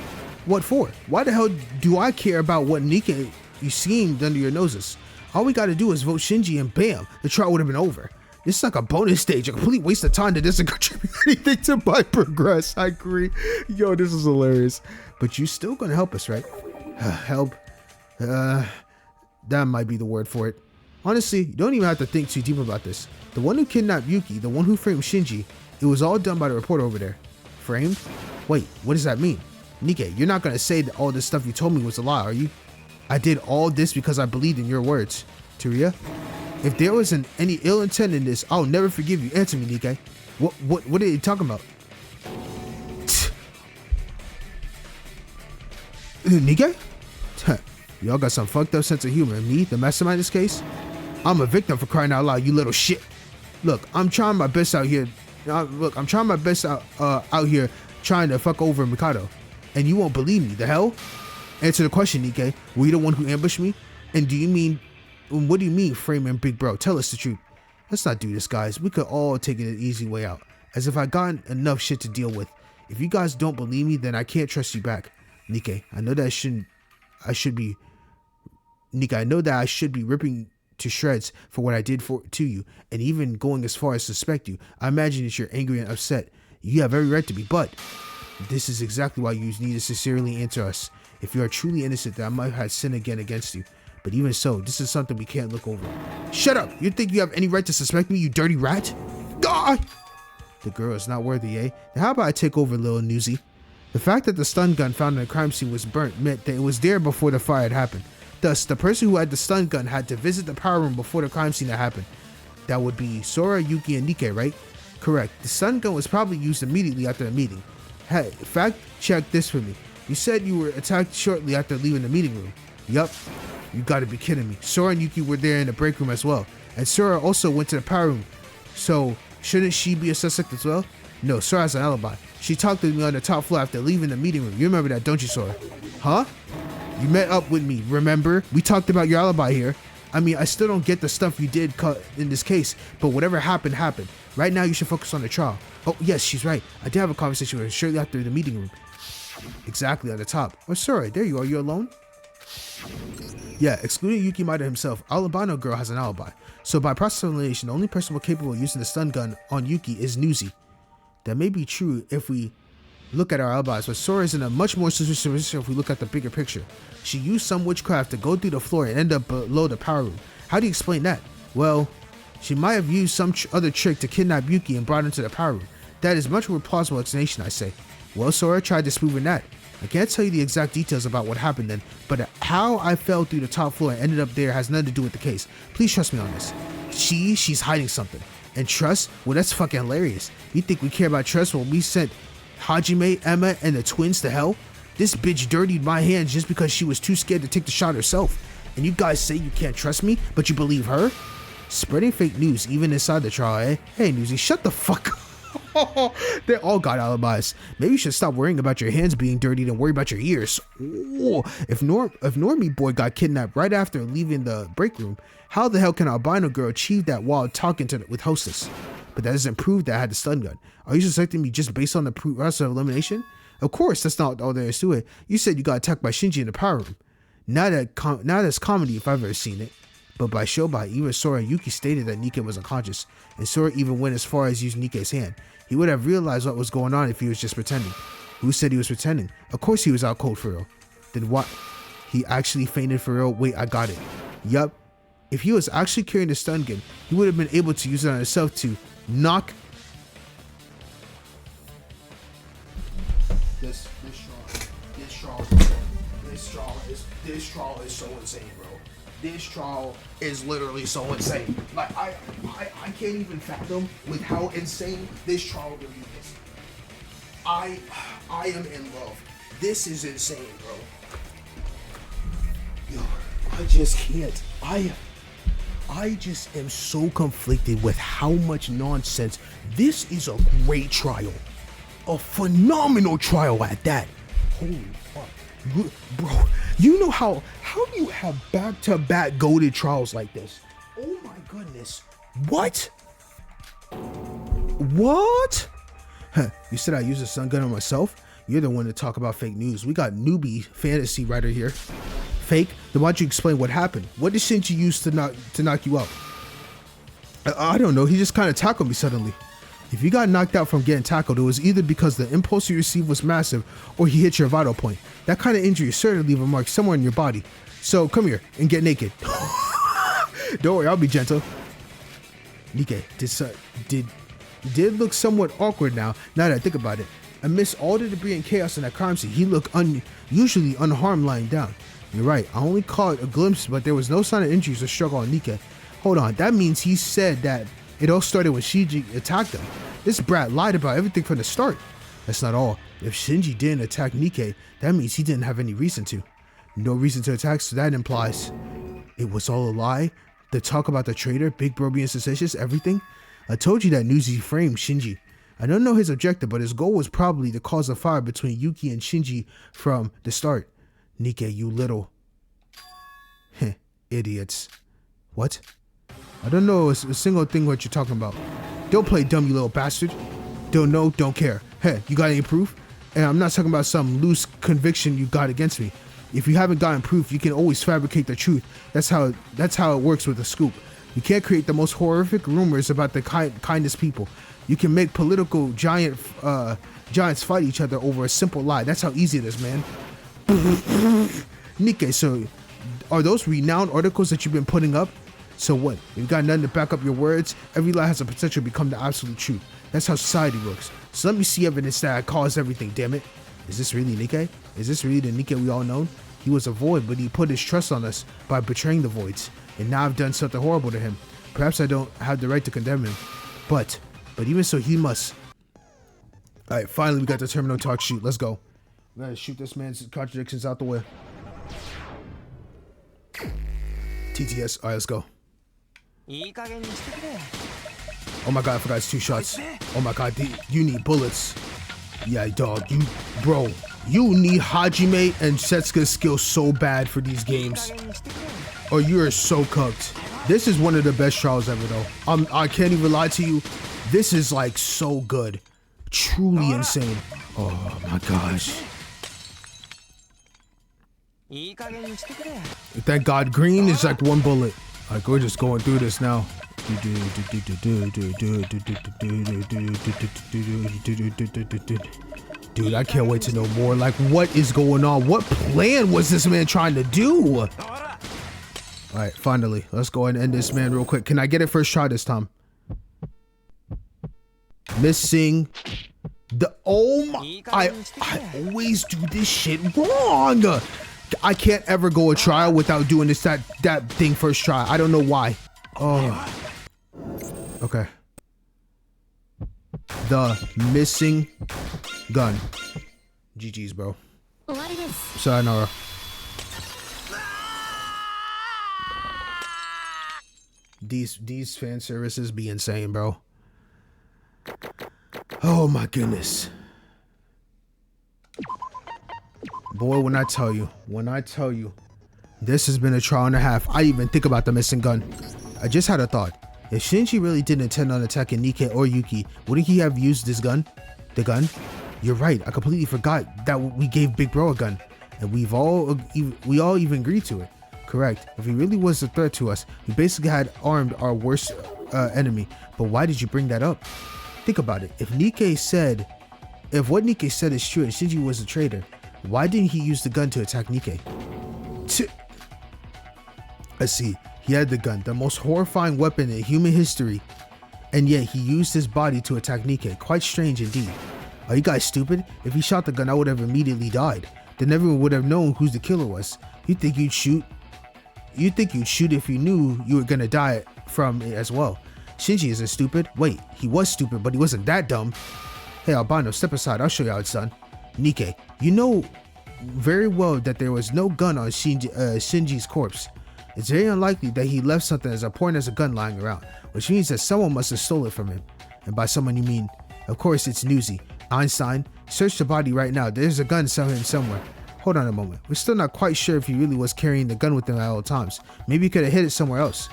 What for? Why the hell do I care about what Nika you schemed under your noses? All we gotta do is vote Shinji and bam, the trial would have been over. This is like a bonus stage, a complete waste of time that doesn't contribute anything to my progress. I agree. Yo, this is hilarious. But you still gonna help us, right? Help? That might be the word for it. Honestly, you don't even have to think too deep about this. The one who kidnapped Yuki, the one who framed Shinji, it was all done by the reporter over there. Framed? Wait, what does that mean? Nikke, you're not gonna say that all this stuff you told me was a lie, are you? I did all this because I believed in your words. Teruya? If there wasn't any ill intent in this, I'll never forgive you. Answer me, Nikke. What are you talking about? Nikke? Y'all got some fucked up sense of humor. And me, the mastermind in this case? I'm a victim for crying out loud, you little shit. Look, I'm trying my best out here. I'm trying my best out here trying to fuck over Mikado. And you won't believe me, the hell? Answer the question, Nikke. Were you the one who ambushed me? And what do you mean, framing big bro? Tell us the truth. Let's not do this, guys. We could all take an easy way out. As if I got enough shit to deal with. If you guys don't believe me, then I can't trust you back. Nikke, I know that I should be ripping to shreds for what I did to you, and even going as far as suspect you. I imagine that you're angry and upset. You have every right to be, but this is exactly why you need to sincerely answer us. If you are truly innocent, then I might have sinned again against you. But even so, this is something we can't look over. Shut up! You think you have any right to suspect me, you dirty rat? Die! The girl is not worthy, eh? Now how about I take over, little newsie? The fact that the stun gun found in the crime scene was burnt meant that it was there before the fire had happened. Thus, the person who had the stun gun had to visit the power room before the crime scene had happened. That would be Sora, Yuki, and Nikke, right? Correct. The stun gun was probably used immediately after the meeting. Hey, fact check this for me. You said you were attacked shortly after leaving the meeting room. Yup. You gotta be kidding me. Sora and Yuki were there in the break room as well. And Sora also went to the power room. So, shouldn't she be a suspect as well? No, Sora has an alibi. She talked to me on the top floor after leaving the meeting room. You remember that, don't you, Sora? Huh? You met up with me, remember? We talked about your alibi here. I mean, I still don't get the stuff you did in this case, but whatever happened, happened. Right now, you should focus on the trial. Oh, yes, she's right. I did have a conversation with her shortly after the meeting room. Exactly, on the top. Oh, sorry, there you are. You alone? Yeah, excluding Yuki Maeda himself, albino girl has an alibi. So by process of elimination, the only person capable of using the stun gun on Yuki is Nuzi. That may be true if we look at our alibis, but Sora is in a much more suspicious position if we look at the bigger picture. She used some witchcraft to go through the floor and end up below the power room. How do you explain that? Well, she might have used some other trick to kidnap Yuki and brought him to the power room. That is much more plausible explanation, I say. Well, Sora tried disproving that. I can't tell you the exact details about what happened then, but how I fell through the top floor and ended up there has nothing to do with the case. Please trust me on this. She's hiding something. And trust? Well, that's fucking hilarious. You think we care about trust when we sent Hajime, Emma, and the twins to hell? This bitch dirtied my hands just because she was too scared to take the shot herself. And you guys say you can't trust me, but you believe her? Spreading fake news even inside the trial, eh? Hey, Newsy, shut the fuck up. They all got alibis. Maybe you should stop worrying about your hands being dirtied and worry about your ears. Ooh. If Normie Boy got kidnapped right after leaving the break room, how the hell can an albino girl achieve that while talking with Hostess? But that doesn't prove that I had the stun gun. Are you suspecting me just based on the process of elimination? Of course, that's not all there is to it. You said you got attacked by Shinji in the power room. Now that's comedy if I've ever seen it. But by Shobai, even Sora and Yuki stated that Nikke was unconscious, and Sora even went as far as using Nikke's hand. He would have realized what was going on if he was just pretending. Who said he was pretending? Of course he was out cold for real. Then what? He actually fainted for real? Wait, I got it. Yup. If he was actually carrying the stun gun, he would have been able to use it on himself to knock... This trial is so insane, bro. This trial is literally so insane. Like I can't even fathom with how insane this trial really is. I am in love. This is insane, bro. Yo, I just can't. I I just am so conflicted with how much nonsense. This is a great trial. A phenomenal trial at that. Holy fuck. Bro, you know how do you have back-to-back goated trials like this? Oh my goodness. What? What? Huh, you said I used a stun gun on myself? You're the one to talk about fake news. We got newbie fantasy writer here. Fake? Then why'd you explain what happened? What did Shinji use to knock you out? I don't know. He just kind of tackled me suddenly. If you got knocked out from getting tackled, it was either because the impulse you received was massive or he hit your vital point. That kind of injury is sure to leave a mark somewhere in your body. So come here and get naked. Don't worry, I'll be gentle. Nikke, did look somewhat awkward now that I think about it. Amidst all the debris and chaos in that crime scene, he looked unusually unharmed lying down. You're right, I only caught a glimpse, but there was no sign of injuries or struggle on Nikke. Hold on, that means he said that it all started when Shinji attacked him. This brat lied about everything from the start. That's not all. If Shinji didn't attack Nikke, that means he didn't have any reason to. No reason to attack, so that implies it was all a lie? The talk about the traitor, Big Bro being suspicious, everything? I told you that Newsy framed Shinji. I don't know his objective, but his goal was probably to cause a fire between Yuki and Shinji from the start. Nikke, you little... idiots. What? I don't know a single thing what you're talking about. Don't play dumb, you little bastard. Don't know, don't care. Hey, you got any proof? And I'm not talking about some loose conviction you got against me. If you haven't gotten proof, you can always fabricate the truth. That's how it works with a scoop. You can't create the most horrific rumors about the kindest people. You can make political giants fight each other over a simple lie. That's how easy it is, man. Nikke, so are those renowned articles that you've been putting up? So what? You've got nothing to back up your words. Every lie has a potential to become the absolute truth. That's how society works. So let me see evidence that I caused everything, damn it. Is this really Nikke? Is this really the Nikke we all known? He was a void, but he put his trust on us by betraying the voids. And now I've done something horrible to him. Perhaps I don't have the right to condemn him. But even so, he must. Alright, finally we got the terminal talk shoot. Let's go. We gotta shoot this man's contradictions out the way. TTS. Alright, let's go. Oh my god, I forgot it's 2 shots. Oh my god, you need bullets. Yeah, dog, you need Hajime and Setsuka's skill so bad for these games. Or you are so cooked. This is one of the best trials ever though. I can't even lie to you. This is like so good. Truly insane. Oh my gosh. Thank God green is like 1 bullet. Like we're just going through this now. Dude, I can't wait to know more. Like, what is going on? What plan was this man trying to do? Alright, finally. Let's go ahead and end this man real quick. Can I get it first try this time? Missing the... Oh my... I always do this shit wrong. I can't ever go a trial without doing this that thing first try. I don't know why. Oh. Okay. The missing gun. GG's, bro. Sayonara. These fan services be insane, bro. Oh my goodness. Boy, when I tell you, this has been a trial and a half. I even think about the missing gun. I just had a thought. If Shinji really didn't intend on attacking Nikke or Yuki, wouldn't he have used this gun? The gun? You're right. I completely forgot that we gave Big Bro a gun, and we all even agreed to it. Correct. If he really was a threat to us, we basically had armed our worst enemy. But why did you bring that up? Think about it. If what Nikke said is true and Shinji was a traitor, why didn't he use the gun to attack Nikke? I see. He had the gun, the most horrifying weapon in human history, and yet he used his body to attack Nikke. Quite strange indeed. Are you guys stupid? If he shot the gun, I would have immediately died. Then everyone would have known who the killer was. You think you'd shoot if you knew you were gonna die from it as well. Shinji isn't stupid. Wait, he was stupid, but he wasn't that dumb. Hey, Albino, step aside. I'll show you how it's done. Nikke, you know very well that there was no gun on Shinji's corpse. It's very unlikely that he left something as important as a gun lying around, which means that someone must have stolen it from him. And by someone you mean, of course, it's Newsy. Einstein, search the body right now. There's a gun somewhere. Hold on a moment. We're still not quite sure if he really was carrying the gun with him at all times. Maybe he could have hid it somewhere else.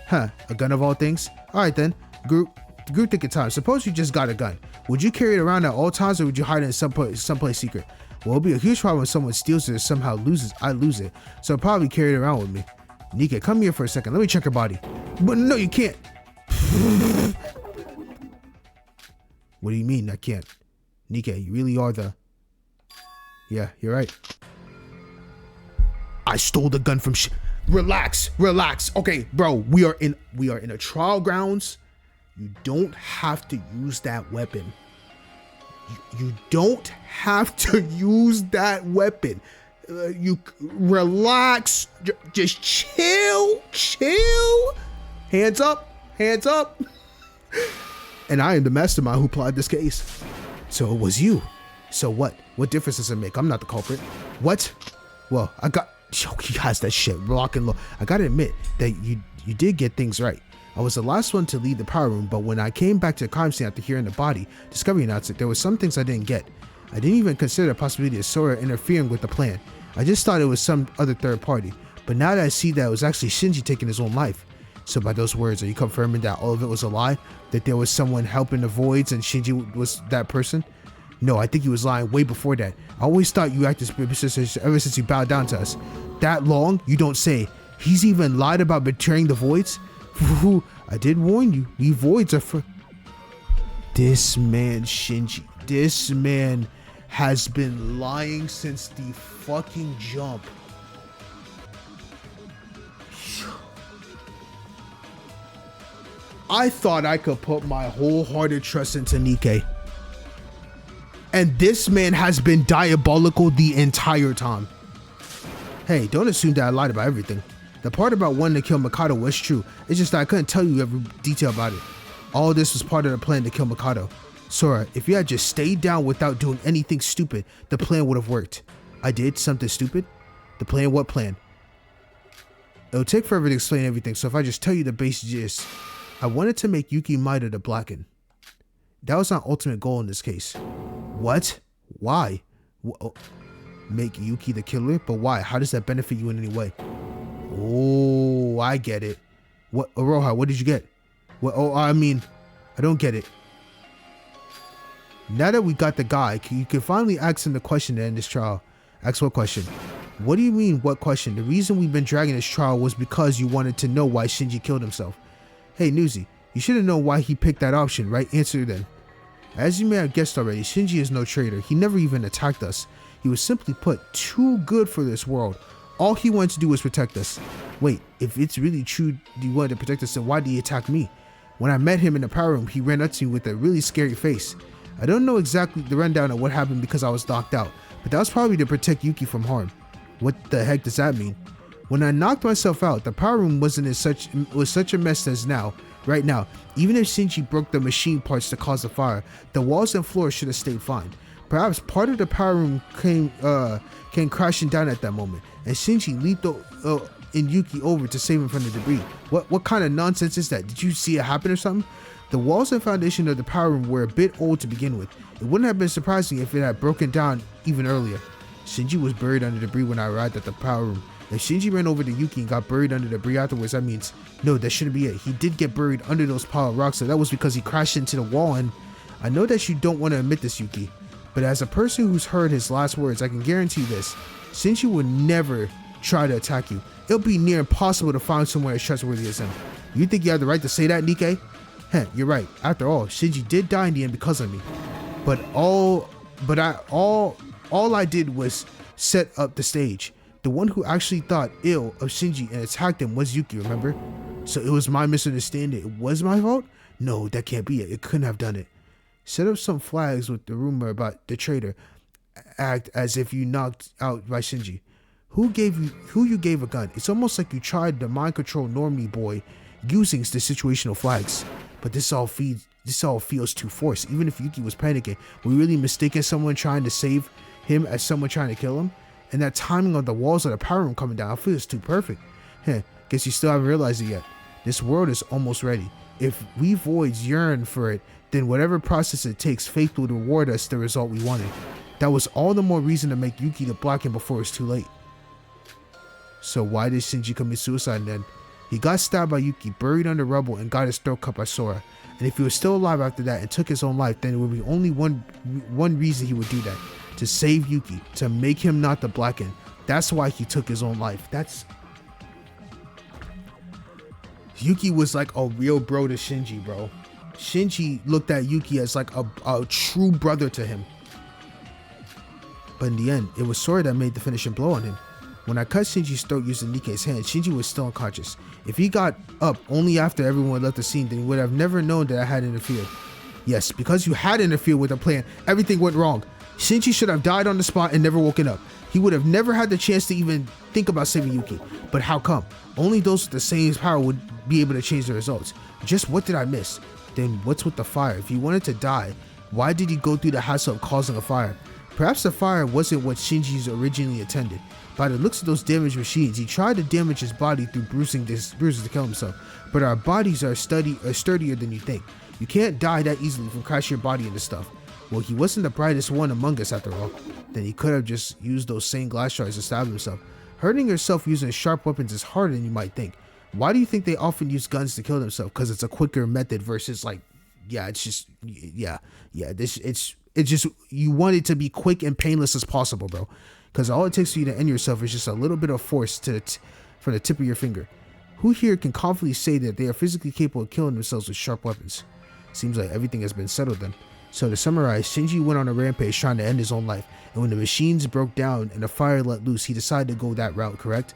Huh, a gun of all things? Alright then, group thinking time. Suppose you just got a gun. Would you carry it around at all times, or would you hide it in someplace secret? Well, it'll be a huge problem if someone steals it or somehow I lose it. So I'll probably carry it around with me. Nika, come here for a second. Let me check her body. But no, you can't. What do you mean I can't? Nika, you really are the... Yeah, you're right. I stole the gun from Relax. Okay, bro, we are in a trial grounds. You don't have to use that weapon. You don't have to use that weapon. You relax. Just chill. Hands up. And I am the mastermind who plotted this case. So it was you. So what? What difference does it make? I'm not the culprit. What? Well, he has that shit rock and low. I gotta admit that you did get things right. I was the last one to leave the power room, but when I came back to the crime scene after hearing the body discovery announcement, there were some things I didn't get. I didn't even consider the possibility of Sora interfering with the plan. I just thought it was some other third party. But now that I see that it was actually Shinji taking his own life. So by those words, are you confirming that all of it was a lie? That there was someone helping the voids and Shinji was that person? No, I think he was lying way before that. I always thought you acted suspicious ever since you bowed down to us. That long? You don't say. He's even lied about betraying the voids? I did warn you. We voids are for... This man, Shinji. This man has been lying since the fucking jump. I thought I could put my wholehearted trust into Nikke. And this man has been diabolical the entire time. Hey, don't assume that I lied about everything. The part about wanting to kill Mikado was true. It's just that I couldn't tell you every detail about it. All this was part of the plan to kill Mikado. Sora, if you had just stayed down without doing anything stupid, the plan would have worked. I did something stupid? The plan? What plan? It'll take forever to explain everything, so if I just tell you the base gist. I wanted to make Yuki Maida the Blacken. That was my ultimate goal in this case. What? Why? Make Yuki the killer? But why? How does that benefit you in any way? Oh, I get it. What, Aroha, what did you get? What? Oh, I mean, I don't get it. Now that we got the guy, you can finally ask him the question to end this trial. Ask what question? What do you mean, what question? The reason we've been dragging this trial was because you wanted to know why Shinji killed himself. Hey, Newsy, you should have known why he picked that option, right? Answer then. As you may have guessed already, Shinji is no traitor. He never even attacked us. He was simply put too good for this world. All he wanted to do was protect us. Wait, if it's really true he wanted to protect us, then why did he attack me? When I met him in the power room, he ran up to me with a really scary face. I don't know exactly the rundown of what happened because I was knocked out, but that was probably to protect Yuki from harm. What the heck does that mean? When I knocked myself out, the power room was such a mess as now. Right now, even if Shinji broke the machine parts to cause the fire, the walls and floor should have stayed fine. Perhaps part of the power room came crashing down at that moment, and Shinji leaped in Yuki over to save him from the debris. What kind of nonsense is that? Did you see it happen or something? The walls and foundation of the power room were a bit old to begin with. It wouldn't have been surprising if it had broken down even earlier. Shinji was buried under debris when I arrived at the power room. If Shinji ran over to Yuki and got buried under debris afterwards, that means, no, that shouldn't be it. He did get buried under those pile of rocks, so that was because he crashed into the wall, and I know that you don't want to admit this, Yuki, but as a person who's heard his last words, I can guarantee this. Shinji would never try to attack you. It'll be near impossible to find someone as trustworthy as him. You think you have the right to say that, Nikke? Heh, you're right. After all, Shinji did die in the end because of me. But all I did was set up the stage. The one who actually thought ill of Shinji and attacked him was Yuki, remember? So it was my misunderstanding. It was my fault? No, that can't be it. It couldn't have done it. Set up some flags with the rumor about the traitor. Act as if you knocked out by Shinji. Who you gave a gun? It's almost like you tried to mind control Normie boy using the situational flags. But this all feels too forced. Even if Yuki was panicking, were we really mistaken someone trying to save him as someone trying to kill him? And that timing of the walls of the power room coming down feels too perfect. Heh, Guess you still haven't realized it yet. This world is almost ready. If we voids yearn for it, then whatever process it takes, fate will reward us the result we wanted. That was all the more reason to make Yuki the Blacken before it's too late. So why did Shinji commit suicide then? He got stabbed by Yuki, buried under rubble, and got his throat cut by Sora. And if he was still alive after that and took his own life, then it would be only one reason he would do that. To save Yuki, to make him not the Blacken. That's why he took his own life. Yuki was like a real bro to Shinji, bro. Shinji looked at Yuki as like a true brother to him. But in the end, it was Sora that made the finishing blow on him. When I cut Shinji's throat using Nikke's hand, Shinji was still unconscious. If he got up only after everyone left the scene, then he would have never known that I had interfered. Yes, because you had interfered with the plan, everything went wrong. Shinji should have died on the spot and never woken up. He would have never had the chance to even think about saving Yuki. But how come? Only those with the same power would be able to change the results. Just what did I miss? Then what's with the fire? If he wanted to die, why did he go through the hassle of causing a fire? Perhaps the fire wasn't what Shinji's originally intended. By the looks of those damaged machines, he tried to damage his body through bruises to kill himself. But our bodies are sturdier than you think. You can't die that easily from crashing your body into stuff. Well, he wasn't the brightest one among us after all. Then he could have just used those same glass shards to stab himself. Hurting yourself using sharp weapons is harder than you might think. Why do you think they often use guns to kill themselves? Because it's a quicker method versus like, it's just you want it to be quick and painless as possible, bro. Because all it takes for you to end yourself is just a little bit of force from the tip of your finger. Who here can confidently say that they are physically capable of killing themselves with sharp weapons? Seems like everything has been settled then. So to summarize, Shinji went on a rampage trying to end his own life, and when the machines broke down and the fire let loose, he decided to go that route, correct?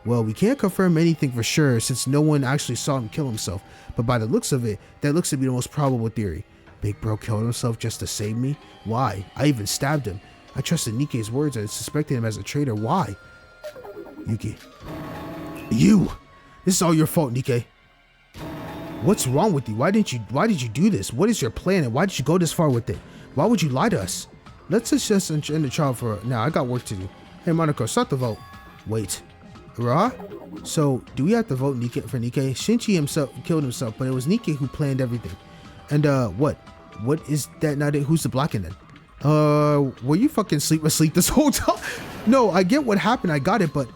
Well, we can't confirm anything for sure since no one actually saw him kill himself, but by the looks of it, that looks to be the most probable theory. Big bro killed himself just to save me? Why? I even stabbed him. I trusted Nikke's words and suspected him as a traitor. Why? Yuki. You! This is all your fault, Nikke. What's wrong with you? Why did you do this? What is your plan and why did you go this far with it? Why would you lie to us? Let's just end the trial for now. I got work to do. Hey Monaco, start the vote. Wait. Ra? So do we have to vote for Nikke? Shinji himself killed himself, but it was Nikke who planned everything. And what? What is that now? Who's the Blacken then? Were you fucking asleep this whole time? No, I get what happened. I got it, but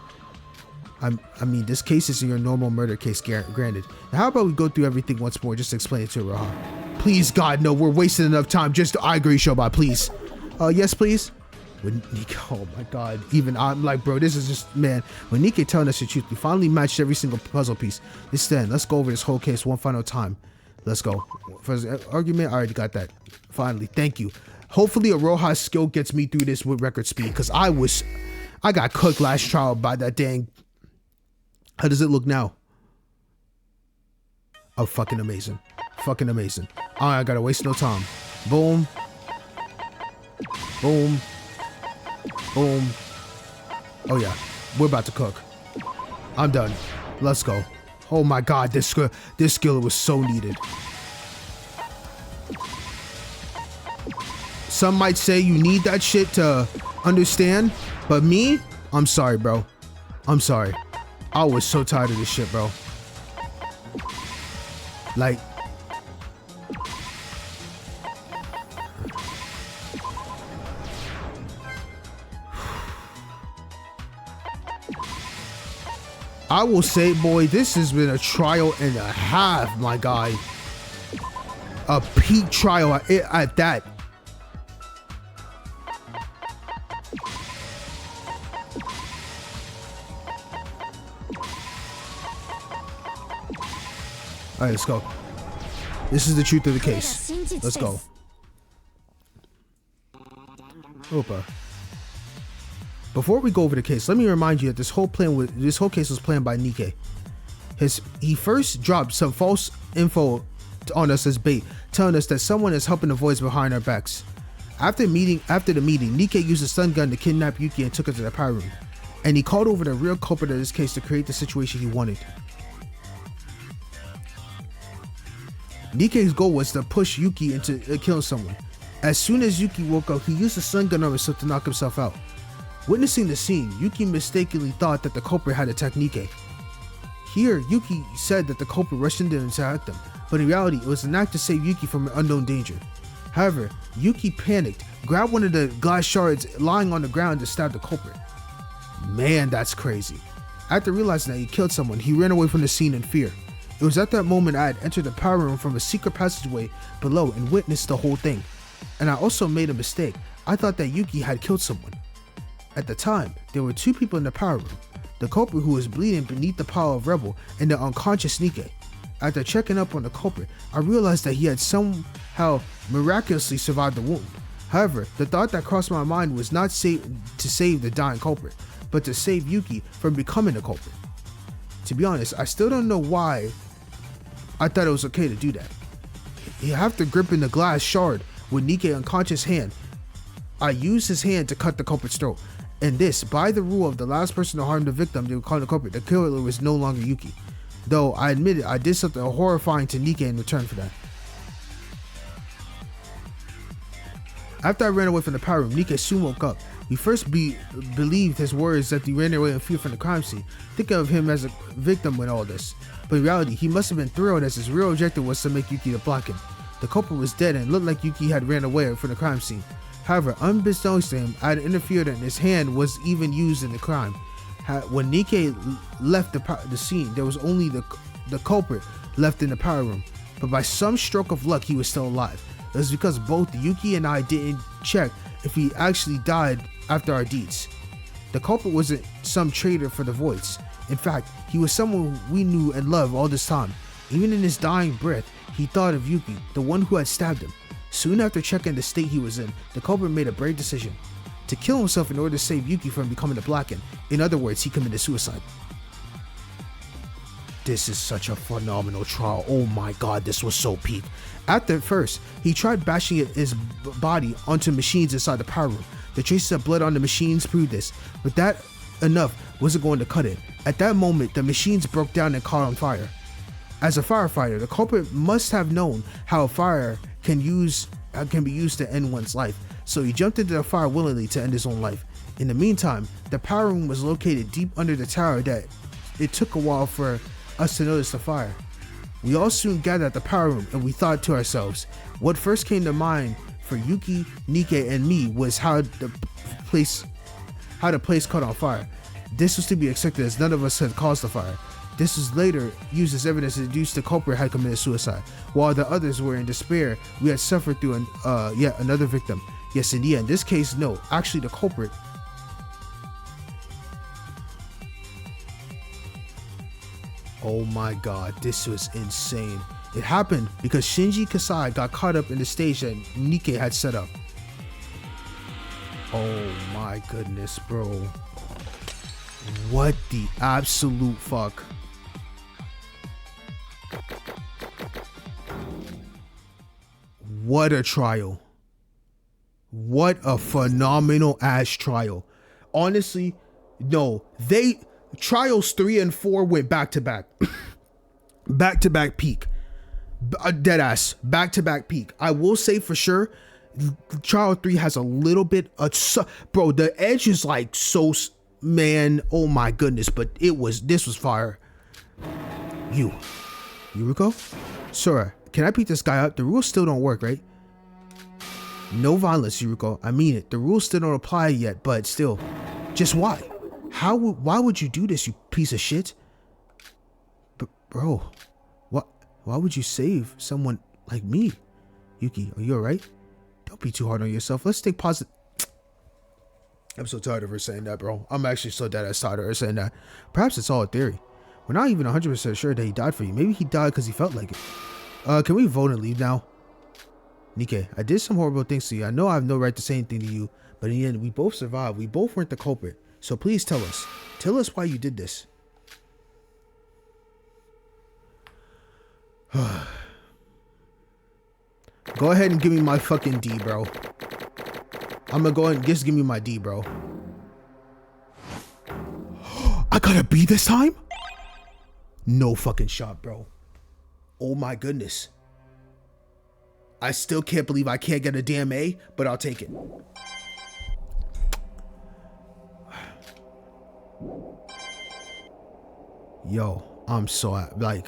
I mean, this case isn't your normal murder case, granted. Now, how about we go through everything once more, just to explain it to Raha. Please, God, no, we're wasting enough time. Just I agree, Shobai, please. Yes, please. When Nikke, oh my God, even I'm like, bro, this is just, man. When Nikke telling us the truth, we finally matched every single puzzle piece. This then, let's go over this whole case one final time. Let's go. For the argument, I already got that. Finally, thank you. Hopefully, Aroha's skill gets me through this with record speed, because I got cooked last trial by that dang. How does it look now? Oh, fucking amazing. Fucking amazing. I gotta waste no time. Boom. Boom. Boom. Oh yeah, we're about to cook. I'm done. Let's go. Oh my God, this skill was so needed. Some might say you need that shit to understand, but me, I'm sorry, bro. I'm sorry. I was so tired of this shit, bro. Like, I will say, boy, this has been a trial and a half, my guy. A peak trial at that. All right, let's go. This is the truth of the case. Let's go. Opa. Before we go over the case, let me remind you that this whole case was planned by Nikke. He first dropped some false info on us as bait, telling us that someone is helping the voids behind our backs. After the meeting, Nikke used a stun gun to kidnap Yuki and took her to the power room. And he called over the real culprit of this case to create the situation he wanted. Nikke's goal was to push Yuki into killing someone. As soon as Yuki woke up, he used a stun gun on himself to knock himself out. Witnessing the scene, Yuki mistakenly thought that the culprit had attacked Nikke. Here, Yuki said that the culprit rushed in to attack them, but in reality, it was an act to save Yuki from an unknown danger. However, Yuki panicked, grabbed one of the glass shards lying on the ground to stab the culprit. Man, that's crazy. After realizing that he killed someone, he ran away from the scene in fear. It was at that moment I had entered the power room from a secret passageway below and witnessed the whole thing. And I also made a mistake. I thought that Yuki had killed someone. At the time, there were two people in the power room. The culprit who was bleeding beneath the pile of rubble and the unconscious Nikke. After checking up on the culprit, I realized that he had somehow miraculously survived the wound. However, the thought that crossed my mind was not to save the dying culprit, but to save Yuki from becoming the culprit. To be honest, I still don't know why I thought it was okay to do that. After gripping the glass shard with Nikke's unconscious hand, I used his hand to cut the culprit's throat. And this, by the rule of the last person to harm the victim, they would call the culprit. The killer was no longer Yuki. Though I admitted I did something horrifying to Nikke in return for that. After I ran away from the power room, Nikke soon woke up. We first believed his words that he ran away in fear from the crime scene, thinking of him as a victim with all this. But in reality, he must have been thrilled as his real objective was to make Yuki the block-in. The culprit was dead and it looked like Yuki had ran away from the crime scene. However, unbeknownst to him, I had interfered and his hand was even used in the crime. When Nikke left the scene, there was only the culprit left in the power room. But by some stroke of luck, he was still alive. It was because both Yuki and I didn't check if he actually died after our deeds. The culprit wasn't some traitor for the voids. In fact, he was someone we knew and loved all this time. Even in his dying breath, he thought of Yuki, the one who had stabbed him. Soon after checking the state he was in, the culprit made a brave decision to kill himself in order to save Yuki from becoming the block-in. In other words, he committed suicide. This is such a phenomenal trial. Oh my god, this was so peak. After first, he tried bashing his body onto machines inside the power room. The traces of blood on the machines proved this, but that enough wasn't going to cut it. At that moment, the machines broke down and caught on fire. As a firefighter, the culprit must have known how fire can be used to end one's life, so he jumped into the fire willingly to end his own life. In the meantime, the power room was located deep under the tower that it took a while for us to notice the fire. We all soon gathered at the power room and we thought to ourselves, what first came to mind for Yuki, Nikke, and me was how the place caught on fire. This was to be expected as none of us had caused the fire. This was later used as evidence to deduce the culprit had committed suicide. While the others were in despair, we had suffered through yet another victim. Yes, indeed, in this case, no. Actually, the culprit. Oh my god, this was insane. It happened because Shinji Kasai got caught up in the stage that Nikke had set up. Oh my goodness, bro. What the absolute fuck? What a trial. What a phenomenal ass trial. Honestly, no, trials 3 and 4 went back to back. Back to back peak. Dead ass. Back to back peak. I will say for sure, trial 3 has a little bit of, bro, the edge is like so, man, oh my goodness, but this was fire. Yuriko? Sora, can I beat this guy up? The rules still don't work, right? No violence, Yuriko. I mean it. The rules still don't apply yet, but still. Just why? Why would you do this, you piece of shit? But bro, why would you save someone like me? Yuki, are you alright? Don't be too hard on yourself. Let's stay positive. I'm so tired of her saying that, bro. I'm actually so dead ass tired of her saying that. Perhaps it's all a theory. We're not even 100% sure that he died for you. Maybe he died because he felt like it. Can we vote and leave now? Nikke, I did some horrible things to you. I know I have no right to say anything to you, but in the end, we both survived. We both weren't the culprit. So please tell us. Tell us why you did this. Go ahead and give me my fucking D, bro. I'm gonna go ahead and just give me my D, bro. I got a B this time? No fucking shot, bro. Oh my goodness. I still can't believe I can't get a damn A, but I'll take it. Yo. I'm so like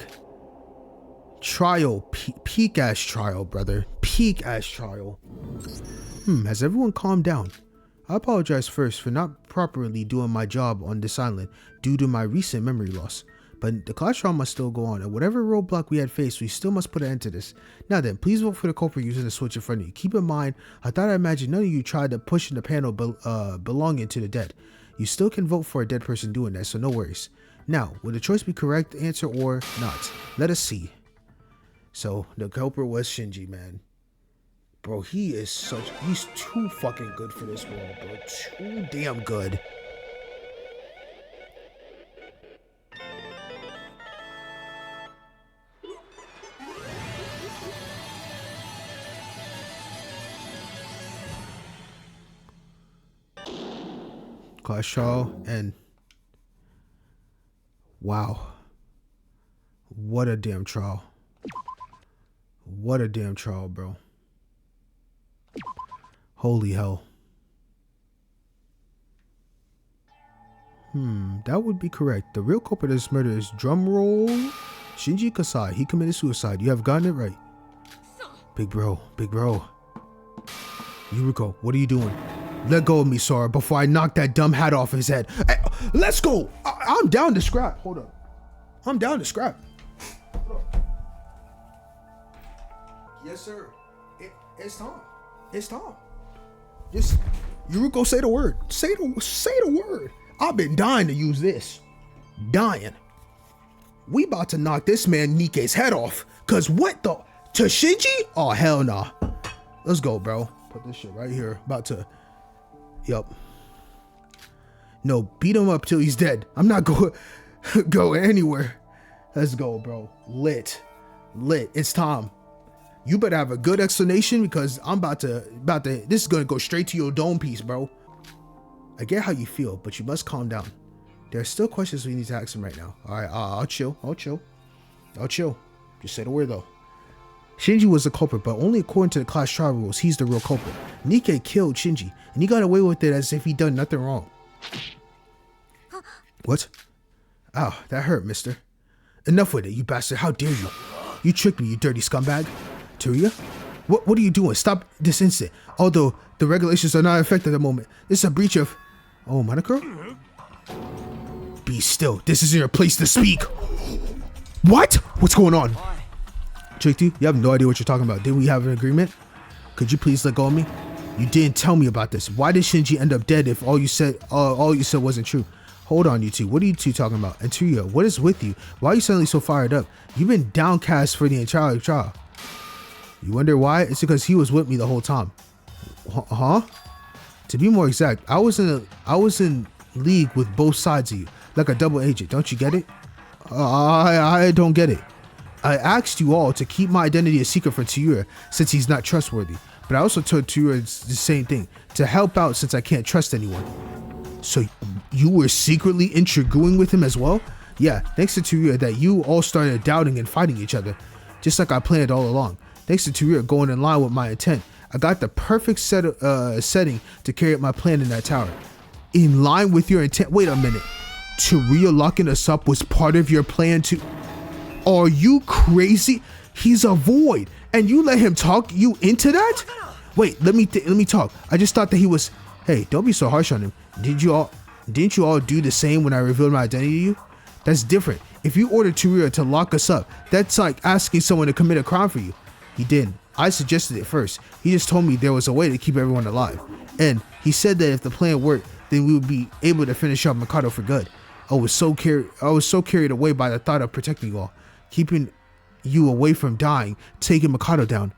trial, peak ass trial, brother. Peak ass trial. Has everyone calmed down? I apologize first for not properly doing my job on this island due to my recent memory loss. But the class trial must still go on, and whatever roadblock we had faced, we still must put an end to this. Now then, please vote for the culprit using the switch in front of you. Keep in mind, I thought I imagined none of you tried to push in the panel belonging to the dead. You still can vote for a dead person doing that, so no worries. Now, will the choice be correct answer or not? Let us see. So, the culprit was Shinji, man. Bro, he's too fucking good for this world, bro. Too damn good. Class trial, and wow, what a damn trial. What a damn trial, bro. Holy hell. That would be correct. The real culprit of this murder is, drumroll, Shinji Kasai. He committed suicide. You have gotten it right. Big bro, Yuriko, what are you doing? Let go of me, Sora, before I knock that dumb hat off his head. Hey, let's go. I'm down to scrap. Hold up. I'm down to scrap. Hold up. Yes, sir. It's Tom. It's Tom. Just, Yuriko, say the word. Say the word. I've been dying to use this. Dying. We about to knock this man Nikke's head off. Cause what the? To Shinji? Oh, hell nah. Let's go, bro. Put this shit right here. About to. Yup. No, beat him up till he's dead. I'm not going anywhere. Let's go, bro. Lit. It's Tom. You better have a good explanation because I'm about to, this is gonna go straight to your dome piece, bro. I get how you feel, but you must calm down. There are still questions we need to ask him right now. All right, I'll chill. Just say the word though. Shinji was the culprit, but only according to the class trial rules, he's the real culprit. Nikke killed Shinji, and he got away with it as if he'd done nothing wrong. What? Ow, that hurt, mister. Enough with it, you bastard. How dare you? You tricked me, you dirty scumbag. Teruya? What are you doing? Stop this instant. Although the regulations are not in effect at the moment. This is a breach of... Oh, Monokuro? Be still. This isn't your place to speak. What? What's going on? Tricked you? You have no idea what you're talking about. Didn't we have an agreement? Could you please let go of me? You didn't tell me about this. Why did Shinji end up dead if all you said wasn't true? Hold on, you two. What are you two talking about? And Teruya, what is with you? Why are you suddenly so fired up? You've been downcast for the entire trial. You wonder why? It's because he was with me the whole time. Huh? To be more exact, I was in league with both sides of you, like a double agent. Don't you get it? I don't get it. I asked you all to keep my identity a secret from Teruya since he's not trustworthy. But I also told Teruya the same thing, to help out since I can't trust anyone. So you were secretly intriguing with him as well? Yeah, thanks to Teruya that you all started doubting and fighting each other, just like I planned all along. Thanks to Teruya going in line with my intent, I got the perfect setting to carry out my plan in that tower. In line with your intent? Wait a minute. Teruya locking us up was part of your plan to... Are you crazy? He's a void, and you let him talk you into that? Wait, let me talk. I just thought that he was... Hey, don't be so harsh on him. Didn't you all do the same when I revealed my identity to you? That's different. If you ordered Teruya to lock us up, that's like asking someone to commit a crime for you. He didn't. I suggested it first. He just told me there was a way to keep everyone alive. And he said that if the plan worked, then we would be able to finish off Mikado for good. I was so carried away by the thought of protecting you all, keeping you away from dying, taking Mikado down.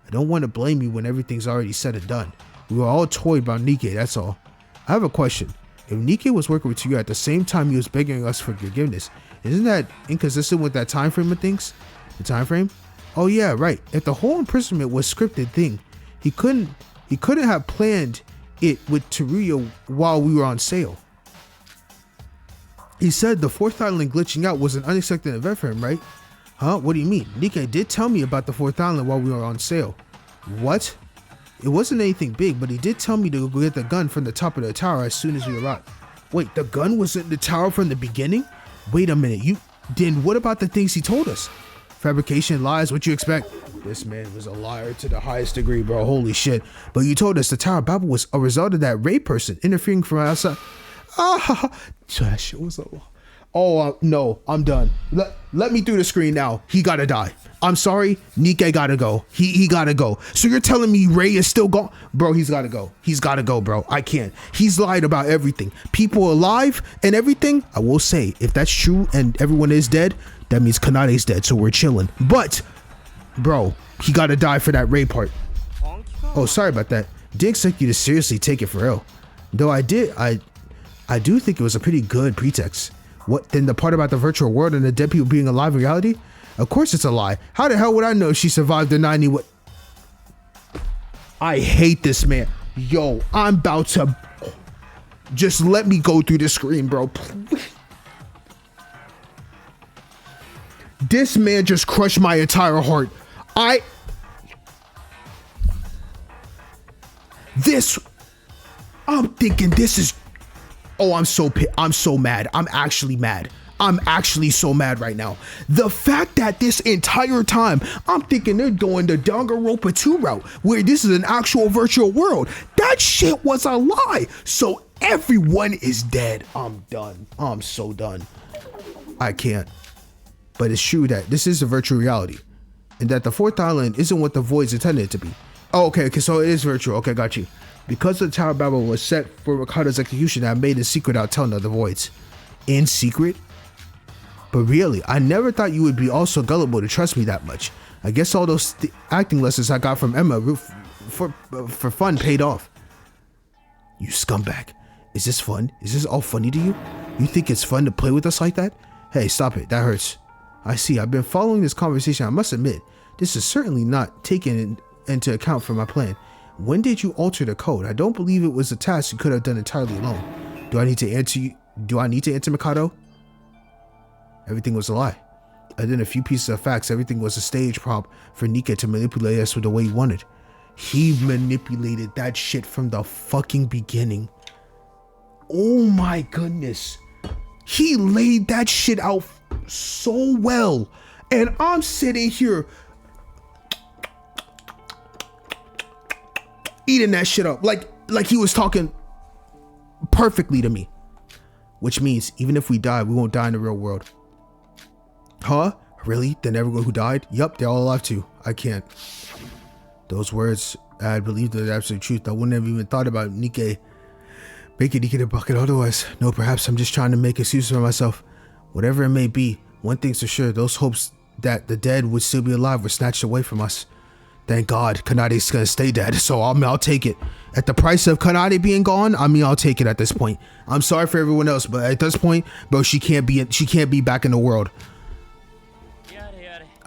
I don't want to blame you when everything's already said and done. We were all toyed about Nikke, that's all. I have a question. If Nikke was working with you at the same time he was begging us for forgiveness, isn't that inconsistent with that time frame of things? The time frame? Oh yeah, right. If the whole imprisonment was a scripted thing, he couldn't have planned it with Teruya while we were on sale. He said the fourth island glitching out was an unexpected event for him, right? Huh? What do you mean? Nikke did tell me about the fourth island while we were on sale. What? It wasn't anything big, but he did tell me to go get the gun from the top of the tower as soon as we arrived. Wait, the gun was in the tower from the beginning? Wait a minute, Then what about the things he told us? Fabrication, lies, what you expect? This man was a liar to the highest degree, bro. Holy shit. But you told us the Tower of Babel was a result of that rape person interfering from outside. That shit was a lie. Oh, no, I'm done. Let me through the screen now. He gotta die. I'm sorry. Nikke gotta go. He gotta go. So you're telling me Ray is still gone? Bro, he's gotta go. He's gotta go, bro. I can't. He's lied about everything. People alive and everything. I will say, if that's true and everyone is dead, that means Kanade's dead, so we're chilling. But, bro, he gotta die for that Ray part. Oh, sorry about that. Didn't expect you to seriously take it for real. Though I do think it was a pretty good pretext. What, then the part about the virtual world and the dead people being alive in reality? Of course it's a lie. How the hell would I know if she survived the 90 what? I hate this man. Yo, I'm about to... Just let me go through the screen, bro. Please. This man just crushed my entire heart. I'm thinking this is... Oh, I'm so mad. I'm actually mad. I'm actually so mad right now. The fact that this entire time, I'm thinking they're going the Danganronpa 2 route, where this is an actual virtual world. That shit was a lie. So everyone is dead. I'm done. I'm so done. I can't. But it's true that this is a virtual reality, and that the fourth island isn't what the void's intended to be. Oh, okay, so it is virtual. Okay, got you. Because the Tower of Babel was set for Mikado's execution, I made a secret out telling other voids. In secret? But really, I never thought you would be also gullible to trust me that much. I guess all those acting lessons I got from Emma for fun paid off. You scumbag. Is this fun? Is this all funny to you? You think it's fun to play with us like that? Hey, stop it. That hurts. I see. I've been following this conversation. I must admit, this is certainly not taken into account for my plan. When did you alter the code? I don't believe it was a task you could have done entirely alone. Do I need to answer Mikado? Everything was a lie. And then a few pieces of facts. Everything was a stage prop for Nikke to manipulate us with the way he wanted. He manipulated that shit from the fucking beginning. Oh my goodness. He laid that shit out so well. And I'm sitting here eating that shit up like he was talking perfectly to me. Which means even if we die, we won't die in the real world. Huh? Really? Then everyone who died? Yup, they're all alive too. I can't. Those words, I believe they're the absolute truth. I wouldn't have even thought about Nikke making Nikke the bucket otherwise. No, perhaps I'm just trying to make excuses for myself. Whatever it may be, one thing's for sure, those hopes that the dead would still be alive were snatched away from us. Thank God, Kanade's gonna stay dead, so I'll take it. At the price of Kanade being gone, I'll take it at this point. I'm sorry for everyone else, but at this point, bro, she can't be back in the world.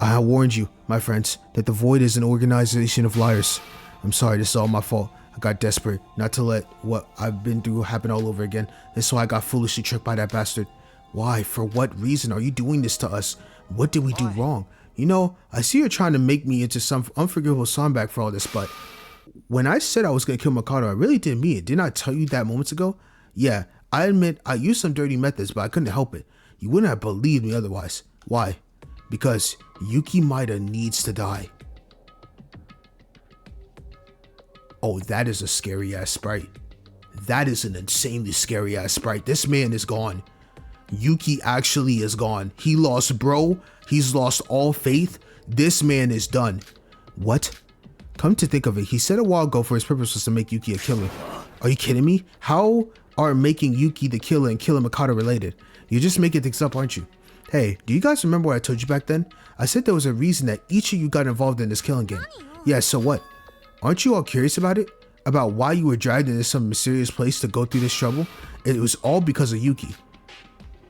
I warned you, my friends, that the Void is an organization of liars. I'm sorry, this is all my fault. I got desperate, not to let what I've been through happen all over again, and so I got foolishly tricked by that bastard. Why? For what reason are you doing this to us? What did we do wrong? You know, I see you're trying to make me into some unforgivable scumbag for all this, but when I said I was going to kill Mikado, I really didn't mean it. Didn't I tell you that moments ago? Yeah, I admit I used some dirty methods, but I couldn't help it. You wouldn't have believed me otherwise. Why? Because Yuki Maeda needs to die. Oh, that is a scary ass sprite. That is an insanely scary ass sprite. This man is gone. Yuki actually is gone. He lost bro. He's lost all faith. This man is done. What? Come to think of it, he said a while ago for his purpose was to make Yuki a killer. Are you kidding me? How are making Yuki the killer and killing Mikado related? You're just making things up, aren't you? Hey, do you guys remember what I told you back then? I said there was a reason that each of you got involved in this killing game. Yeah, so what? Aren't you all curious about it? About why you were dragged into some mysterious place to go through this trouble? It was all because of Yuki.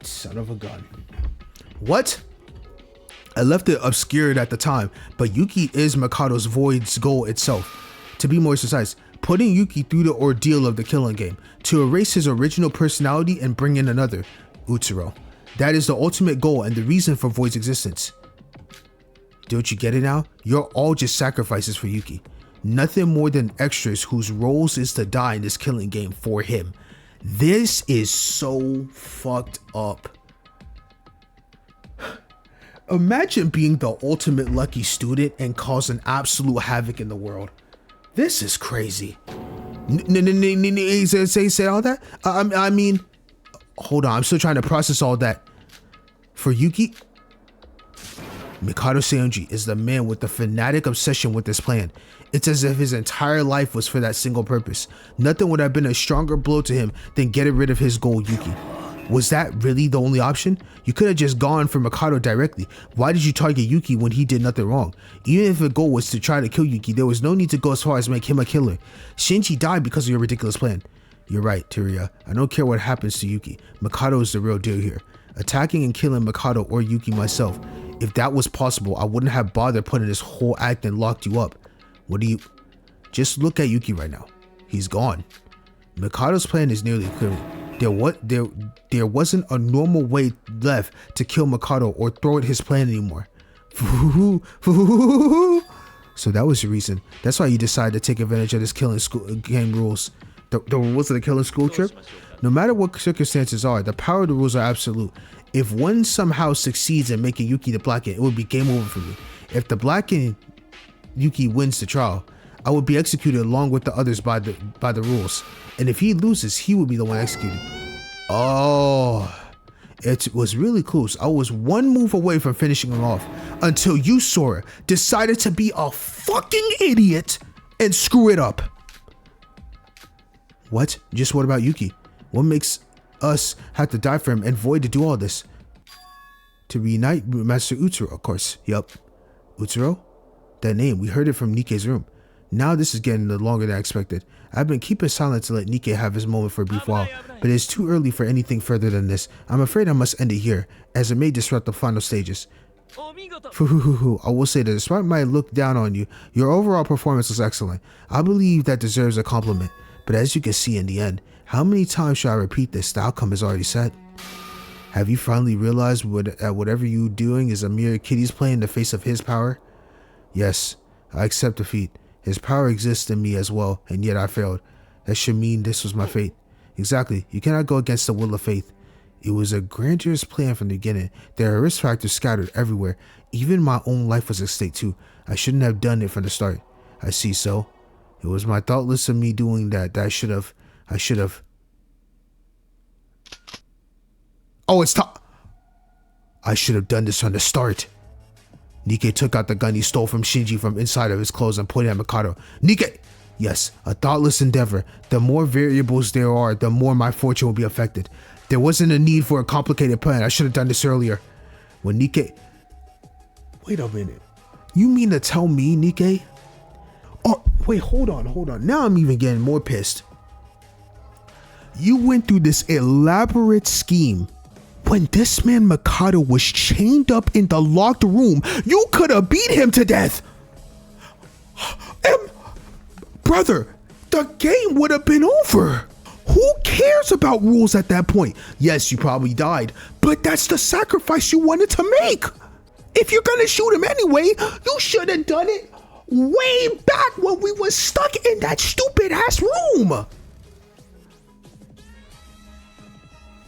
Son of a gun. What? I left it obscured at the time, but Yuki is Mikado's Void's goal itself. To be more precise, putting Yuki through the ordeal of the killing game, to erase his original personality and bring in another, Utsuro. That is the ultimate goal and the reason for Void's existence. Don't you get it now? You're all just sacrifices for Yuki. Nothing more than extras whose roles is to die in this killing game for him. This is so fucked up. Imagine being the ultimate lucky student and causing absolute havoc in the world. This is crazy. Say all that? I mean, hold on, I'm still trying to process all that. For Yuki, Mikado Seonji is the man with the fanatic obsession with this plan. It's as if his entire life was for that single purpose. Nothing would have been a stronger blow to him than getting rid of his goal, Yuki. Was that really the only option? You could have just gone for Mikado directly. Why did you target Yuki when he did nothing wrong? Even if the goal was to try to kill Yuki, there was no need to go as far as make him a killer. Shinji died because of your ridiculous plan. You're right, Teruya. I don't care what happens to Yuki. Mikado is the real deal here. Attacking and killing Mikado or Yuki myself. If that was possible, I wouldn't have bothered putting this whole act and locked you up. What do you... Just look at Yuki right now. He's gone. Mikado's plan is nearly clear. There wasn't a normal way left to kill Mikado or throw at his plan anymore. So that was the reason. That's why you decided to take advantage of this killing school game rules. The rules of the killing school trip? No matter what circumstances are, the power of the rules are absolute. If one somehow succeeds in making Yuki the Blackened, it would be game over for me. If the Blackened Yuki wins the trial, I would be executed along with the others by the rules. And if he loses, he would be the one executed. Oh, it was really close. I was one move away from finishing him off until you, Sora, decided to be a fucking idiot and screw it up. What? Just what about Yuki? What makes us have to die for him and Void to do all this? To reunite Master Utsuro, of course. Yup. Utsuro? That name, we heard it from Nikke's room. Now this is getting longer than I expected. I've been keeping silent to let Nikke have his moment for a brief while, but it's too early for anything further than this. I'm afraid I must end it here, as it may disrupt the final stages. I will say that despite my look down on you, your overall performance was excellent. I believe that deserves a compliment, but as you can see in the end, how many times should I repeat this? The outcome is already set. Have you finally realized that whatever you're doing is a mere kiddie's play in the face of his power? Yes, I accept defeat. His power exists in me as well, and yet I failed. That should mean this was my fate. Exactly. You cannot go against the will of fate. It was a grandiose plan from the beginning. There are risk factors scattered everywhere. Even my own life was at stake too. I shouldn't have done it from the start. I see so. It was my thoughtless of me doing that. I should have. Oh, I should have done this from the start. Nikke took out the gun he stole from Shinji from inside of his clothes and pointed at Mikado. Nikke! Yes, a thoughtless endeavor. The more variables there are, the more my fortune will be affected. There wasn't a need for a complicated plan. I should have done this earlier. When Nikke... Wait a minute. You mean to tell me, Nikke? Oh, wait, hold on. Now I'm even getting more pissed. You went through this elaborate scheme. When this man Mikado was chained up in the locked room, you could have beat him to death. Brother, the game would have been over. Who cares about rules at that point? Yes, you probably died, but that's the sacrifice you wanted to make. If you're gonna shoot him anyway, you should have done it way back when we were stuck in that stupid ass room.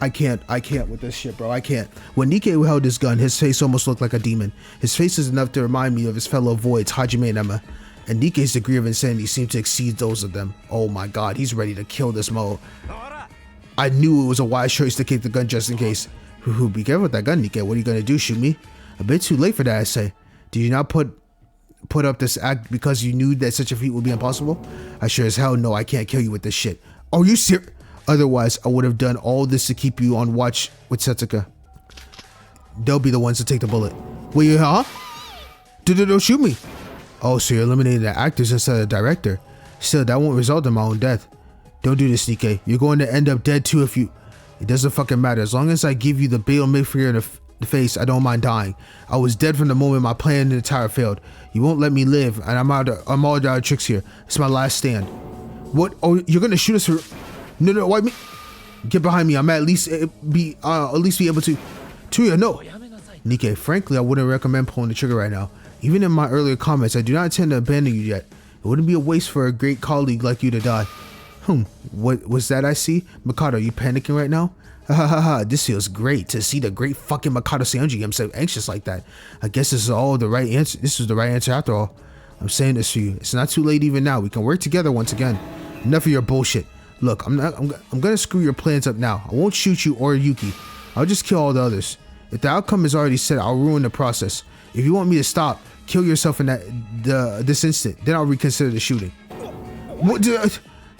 I can't with this shit, bro. I can't. When Nikke held his gun, his face almost looked like a demon. His face is enough to remind me of his fellow Voids, Hajime and Emma. And Nikke's degree of insanity seemed to exceed those of them. Oh my god, he's ready to kill this mo. I knew it was a wise choice to keep the gun just in case. Be careful with that gun, Nikke. What are you gonna do, shoot me? A bit too late for that, I say. Did you not put up this act because you knew that such a feat would be impossible? I sure as hell know I can't kill you with this shit. Are you serious? Otherwise, I would have done all this to keep you on watch with Setsuka. They'll be the ones to take the bullet. Wait, huh? Don't shoot me. Oh, so you're eliminating the actors instead of the director. Still, that won't result in my own death. Don't do this, Nikke. You're going to end up dead too if you... It doesn't fucking matter. As long as I give you the bail midfinger in the face, I don't mind dying. I was dead from the moment my plan in the tower failed. You won't let me live, and I'm all out of tricks here. It's my last stand. What? Oh, you're gonna shoot us for... No, why me? Get behind me. I'm at least be able to. Tuya, no. Nikke, frankly, I wouldn't recommend pulling the trigger right now. Even in my earlier comments, I do not intend to abandon you yet. It wouldn't be a waste for a great colleague like you to die. What was that I see? Mikado, you panicking right now? Ha ha ha, this feels great to see the great fucking Mikado Sanji. I'm so anxious like that. I guess this is all the right answer. This was the right answer after all. I'm saying this for you. It's not too late even now. We can work together once again. Enough of your bullshit. Look, I'm gonna screw your plans up now. I won't shoot you or Yuki. I'll just kill all the others. If the outcome is already set, I'll ruin the process. If you want me to stop, kill yourself in this instant. Then I'll reconsider the shooting. What?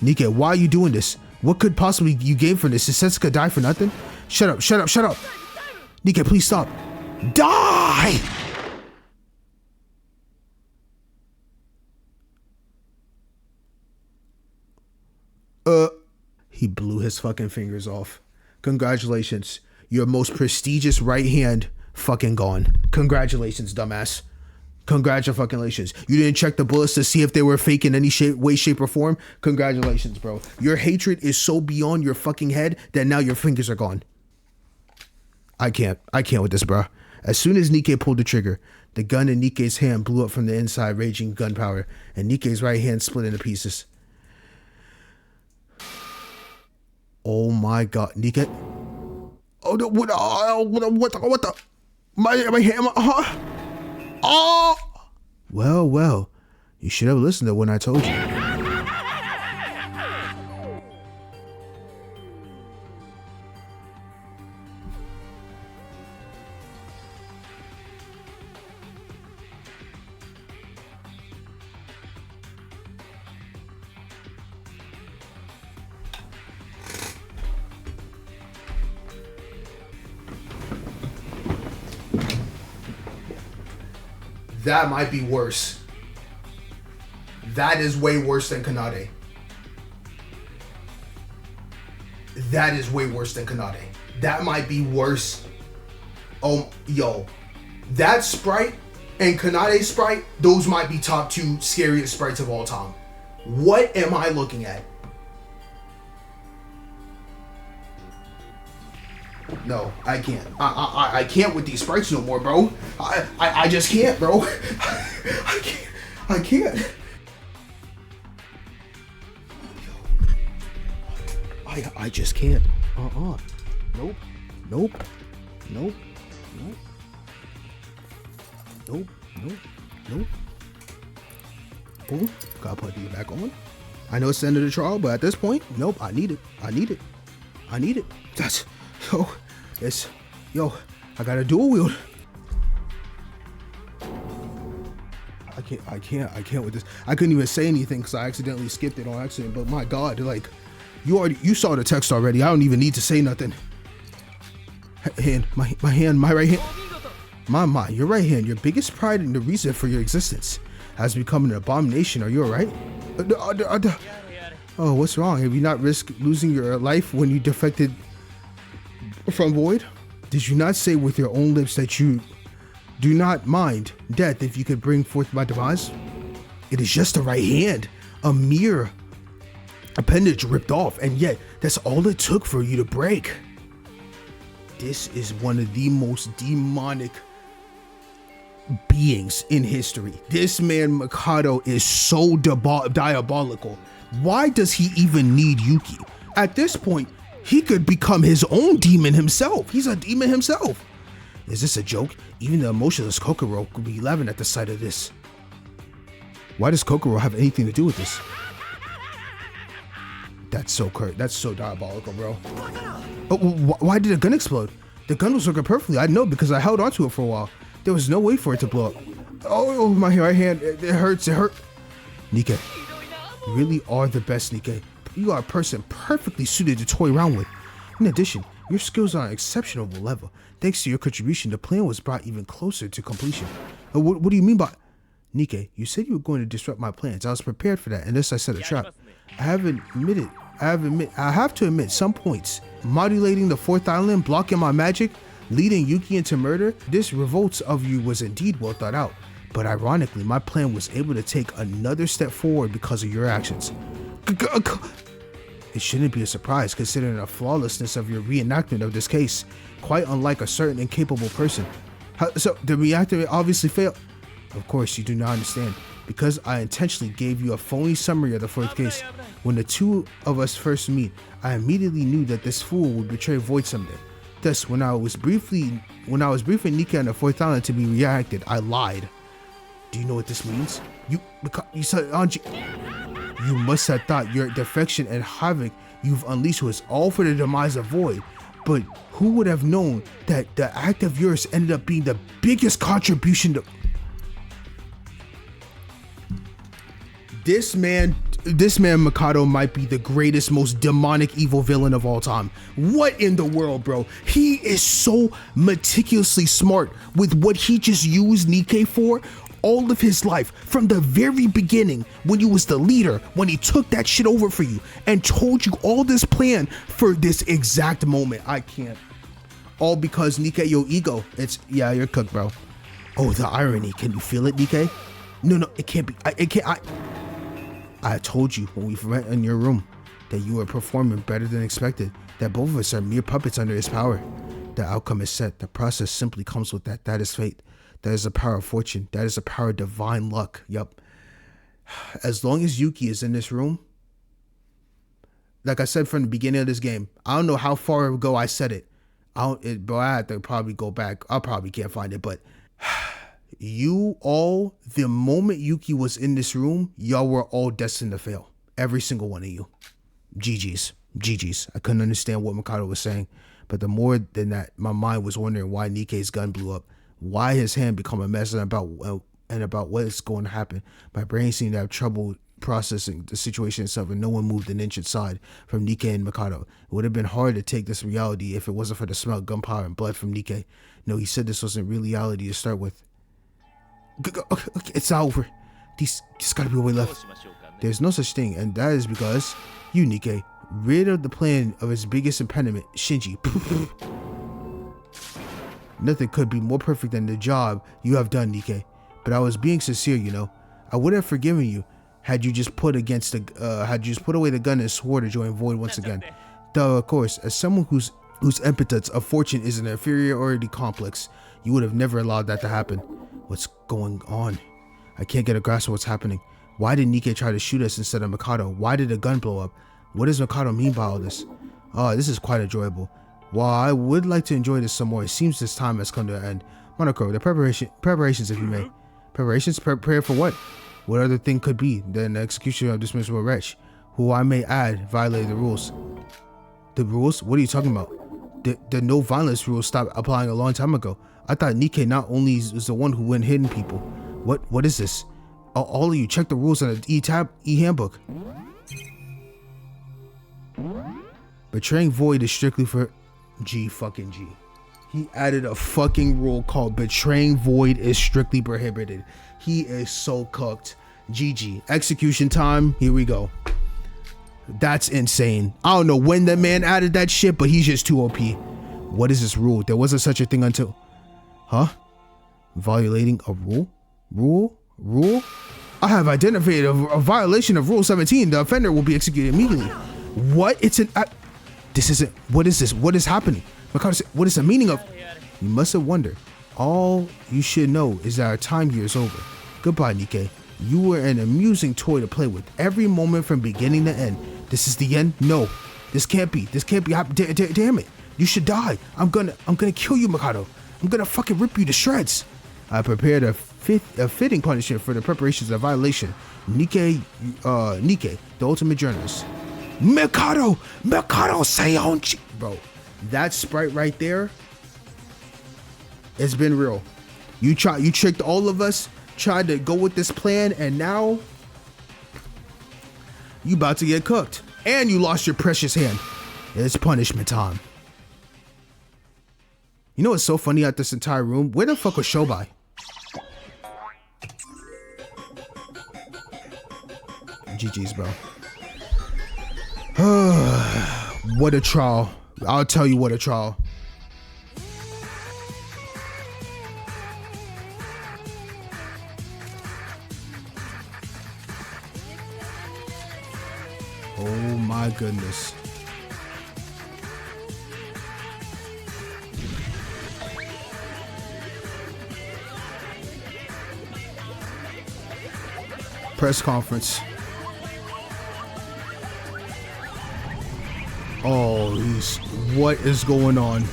Nikke, why are you doing this? What could possibly you gain from this? Is Setsuka die for nothing? Shut up, shut up, shut up. Nikke, please stop. Die! He blew his fucking fingers off. Congratulations. Your most prestigious right hand fucking gone. Congratulations, dumbass. Congratulations. You didn't check the bullets to see if they were fake in any way, shape, or form? Congratulations, bro. Your hatred is so beyond your fucking head that now your fingers are gone. I can't with this, bro. As soon as Nikke pulled the trigger, the gun in Nikke's hand blew up from the inside, raging gunpowder, and Nikke's right hand split into pieces. Oh my god, Nikke. Oh, no, what the? My hand, huh? Oh! Well, you should have listened to when I told you. That might be worse. That is way worse than Kanade. That is way worse than Kanade. That might be worse. Oh, yo. That sprite and Kanade's sprite, those might be top 2 scariest sprites of all time. What am I looking at? No, I can't. I can't with these sprites no more, bro. I just can't, bro. I can't. I just can't. Nope. Boom. Gotta put these back on. I know it's the end of the trial, but at this point, nope. I need it. That's. I got a dual wield. I can't with this. I couldn't even say anything because I accidentally skipped it on accident, but my god, like, you saw the text already. I don't even need to say nothing. My right hand. Your right hand, your biggest pride and the reason for your existence, has become an abomination. Are you alright? Oh, what's wrong? Have you not risked losing your life when you defected from Void? Did you not say with your own lips that you do not mind death if you could bring forth my demise? It is just the right hand, a mere appendage ripped off, and yet that's all it took for you to break. This is one of the most demonic beings in history. This man Mikado is so diabolical. Why does he even need Yuki? At this point, he could become his own demon himself. He's a demon himself. Is this a joke? Even the emotionless Kokoro could be laughing at the sight of this. Why does Kokoro have anything to do with this? That's so curt. That's so diabolical, bro. Oh, why did the gun explode? The gun was working perfectly. I know because I held onto it for a while. There was no way for it to blow up. Oh, my right hand. It hurts. It hurt. Nikke, you really are the best, Nikke. You are a person perfectly suited to toy around with. In addition, your skills are on an exceptional level. Thanks to your contribution, the plan was brought even closer to completion. What do you mean by... Nikke, you said you were going to disrupt my plans. I was prepared for that, unless I set a trap. I have to admit, some points. Modulating the 4th island, blocking my magic, leading Yuki into murder, this revolt of you was indeed well thought out. But ironically, my plan was able to take another step forward because of your actions. It shouldn't be a surprise considering the flawlessness of your reenactment of this case, quite unlike a certain incapable person. So the reactor obviously failed. Of course, you do not understand. because I intentionally gave you a phony summary of the fourth case. When the two of us first meet, I immediately knew that this fool would betray Void someday. Thus, when I was briefing Nika on the fourth island to be reacted, I lied. Do you know what this means? You said, Anji, you must have thought your defection and havoc you've unleashed was all for the demise of Void. But who would have known that the act of yours ended up being the biggest contribution to... This man Mikado might be the greatest, most demonic evil villain of all time. What in the world, bro? He is so meticulously smart with what he just used Nikke for all of his life, from the very beginning, when you was the leader, when he took that shit over for you and told you all this plan for this exact moment. I can't. All because Nikke, your ego. Yeah, you're cooked, bro. Oh, the irony. Can you feel it, Nikke? No, it can't be. I told you when we met in your room that you were performing better than expected, that both of us are mere puppets under his power. The outcome is set. The process simply comes with that. That is fate. That is the power of fortune. That is the power of divine luck. Yup. As long as Yuki is in this room, like I said from the beginning of this game, I don't know how far ago I said it. But I have to probably go back. I probably can't find it, but you all, the moment Yuki was in this room, y'all were all destined to fail. Every single one of you. GG's. I couldn't understand what Mikado was saying, but the more than that, my mind was wondering why Nikke's gun blew up, why his hand become a mess, and about what is going to happen. My brain seemed to have trouble processing the situation itself, and no one moved an inch inside from Nikke and Mikado. It would have been hard to take this reality if it wasn't for the smell of gunpowder and blood from Nikke. No, he said this wasn't real reality to start with. Okay, it's not over. There's gotta be a way left. There's no such thing, and that is because you, Nikke, rid of the plan of his biggest impediment, Shinji. Nothing could be more perfect than the job you have done, Nikke. But I was being sincere, you know. I would have forgiven you had you just put away the gun and swore to join Void once again. Though, of course, as someone whose impotence of fortune is an inferiority complex, you would have never allowed that to happen. What's going on? I can't get a grasp of what's happening. Why did Nikke try to shoot us instead of Mikado? Why did the gun blow up? What does Mikado mean by all this? Oh, this is quite enjoyable. While I would like to enjoy this some more, it seems this time has come to an end. Monoko, the preparations, if you may. Preparations? Prepare for what? What other thing could be than the execution of this miserable wretch, who I may add violated the rules. The rules? What are you talking about? The no violence rule stopped applying a long time ago. I thought Nikke not only is the one who went hitting people. What is this? All of you, check the rules on the e-handbook. Betraying Void is strictly for G. He added a fucking rule called betraying Void is strictly prohibited. He is so cooked. GG. Execution time. Here we go. That's insane. I don't know when the man added that shit, but he's just too OP. What is this rule? There wasn't such a thing until... Huh? Violating a rule? Rule? I have identified a violation of Rule 17. The offender will be executed immediately. What? It's an... This isn't... What is this? What is happening? Mikado said, what is the meaning of... You must have wondered. All you should know is that our time here is over. Goodbye, Nikke. You were an amusing toy to play with every moment from beginning to end. This is the end? No. This can't be. Damn it. You should die. I'm gonna kill you, Mikado. I'm gonna fucking rip you to shreds. I prepared a fitting punishment for the preparations of violation. Nikke, the ultimate journalist. Mikado Sayonji. Bro, that sprite right there, it's been real. You tricked all of us, tried to go with this plan, and now you about to get cooked. And you lost your precious hand. It's punishment time. You know what's so funny at this entire room? Where the fuck was Shobai? GG's, bro. What a trial. I'll tell you what a trial. Oh my goodness. Press conference. Oh, what is going on?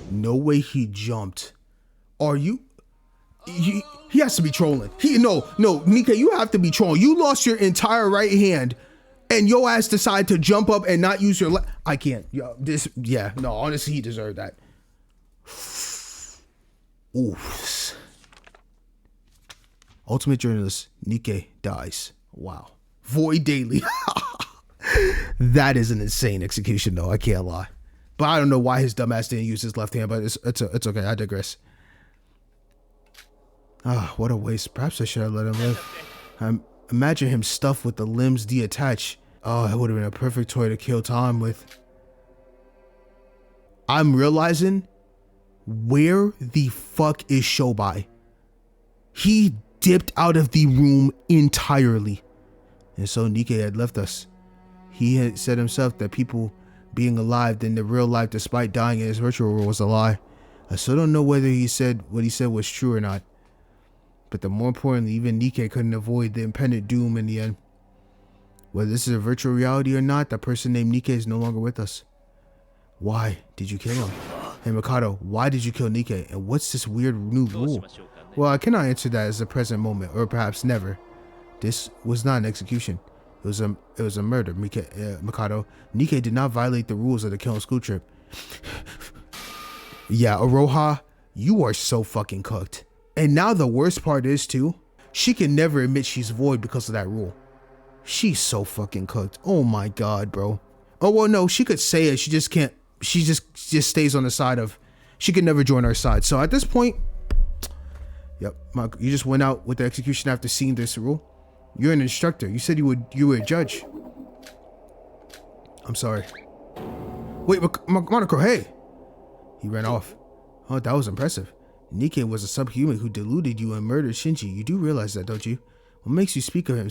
No way he jumped. Are you? He has to be trolling. No, Nikkei, you have to be trolling. You lost your entire right hand, and your ass decided to jump up and not use your left. I can't. No, honestly, he deserved that. Oof. Ultimate journalist Nikkei dies. Wow. Void daily. That is an insane execution, though. I can't lie. But I don't know why his dumbass didn't use his left hand, but it's okay. I digress. Ah, what a waste. Perhaps I should have let him live. Imagine him stuffed with the limbs detached. Oh, it would have been a perfect toy to kill time with. I'm realizing, where the fuck is Shobai? He dipped out of the room entirely. And so Nikkei had left us. He had said himself that people being alive in the real life despite dying in his virtual world was a lie. I still don't know whether what he said was true or not. But the more importantly, even Nikkei couldn't avoid the impending doom in the end. Whether this is a virtual reality or not, that person named Nikkei is no longer with us. Why did you kill him? Hey Mikado, why did you kill Nikkei? And what's this weird new rule? Well, I cannot answer that as a present moment, or perhaps never. This was not an execution. It was a murder, Mikado. Nikkei did not violate the rules of the Kiln school trip. Yeah, Aroha, you are so fucking cooked. And now the worst part is too, she can never admit she's void because of that rule. She's so fucking cooked. Oh my god, bro. Oh well, no, she could say it. She just can't. She just stays on the side of. She could never join our side. So at this point, yep, you just went out with the execution after seeing this rule. You're an instructor. You said you were a judge. I'm sorry. Wait, Monaco, hey. He ran off. Oh, that was impressive. Nikkei was a subhuman who deluded you and murdered Shinji. You do realize that, don't you? What makes you speak of him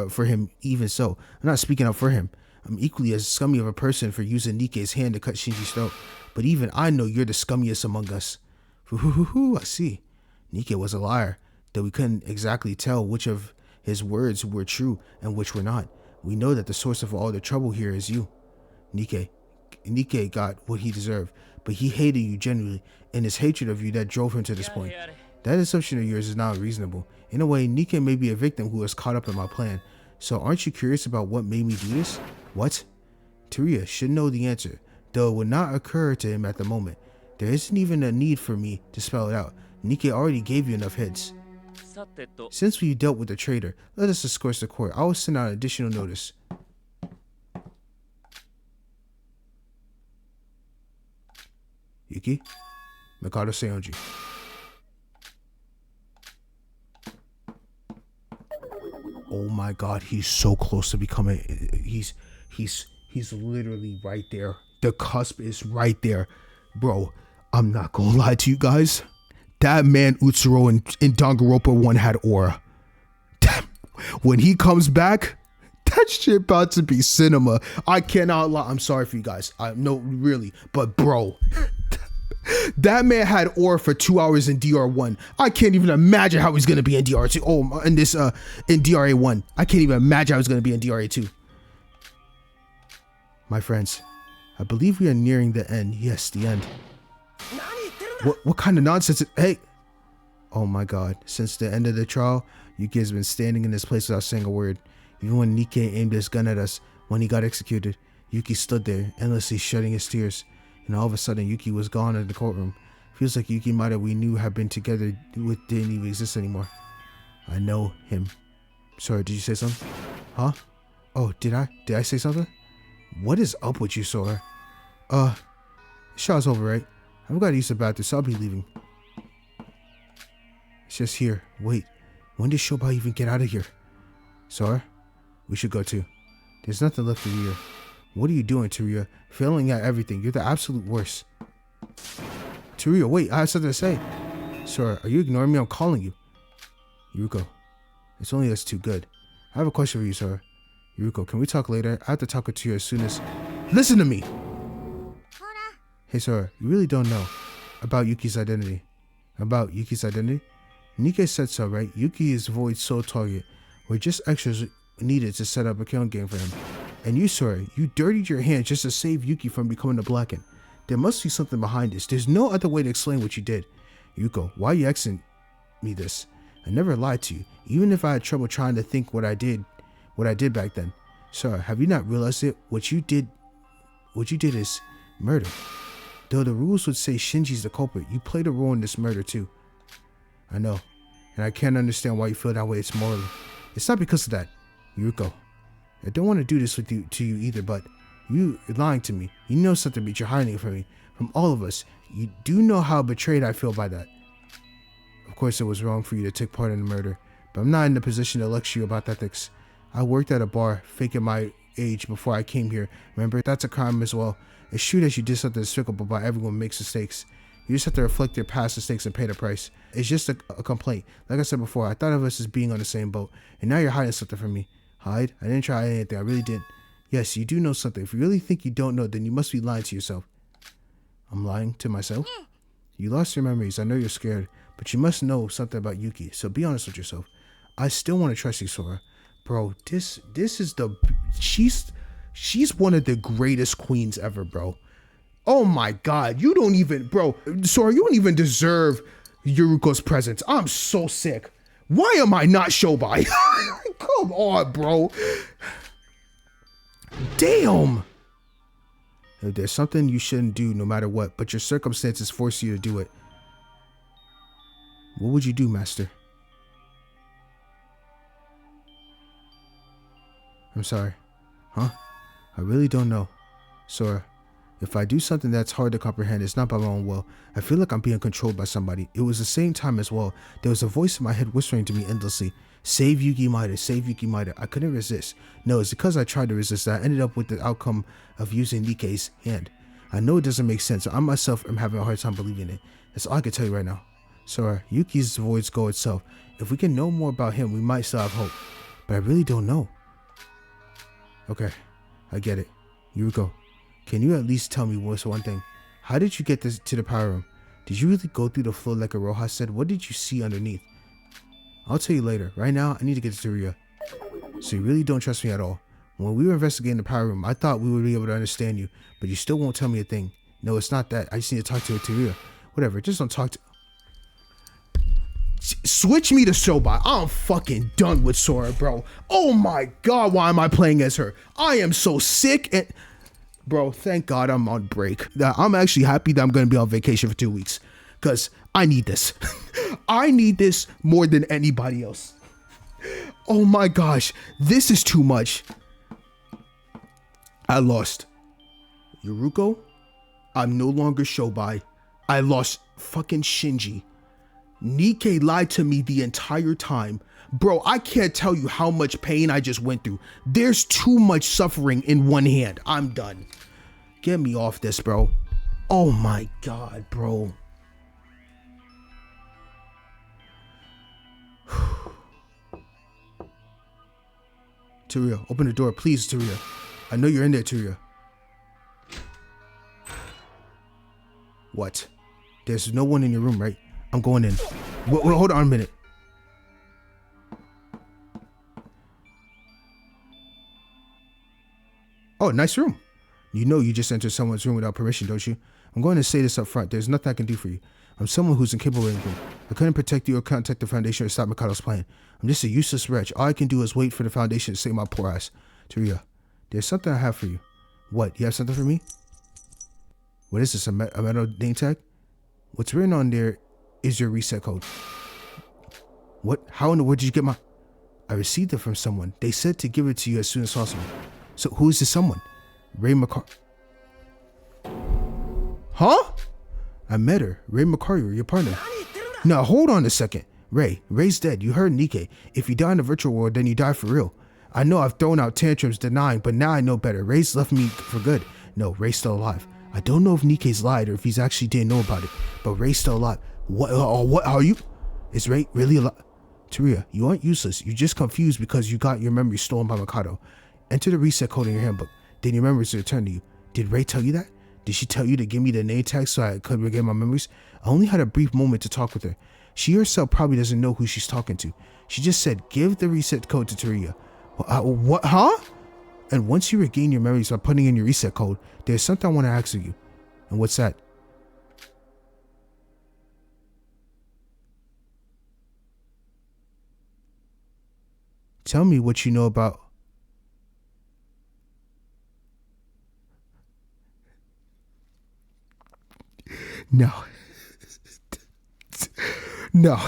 for him even so? I'm not speaking up for him. I'm equally as scummy of a person for using Nikkei's hand to cut Shinji's throat. But even I know you're the scummiest among us. I see. Nikkei was a liar, though we couldn't exactly tell which of his words were true and which were not. We know that the source of all the trouble here is you. Nikkei got what he deserved, but he hated you genuinely, and his hatred of you that drove him to this point. That assumption of yours is not reasonable. In a way, Nikkei may be a victim who was caught up in my plan. So aren't you curious about what made me do this? What? Teruya should know the answer, though it would not occur to him at the moment. There isn't even a need for me to spell it out. Nikkei already gave you enough hints. Since we dealt with the traitor, let us discourse the court. I will send out additional notice. Yuki? Mikado Seonji. Oh my god, he's so close to becoming, he's literally right there. The cusp is right there. Bro, I'm not gonna lie to you guys. That man Utsuro in Danganronpa 1 had aura. When he comes back, that shit about to be cinema. I cannot lie. I'm sorry for you guys. No, really. But bro, that man had aura for 2 hours in DR1. I can't even imagine how he's gonna be in DR2. Oh, in DRA1. I can't even imagine how he's gonna be in DRA2. My friends, I believe we are nearing the end. Yes, the end. What kind of nonsense? Hey! Oh my god. Since the end of the trial, Yuki has been standing in this place without saying a word. Even when Nikkei aimed his gun at us when he got executed, Yuki stood there, endlessly shedding his tears. And all of a sudden, Yuki was gone in the courtroom. Feels like Yuki might have we knew had been together didn't even exist anymore. I know him. Sorry, did you say something? Huh? Oh, did I say something? What is up with you, Sora? Show's over, right? I've got to use the bathroom, so I'll be leaving. It's just here. Wait, when did Shobai even get out of here? Sora, we should go too. There's nothing left to here. What are you doing, Teruya? Failing at everything. You're the absolute worst. Teruya, wait, I have something to say. Sora, are you ignoring me? I'm calling you. Yuko, it's only us two. Good. I have a question for you, Sora. Yuruko, can we talk later? I have to talk to you as soon as... Listen to me! Hey, Sora, you really don't know about Yuki's identity. About Yuki's identity? Nikkei said so, right? Yuki is Void's sole target. We're just extras needed to set up a killing game for him. And you, Sora, you dirtied your hands just to save Yuki from becoming a Blackened. There must be something behind this. There's no other way to explain what you did. Yuko, why are you asking me this? I never lied to you, even if I had trouble trying to think what I did back then. Sora, have you not realized it? What you did is murder. Though the rules would say Shinji's the culprit, you played a role in this murder too. I know, and I can't understand why you feel that way. It's morally. It's not because of that, Yuruko. I don't want to do this to you either, but you're lying to me. You know something, but you're hiding it from me, from all of us. You do know how betrayed I feel by that. Of course, it was wrong for you to take part in the murder, but I'm not in the position to lecture you about ethics. I worked at a bar, faking my age before I came here. Remember, that's a crime as well. It's true that you did something despicable, but everyone makes mistakes. You just have to reflect your past mistakes and pay the price. It's just a complaint. Like I said before, I thought of us as being on the same boat, and now you're hiding something from me. Hide? I didn't try anything. I really didn't. Yes, you do know something. If you really think you don't know, then you must be lying to yourself. I'm lying to myself? You lost your memories. I know you're scared, but you must know something about Yuki, so be honest with yourself. I still want to trust you, Sora. Bro, this is the... She's one of the greatest queens ever, bro. Oh my god, you don't even... Bro, Sora, you don't even deserve Yuruko's presence. I'm so sick. Why am I not Shobai? Come on, bro. Damn. If there's something you shouldn't do no matter what, but your circumstances force you to do it, what would you do, Master? I'm sorry. Huh? I really don't know. Sora, if I do something that's hard to comprehend, it's not by my own will. I feel like I'm being controlled by somebody. It was the same time as well. There was a voice in my head whispering to me endlessly, save Yuki Maida, save Yuki Maida. I couldn't resist. No, it's because I tried to resist that I ended up with the outcome of using Nikkei's hand. I know it doesn't make sense. I myself am having a hard time believing it. That's all I can tell you right now. Sora, Yuki's Void's goal itself. If we can know more about him, we might still have hope. But I really don't know. Okay, I get it. Yuruko, can you at least tell me what's one thing? How did you get this to the power room? Did you really go through the floor like Aroha said? What did you see underneath? I'll tell you later. Right now, I need to get to Teruya. So you really don't trust me at all. When we were investigating the power room, I thought we would be able to understand you, but you still won't tell me a thing. No, it's not that. I just need to talk to Teruya. Whatever, just don't talk to... Switch me to Shobai. I'm fucking done with Sora, bro. Oh my god, why am I playing as her? I am so sick and... Bro, thank god I'm on break. I'm actually happy that I'm going to be on vacation for 2 weeks. Because I need this. I need this more than anybody else. Oh my gosh. This is too much. I lost. Yuruko? I'm no longer Shobai. I lost fucking Shinji. Nikkei lied to me the entire time. Bro, I can't tell you how much pain I just went through. There's too much suffering in one hand. I'm done. Get me off this, bro. Oh my god, bro. Teruya, open the door, please, Teruya. I know you're in there, Teruya. What? There's no one in your room, right? I'm going in. Wait, hold on a minute. Oh, nice room. You know you just entered someone's room without permission, don't you? I'm going to say this up front. There's nothing I can do for you. I'm someone who's incapable of anything. I couldn't protect you or contact the Foundation or stop Mikado's plan. I'm just a useless wretch. All I can do is wait for the Foundation to save my poor ass. Teruya, there's something I have for you. What? You have something for me? What is this? A metal name tag? What's written on there is your reset code. What? How in the world did you get my... I received it from someone. They said to give it to you as soon as possible. So who is this someone? Ray McCar... Huh? I met her. Ray McCarrier, your partner. Now, hold on a second. Ray's dead. You heard Nikkei. If you die in the virtual world, then you die for real. I know I've thrown out tantrums denying, but now I know better. Ray's left me for good. No, Ray's still alive. I don't know if Nikkei's lied or if he's actually didn't know about it, but Ray's still alive. What are you? Is Ray really alive? Teruya, you aren't useless. You're just confused because you got your memory stolen by Mikado. Enter the reset code in your handbook. Then your memories will return to you. Did Ray tell you that? Did she tell you to give me the name tag so I could regain my memories? I only had a brief moment to talk with her. She herself probably doesn't know who she's talking to. She just said, give the reset code to Taria. What, huh? And once you regain your memories by putting in your reset code, there's something I want to ask of you. And what's that? Tell me what you know about... No. No.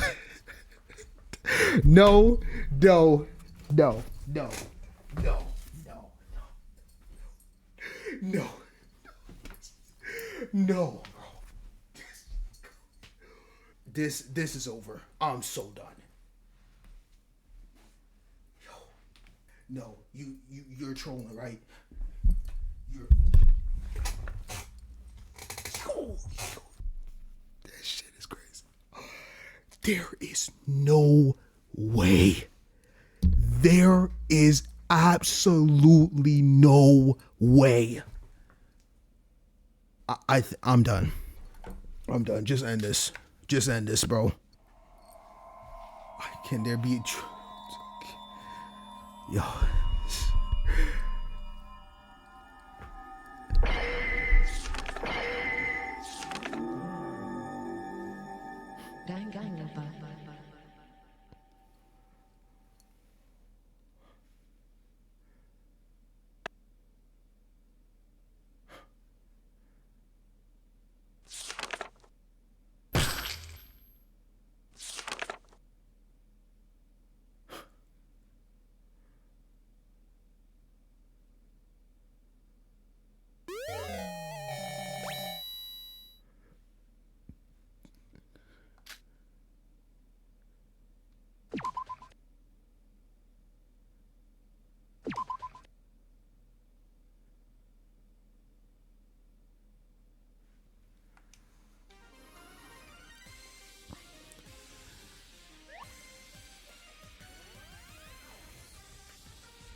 No, no, no, no, no, no, no, no, bro. This is over. I'm so done. No, you're trolling, right? You're... That shit is crazy. There is no way. There is absolutely no way. I'm done. I'm done. Just end this. Just end this, bro. Can there be... Yo. Danganronpa.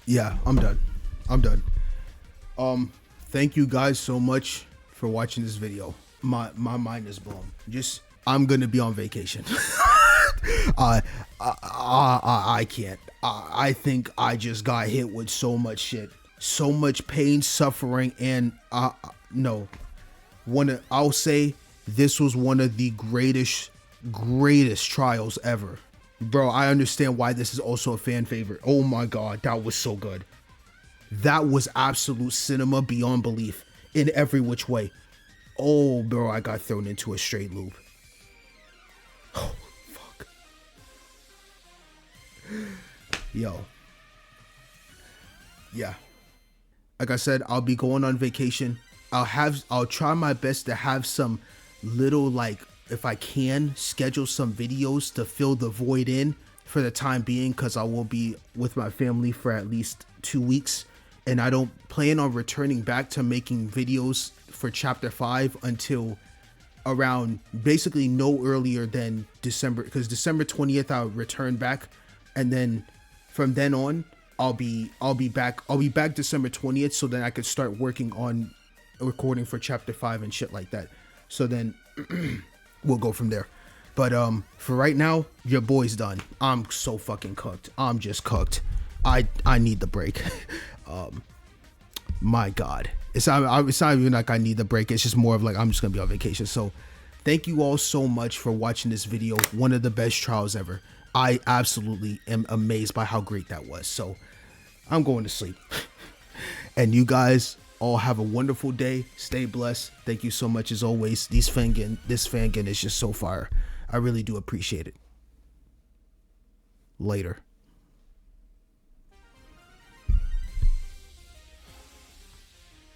Yeah, I'm done. I'm done. Thank you guys so much for watching this video. My mind is blown. I'm gonna be on vacation. I can't. I think I just got hit with so much shit, so much pain, suffering, and no. I'll say this was one of the greatest trials ever. Bro, I understand why this is also a fan favorite. Oh my god, that was so good. That was absolute cinema beyond belief in every which way. Oh, bro, I got thrown into a straight loop. Oh, fuck. Yo. Yeah. Like I said, I'll be going on vacation. I'll try my best to have some little, like, if I can, schedule some videos to fill the void in for the time being, because I will be with my family for at least 2 weeks, and I don't plan on returning back to making videos for chapter 5 until around basically no earlier than December, because December 20th I'll return back, and then from then on I'll be back December 20th, so then I could start working on recording for chapter 5 and shit like that. So then we'll go from there. But for right now, your boy's done. I'm so fucking cooked. I'm just cooked. I need the break. My god, it's not even like I need the break. It's just more of like I'm just gonna be on vacation. So thank you all so much for watching this video. One of the best trials ever. I absolutely am amazed by how great that was. So I'm going to sleep. And you guys all have a wonderful day. Stay blessed. Thank you so much as always. This fangan is just so fire. I really do appreciate it. Later.